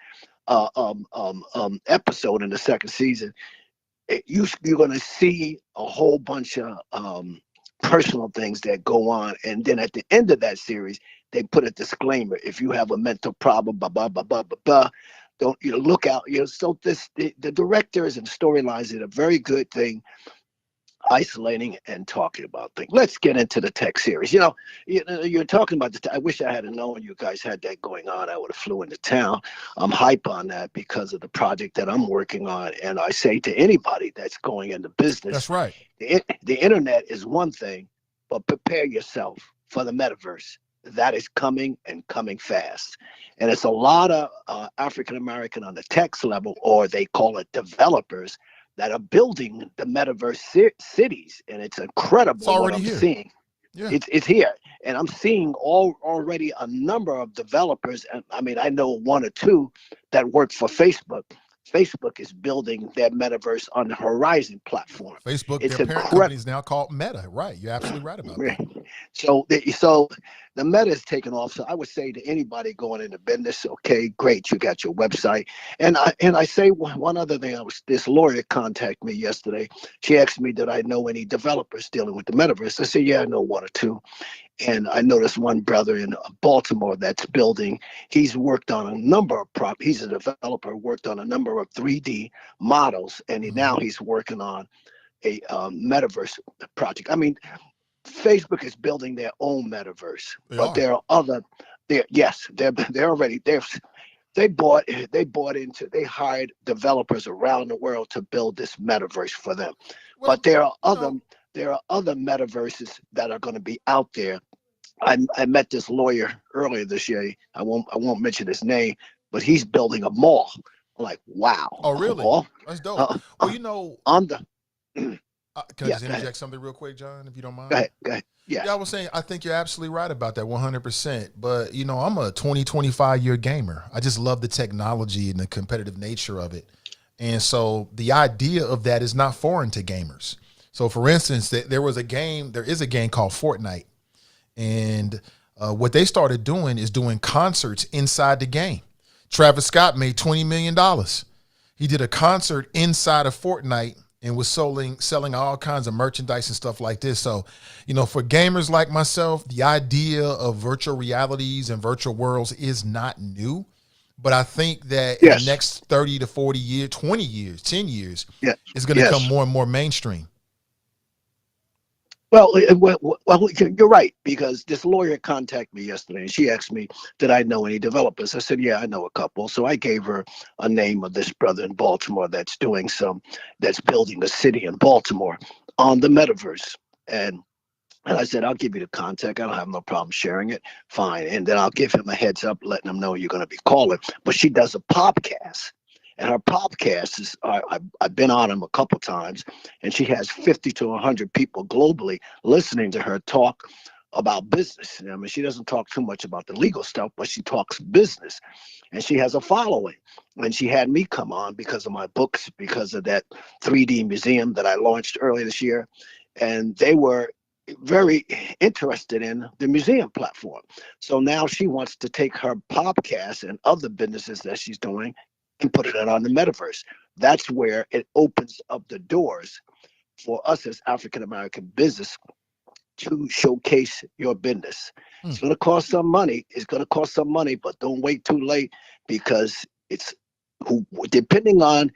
episode in the second season, you're going to see a whole bunch of personal things that go on. And then at the end of that series, they put a disclaimer. If you have a mental problem, blah, blah, blah, blah, blah, blah, don't look out. So the directors and storylines did a very good thing, isolating and talking about things. Let's get into the tech series. You're talking about I wish I had known you guys had that going on. I would have flew into town. I'm hype on that because of the project that I'm working on. And I say to anybody that's going into business, that's right. The internet is one thing, but prepare yourself for the metaverse. That is coming and coming fast. And it's a lot of African-American on the tech level, or they call it developers, that are building the metaverse cities. And it's incredible what I'm seeing. Yeah. It's here. And I'm seeing already a number of developers. And I mean, I know one or two that work for Facebook. Facebook is building their metaverse on the Horizon platform. Facebook, their parent company is now called Meta. Right. You're absolutely right about that. So the meta is taken off. So I would say to anybody going into business, okay, great, you got your website. And I say one other thing. This lawyer contacted me yesterday. She asked me, did I know any developers dealing with the metaverse? I said, yeah, I know one or two. And I noticed one brother in Baltimore that's building. He's worked on a number of He's a developer, worked on a number of 3D models, and now he's working on a metaverse project. I mean, Facebook is building their own metaverse, but there are other. They're already they hired developers around the world to build this metaverse for them. But there are other metaverses that are going to be out there. I met this lawyer earlier this year. I won't mention his name, but he's building a mall. I'm like, wow. Oh, really? Mall? That's dope. Well, on the. Can I just interject something real quick, John, if you don't mind? Go ahead. Yeah, I was saying, I think you're absolutely right about that 100%. But, I'm a 25-year gamer. I just love the technology and the competitive nature of it. And so the idea of that is not foreign to gamers. So, for instance, there is a game called Fortnite. And what they started doing is doing concerts inside the game. Travis Scott made $20 million. He did a concert inside of Fortnite and was selling all kinds of merchandise and stuff like this. So, for gamers like myself, the idea of virtual realities and virtual worlds is not new. But I think that in the next 30 to 40 years, 20 years, 10 years, it's going to become more and more mainstream. Well, you're right, because this lawyer contacted me yesterday, and she asked me, did I know any developers? I said, yeah, I know a couple. So I gave her a name of this brother in Baltimore that's building a city in Baltimore on the metaverse. And I said, I'll give you the contact. I don't have no problem sharing it. Fine. And then I'll give him a heads up, letting him know you're going to be calling. But she does a podcast. And her podcast is, I've been on them a couple times, and she has 50 to 100 people globally listening to her talk about business. I mean, she doesn't talk too much about the legal stuff, but she talks business, and she has a following. And she had me come on because of my books, because of that 3D museum that I launched earlier this year. And they were very interested in the museum platform. So now she wants to take her podcast and other businesses that she's doing and put it on the metaverse. That's where it opens up the doors for us as African-American business to showcase your business. It's going to cost some money. But don't wait too late, because it's depending on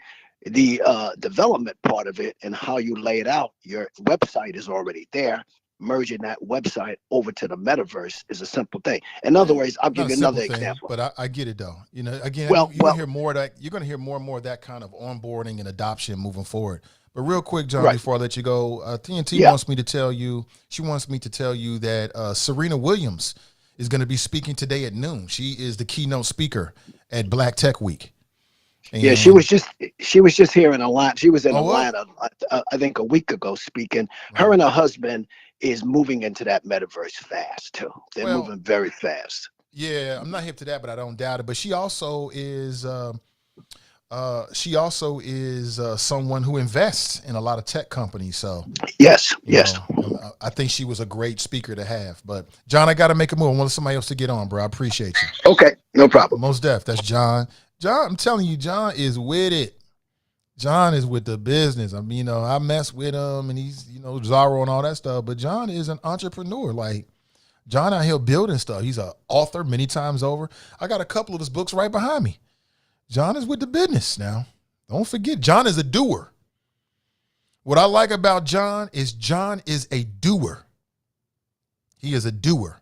the development part of it and how you lay it out. Your website is already there. Merging that website over to the metaverse is a simple thing. In other words, I'll give you another example. But I get it though. Again, you're gonna hear more of that. You're gonna hear more and more of that kind of onboarding and adoption moving forward. But real quick, John, before I let you go, TNT wants me to tell you. She wants me to tell you that Serena Williams is going to be speaking today at noon. She is the keynote speaker at Black Tech Week. And she was just here in Atlanta. She was in Atlanta, I think, a week ago speaking. Right. Her and her husband is moving into that metaverse fast too. They're moving very fast. Yeah, I'm not hip to that, but I don't doubt it. But she also is someone who invests in a lot of tech companies. So yes. I think she was a great speaker to have. But John, I got to make a move. I want somebody else to get on, bro. I appreciate you. Okay, no problem. Most def. That's John. John, I'm telling you, John is with it. John is with the business. I mean, I mess with him, and he's, Zorro and all that stuff. But John is an entrepreneur. Like, John out here building stuff. He's an author many times over. I got a couple of his books right behind me. John is with the business now. Don't forget, John is a doer. What I like about John is a doer. He is a doer.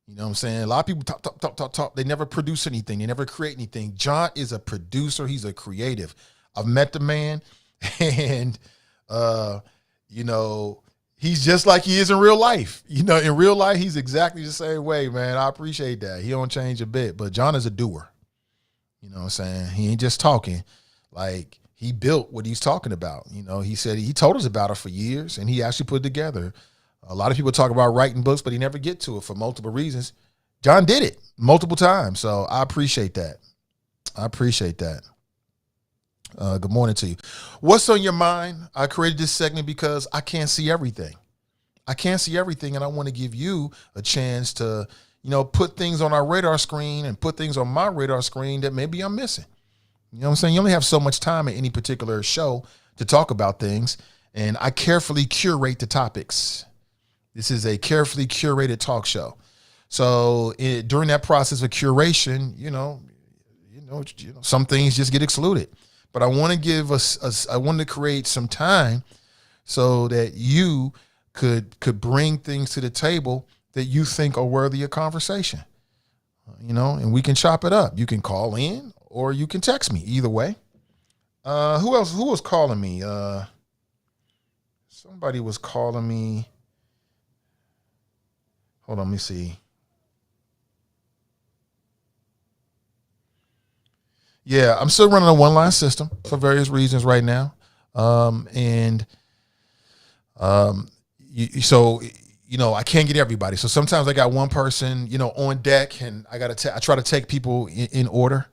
You know what I'm saying? A lot of people talk. They never produce anything. They never create anything. John is a producer. He's a creative. I've met the man, and, he's just like he is in real life. In real life, he's exactly the same way, man. I appreciate that. He don't change a bit, but John is a doer. You know what I'm saying? He ain't just talking. Like, he built what he's talking about. He said he told us about it for years, and he actually put it together. A lot of people talk about writing books, but he never get to it for multiple reasons. John did it multiple times, so I appreciate that. Good morning to you. What's on your mind? I created this segment because I can't see everything. I can't see everything, and I want to give you a chance to, put things on our radar screen and put things on my radar screen that maybe I'm missing. You know what I'm saying? You only have so much time at any particular show to talk about things, and I carefully curate the topics. This is a carefully curated talk show. So during that process of curation, some things just get excluded. But I want to give I want to create some time so that you could bring things to the table that you think are worthy of conversation. And we can chop it up. You can call in or you can text me. Either way. Who was calling me? Somebody was calling me. Hold on, let me see. Yeah, I'm still running a one-line system for various reasons right now. I can't get everybody. So sometimes I got one person, on deck, and I try to take people in order.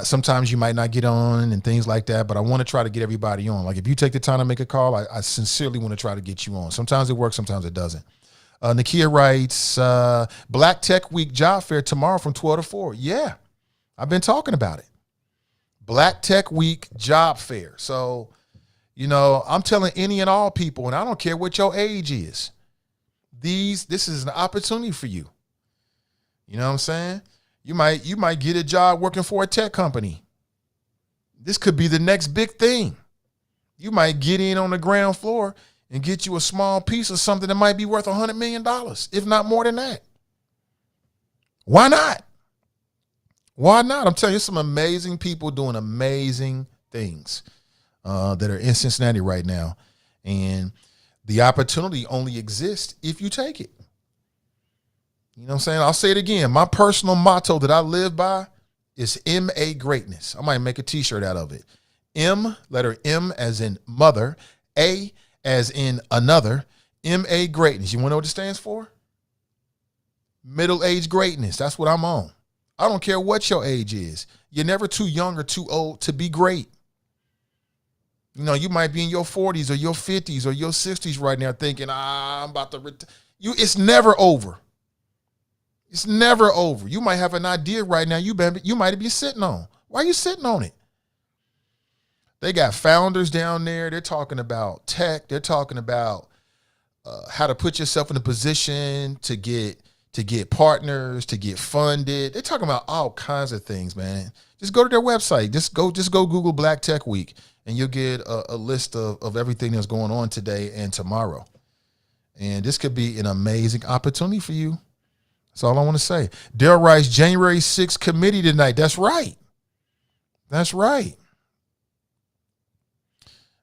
Sometimes you might not get on and things like that, but I want to try to get everybody on. Like if you take the time to make a call, I sincerely want to try to get you on. Sometimes it works, sometimes it doesn't. Nakia writes, Black Tech Week job fair tomorrow from 12 to 4. Yeah, I've been talking about it. Black Tech Week job fair. So, I'm telling any and all people, and I don't care what your age is, this is an opportunity for you. You know what I'm saying? You might get a job working for a tech company. This could be the next big thing. You might get in on the ground floor and get you a small piece of something that might be worth $100 million, if not more than that. Why not? Why not? I'm telling you, some amazing people doing amazing things that are in Cincinnati right now. And the opportunity only exists if you take it. You know what I'm saying? I'll say it again. My personal motto that I live by is M.A. greatness. I might make a t-shirt out of it. M, letter M as in mother, A as in another, M.A. greatness. You want to know what it stands for? Middle-aged greatness. That's what I'm on. I don't care what your age is. You're never too young or too old to be great. You might be in your 40s or your 50s or your 60s right now thinking, I'm about to retire. It's never over. It's never over. You might have an idea right now you might be sitting on. Why are you sitting on it? They got founders down there. They're talking about tech. They're talking about how to put yourself in a position to get partners, to get funded. They're talking about all kinds of things, man. Just go to their website. Just go Google Black Tech Week, and you'll get a list of everything that's going on today and tomorrow. And this could be an amazing opportunity for you. That's all I want to say. Daryl writes, January 6th committee tonight. That's right. That's right.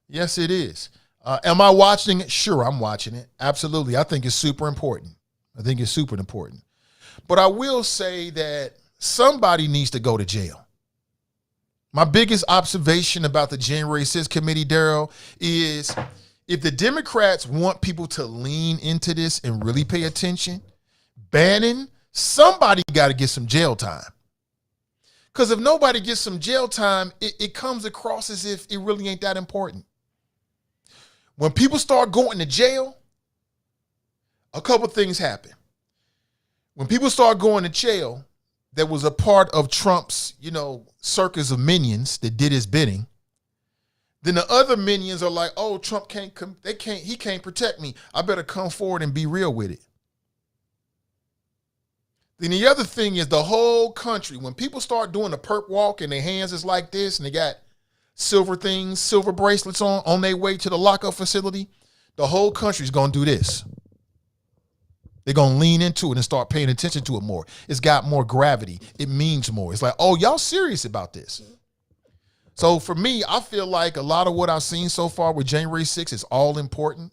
Yes, it is. Am I watching it? Sure, I'm watching it. Absolutely. I think it's super important. But I will say that somebody needs to go to jail. My biggest observation about the January 6th committee, Daryl, is if the Democrats want people to lean into this and really pay attention, Bannon, somebody got to get some jail time. Because if nobody gets some jail time, it comes across as if it really ain't that important. When people start going to jail, a couple things happen. When people start going to jail, that was a part of Trump's, circus of minions that did his bidding. Then the other minions are like, oh, Trump he can't protect me. I better come forward and be real with it. Then the other thing is the whole country, when people start doing the perp walk and their hands is like this and they got silver bracelets on their way to the lockup facility, the whole country's going to do this. They're going to lean into it and start paying attention to it more. It's got more gravity. It means more. It's like, oh, y'all serious about this. So for me, I feel like a lot of what I've seen so far with January 6th is all important.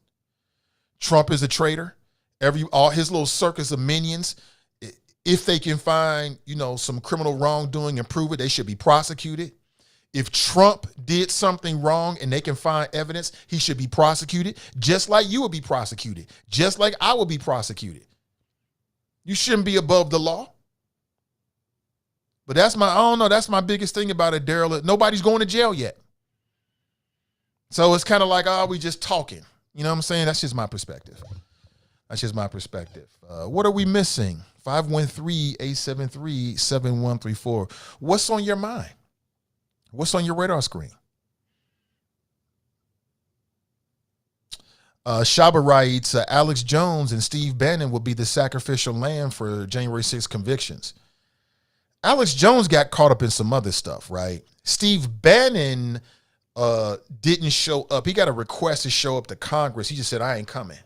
Trump is a traitor. All his little circus of minions, if they can find, some criminal wrongdoing and prove it, they should be prosecuted. If Trump did something wrong and they can find evidence, he should be prosecuted, just like you would be prosecuted, just like I would be prosecuted. You shouldn't be above the law. But that's my biggest thing about it, Daryl. Nobody's going to jail yet. So it's kind of like, we just talking. You know what I'm saying? That's just my perspective. What are we missing? 513-873-7134. What's on your mind? What's on your radar screen? Shaba writes, Alex Jones and Steve Bannon will be the sacrificial lamb for January 6th convictions. Alex Jones got caught up in some other stuff, right? Steve Bannon didn't show up. He got a request to show up to Congress. He just said, I ain't coming.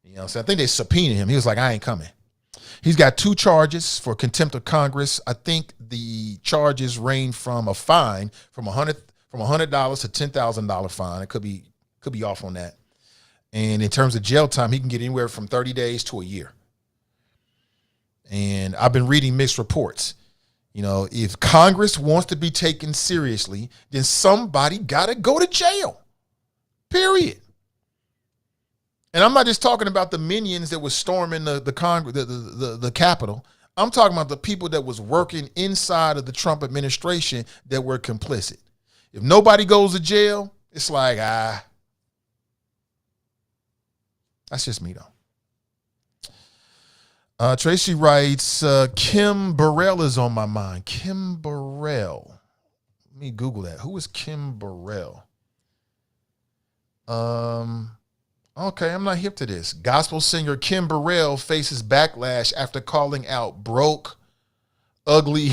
You know what I'm saying? I think they subpoenaed him. He was like, I ain't coming. He's got 2 charges for contempt of Congress. I think the charges range from a fine from $100 to $10,000 fine. It could be off on that. And in terms of jail time, he can get anywhere from 30 days to a year. And I've been reading mixed reports. You know, if Congress wants to be taken seriously, then somebody got to go to jail. Period. And I'm not just talking about the minions that was storming the Capitol. I'm talking about the people that was working inside of the Trump administration that were complicit. If nobody goes to jail, it's like, that's just me though. Tracy writes, Kim Burrell is on my mind. Kim Burrell. Let me Google that. Who is Kim Burrell? Okay, I'm not hip to this. Gospel singer Kim Burrell faces backlash after calling out broke, ugly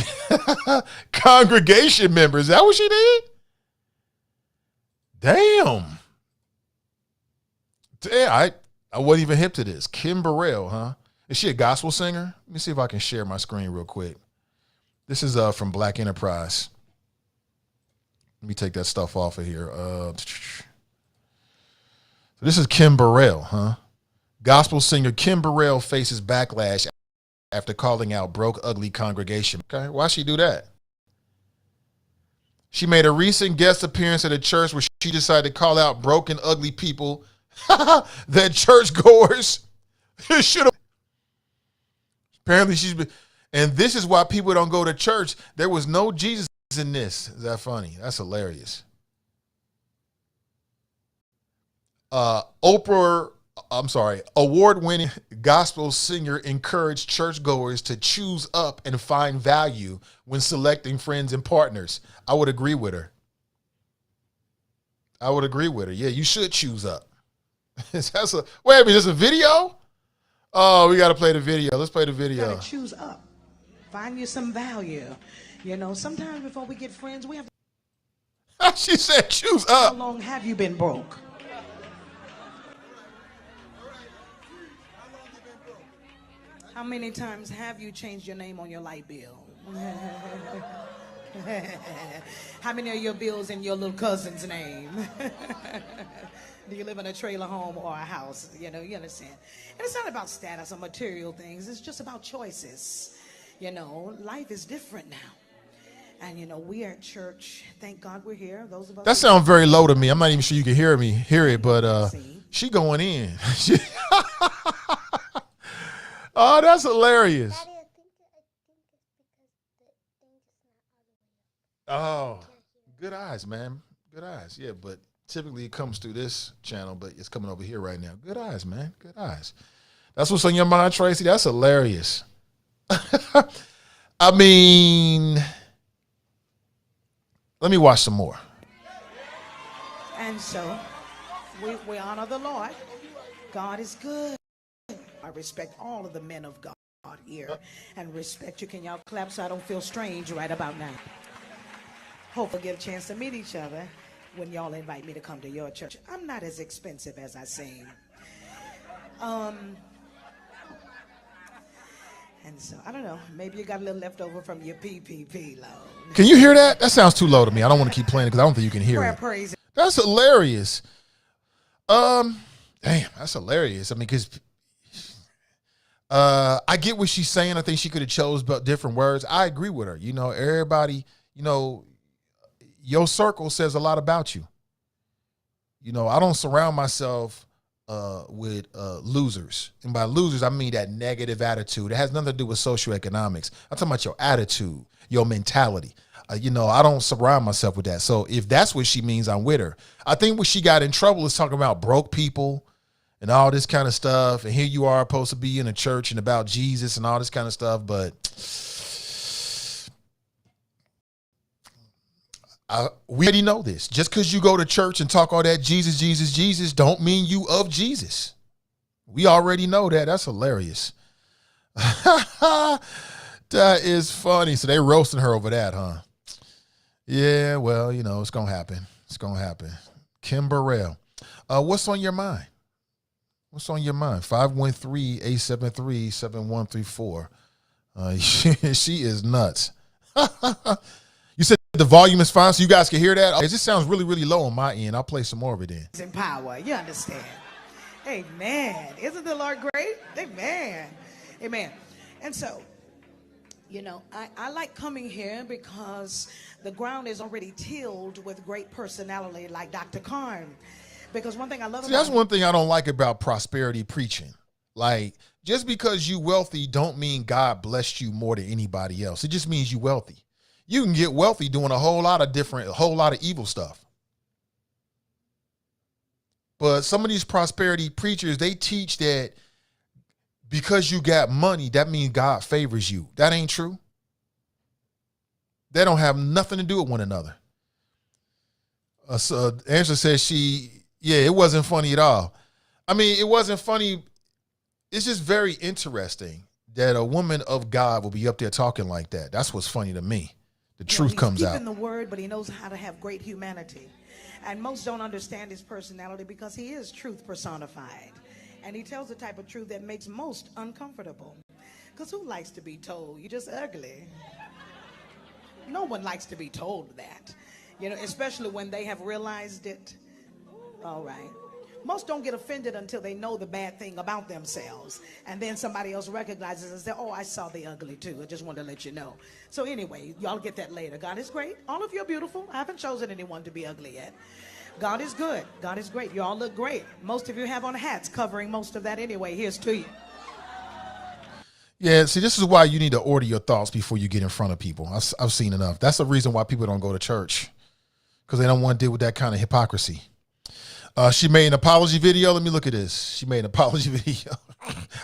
congregation members. Is that what she did? Damn, I wasn't even hip to this. Kim Burrell, huh? Is she a gospel singer? Let me see if I can share my screen real quick. This is from Black Enterprise. Let me take that stuff off of here. So this is Kim Burrell, huh? Gospel singer Kim Burrell faces backlash after calling out broke, ugly congregation. Okay, why she do that? She made a recent guest appearance at a church where she decided to call out broken, ugly people that churchgoers should have. Apparently she's been, and this is why people don't go to church. There was no Jesus in this. Is that funny? That's hilarious. Award-winning gospel singer encouraged churchgoers to choose up and find value when selecting friends and partners. I would agree with her. Yeah, you should choose up. Wait a minute, there's a video? Oh, we got to play the video. Let's play the video. You gotta choose up. Find you some value. You know, sometimes before we get friends, we have to... She said choose up. How long have you been broke? How many times have you changed your name on your light bill? How many of your bills in your little cousin's name? Do you live in a trailer home or a house? You know, you understand. And it's not about status or material things. It's just about choices. You know, life is different now. And, you know, we are at church. Thank God we're here. Those of us. That sounds very low to me. I'm not even sure you can hear it, but she going in. Oh, that's hilarious. Oh, good eyes, man. Good eyes. Yeah, but typically it comes through this channel, but it's coming over here right now. Good eyes, man. Good eyes. That's what's on your mind, Tracy. That's hilarious. I mean, let me watch some more. And so we honor the Lord. God is good. I respect all of the men of God here and respect you. Can y'all clap so I don't feel strange right about now? Hope we'll get a chance to meet each other when y'all invite me to come to your church. I'm not as expensive as I seem. And so, I don't know, maybe you got a little left over from your PPP loan. Can you hear that? That sounds too low to me. I don't want to keep playing it because I don't think you can hear it. Praise. That's hilarious. Damn, that's hilarious. I mean, because I get what she's saying. I think she could have chose different words. I agree with her. You know, everybody, you know, your circle says a lot about you. You know, I don't surround myself with losers. And by losers, I mean that negative attitude. It has nothing to do with socioeconomics. I'm talking about your attitude, your mentality. I don't surround myself with that. So if that's what she means, I'm with her. I think what she got in trouble is talking about broke people and all this kind of stuff. And here you are supposed to be in a church and about Jesus and all this kind of stuff. But we already know this. Just because you go to church and talk all that Jesus, Jesus, Jesus don't mean you of Jesus. We already know that. That's hilarious. That is funny. So they roasting her over that, huh? Yeah, well, it's going to happen. It's going to happen. Kim Burrell. What's on your mind? What's on your mind? 513-873-7134. She is nuts. You said the volume is fine, so you guys can hear that? It just sounds really, really low on my end. I'll play some more of it then. In power, you understand. Amen. Isn't the Lord great? Amen. Amen. And so, I like coming here because the ground is already tilled with great personality like Dr. Karn. Because one thing I love that's one thing I don't like about prosperity preaching. Like, just because you wealthy don't mean God blessed you more than anybody else. It just means you wealthy. You can get wealthy doing a whole lot of evil stuff. But some of these prosperity preachers, they teach that because you got money, that means God favors you. That ain't true. They don't have nothing to do with one another. So Angela says it wasn't funny at all. I mean, it wasn't funny. It's just very interesting that a woman of God will be up there talking like that. That's what's funny to me. The truth comes out. He's keeping the word, but he knows how to have great humanity. And most don't understand his personality because he is truth personified. And he tells the type of truth that makes most uncomfortable. Because who likes to be told you're just ugly? No one likes to be told that. Especially when they have realized it. All right. Most don't get offended until they know the bad thing about themselves. And then somebody else recognizes and says, I saw the ugly too. I just wanted to let you know. So anyway, y'all get that later. God is great. All of you are beautiful. I haven't chosen anyone to be ugly yet. God is good. God is great. You all look great. Most of you have on hats covering most of that anyway. Here's to you. Yeah, see, this is why you need to order your thoughts before you get in front of people. I've seen enough. That's the reason why people don't go to church, because they don't want to deal with that kind of hypocrisy. She made an apology video. Let me look at this. She made an apology video.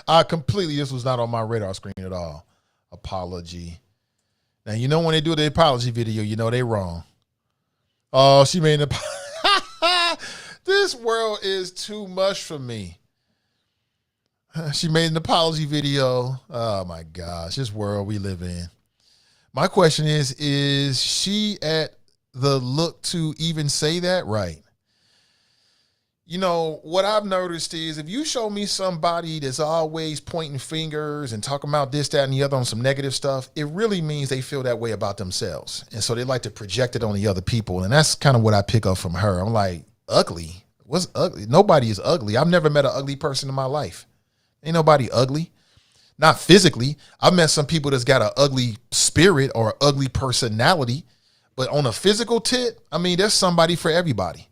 This was not on my radar screen at all. Apology. Now, when they do the apology video, they wrong. Oh, she made an apology. This world is too much for me. She made an apology video. Oh, my gosh. This world we live in. My question is she at the look to even say that? Right. What I've noticed is if you show me somebody that's always pointing fingers and talking about this, that, and the other on some negative stuff, it really means they feel that way about themselves. And so they like to project it on the other people. And that's kind of what I pick up from her. I'm like, ugly? What's ugly? Nobody is ugly. I've never met an ugly person in my life. Ain't nobody ugly. Not physically. I've met some people that's got an ugly spirit or ugly personality. But on a physical tip, there's somebody for everybody.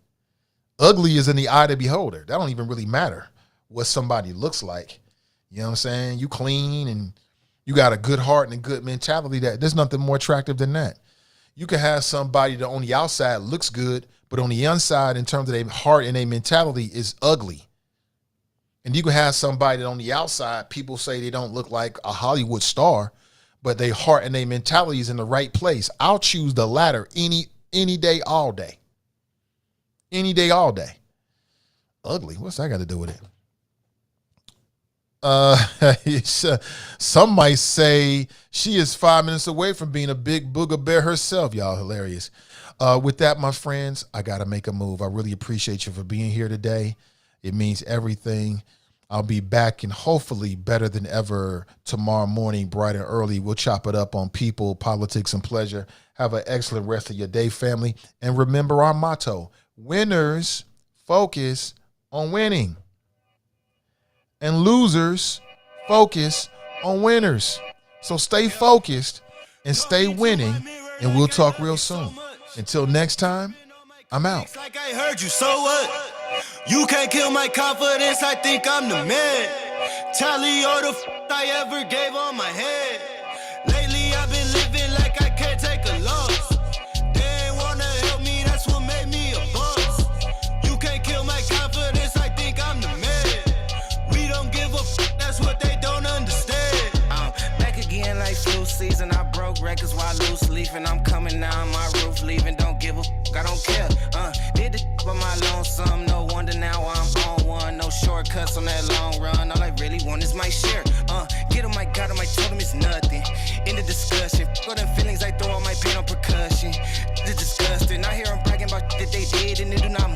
Ugly is in the eye of the beholder. That don't even really matter what somebody looks like. You know what I'm saying? You clean and you got a good heart and a good mentality. There's nothing more attractive than that. You can have somebody that on the outside looks good, but on the inside, in terms of their heart and their mentality, is ugly. And you can have somebody that on the outside, people say they don't look like a Hollywood star, but their heart and their mentality is in the right place. I'll choose the latter any day, all day. Any day, all day. Ugly. What's that got to do with it? Some might say she is 5 minutes away from being a big booger bear herself. Y'all hilarious. With that, my friends, I got to make a move. I really appreciate you for being here today. It means everything. I'll be back and hopefully better than ever tomorrow morning, bright and early. We'll chop it up on people, politics, and pleasure. Have an excellent rest of your day, family. And remember our motto: winners focus on winning, and losers focus on winners. So stay focused and stay winning, and we'll talk real soon. Until next time, I'm out. Like I heard you, so what? You can't kill my confidence, I think I'm the man. Tally all the I ever gave on my head. Lately I've been living like I can't take a loss. Crashing down my roof, leaving, don't give a fuck, I don't care. Did the by my lonesome, no wonder now I'm on one. No shortcuts on that long run, all I really want is my share. Get him, I got him, I told him it's nothing. In the discussion, all them feelings, I throw all my pain on percussion. It's disgusting, I hear them bragging about that they did and they do not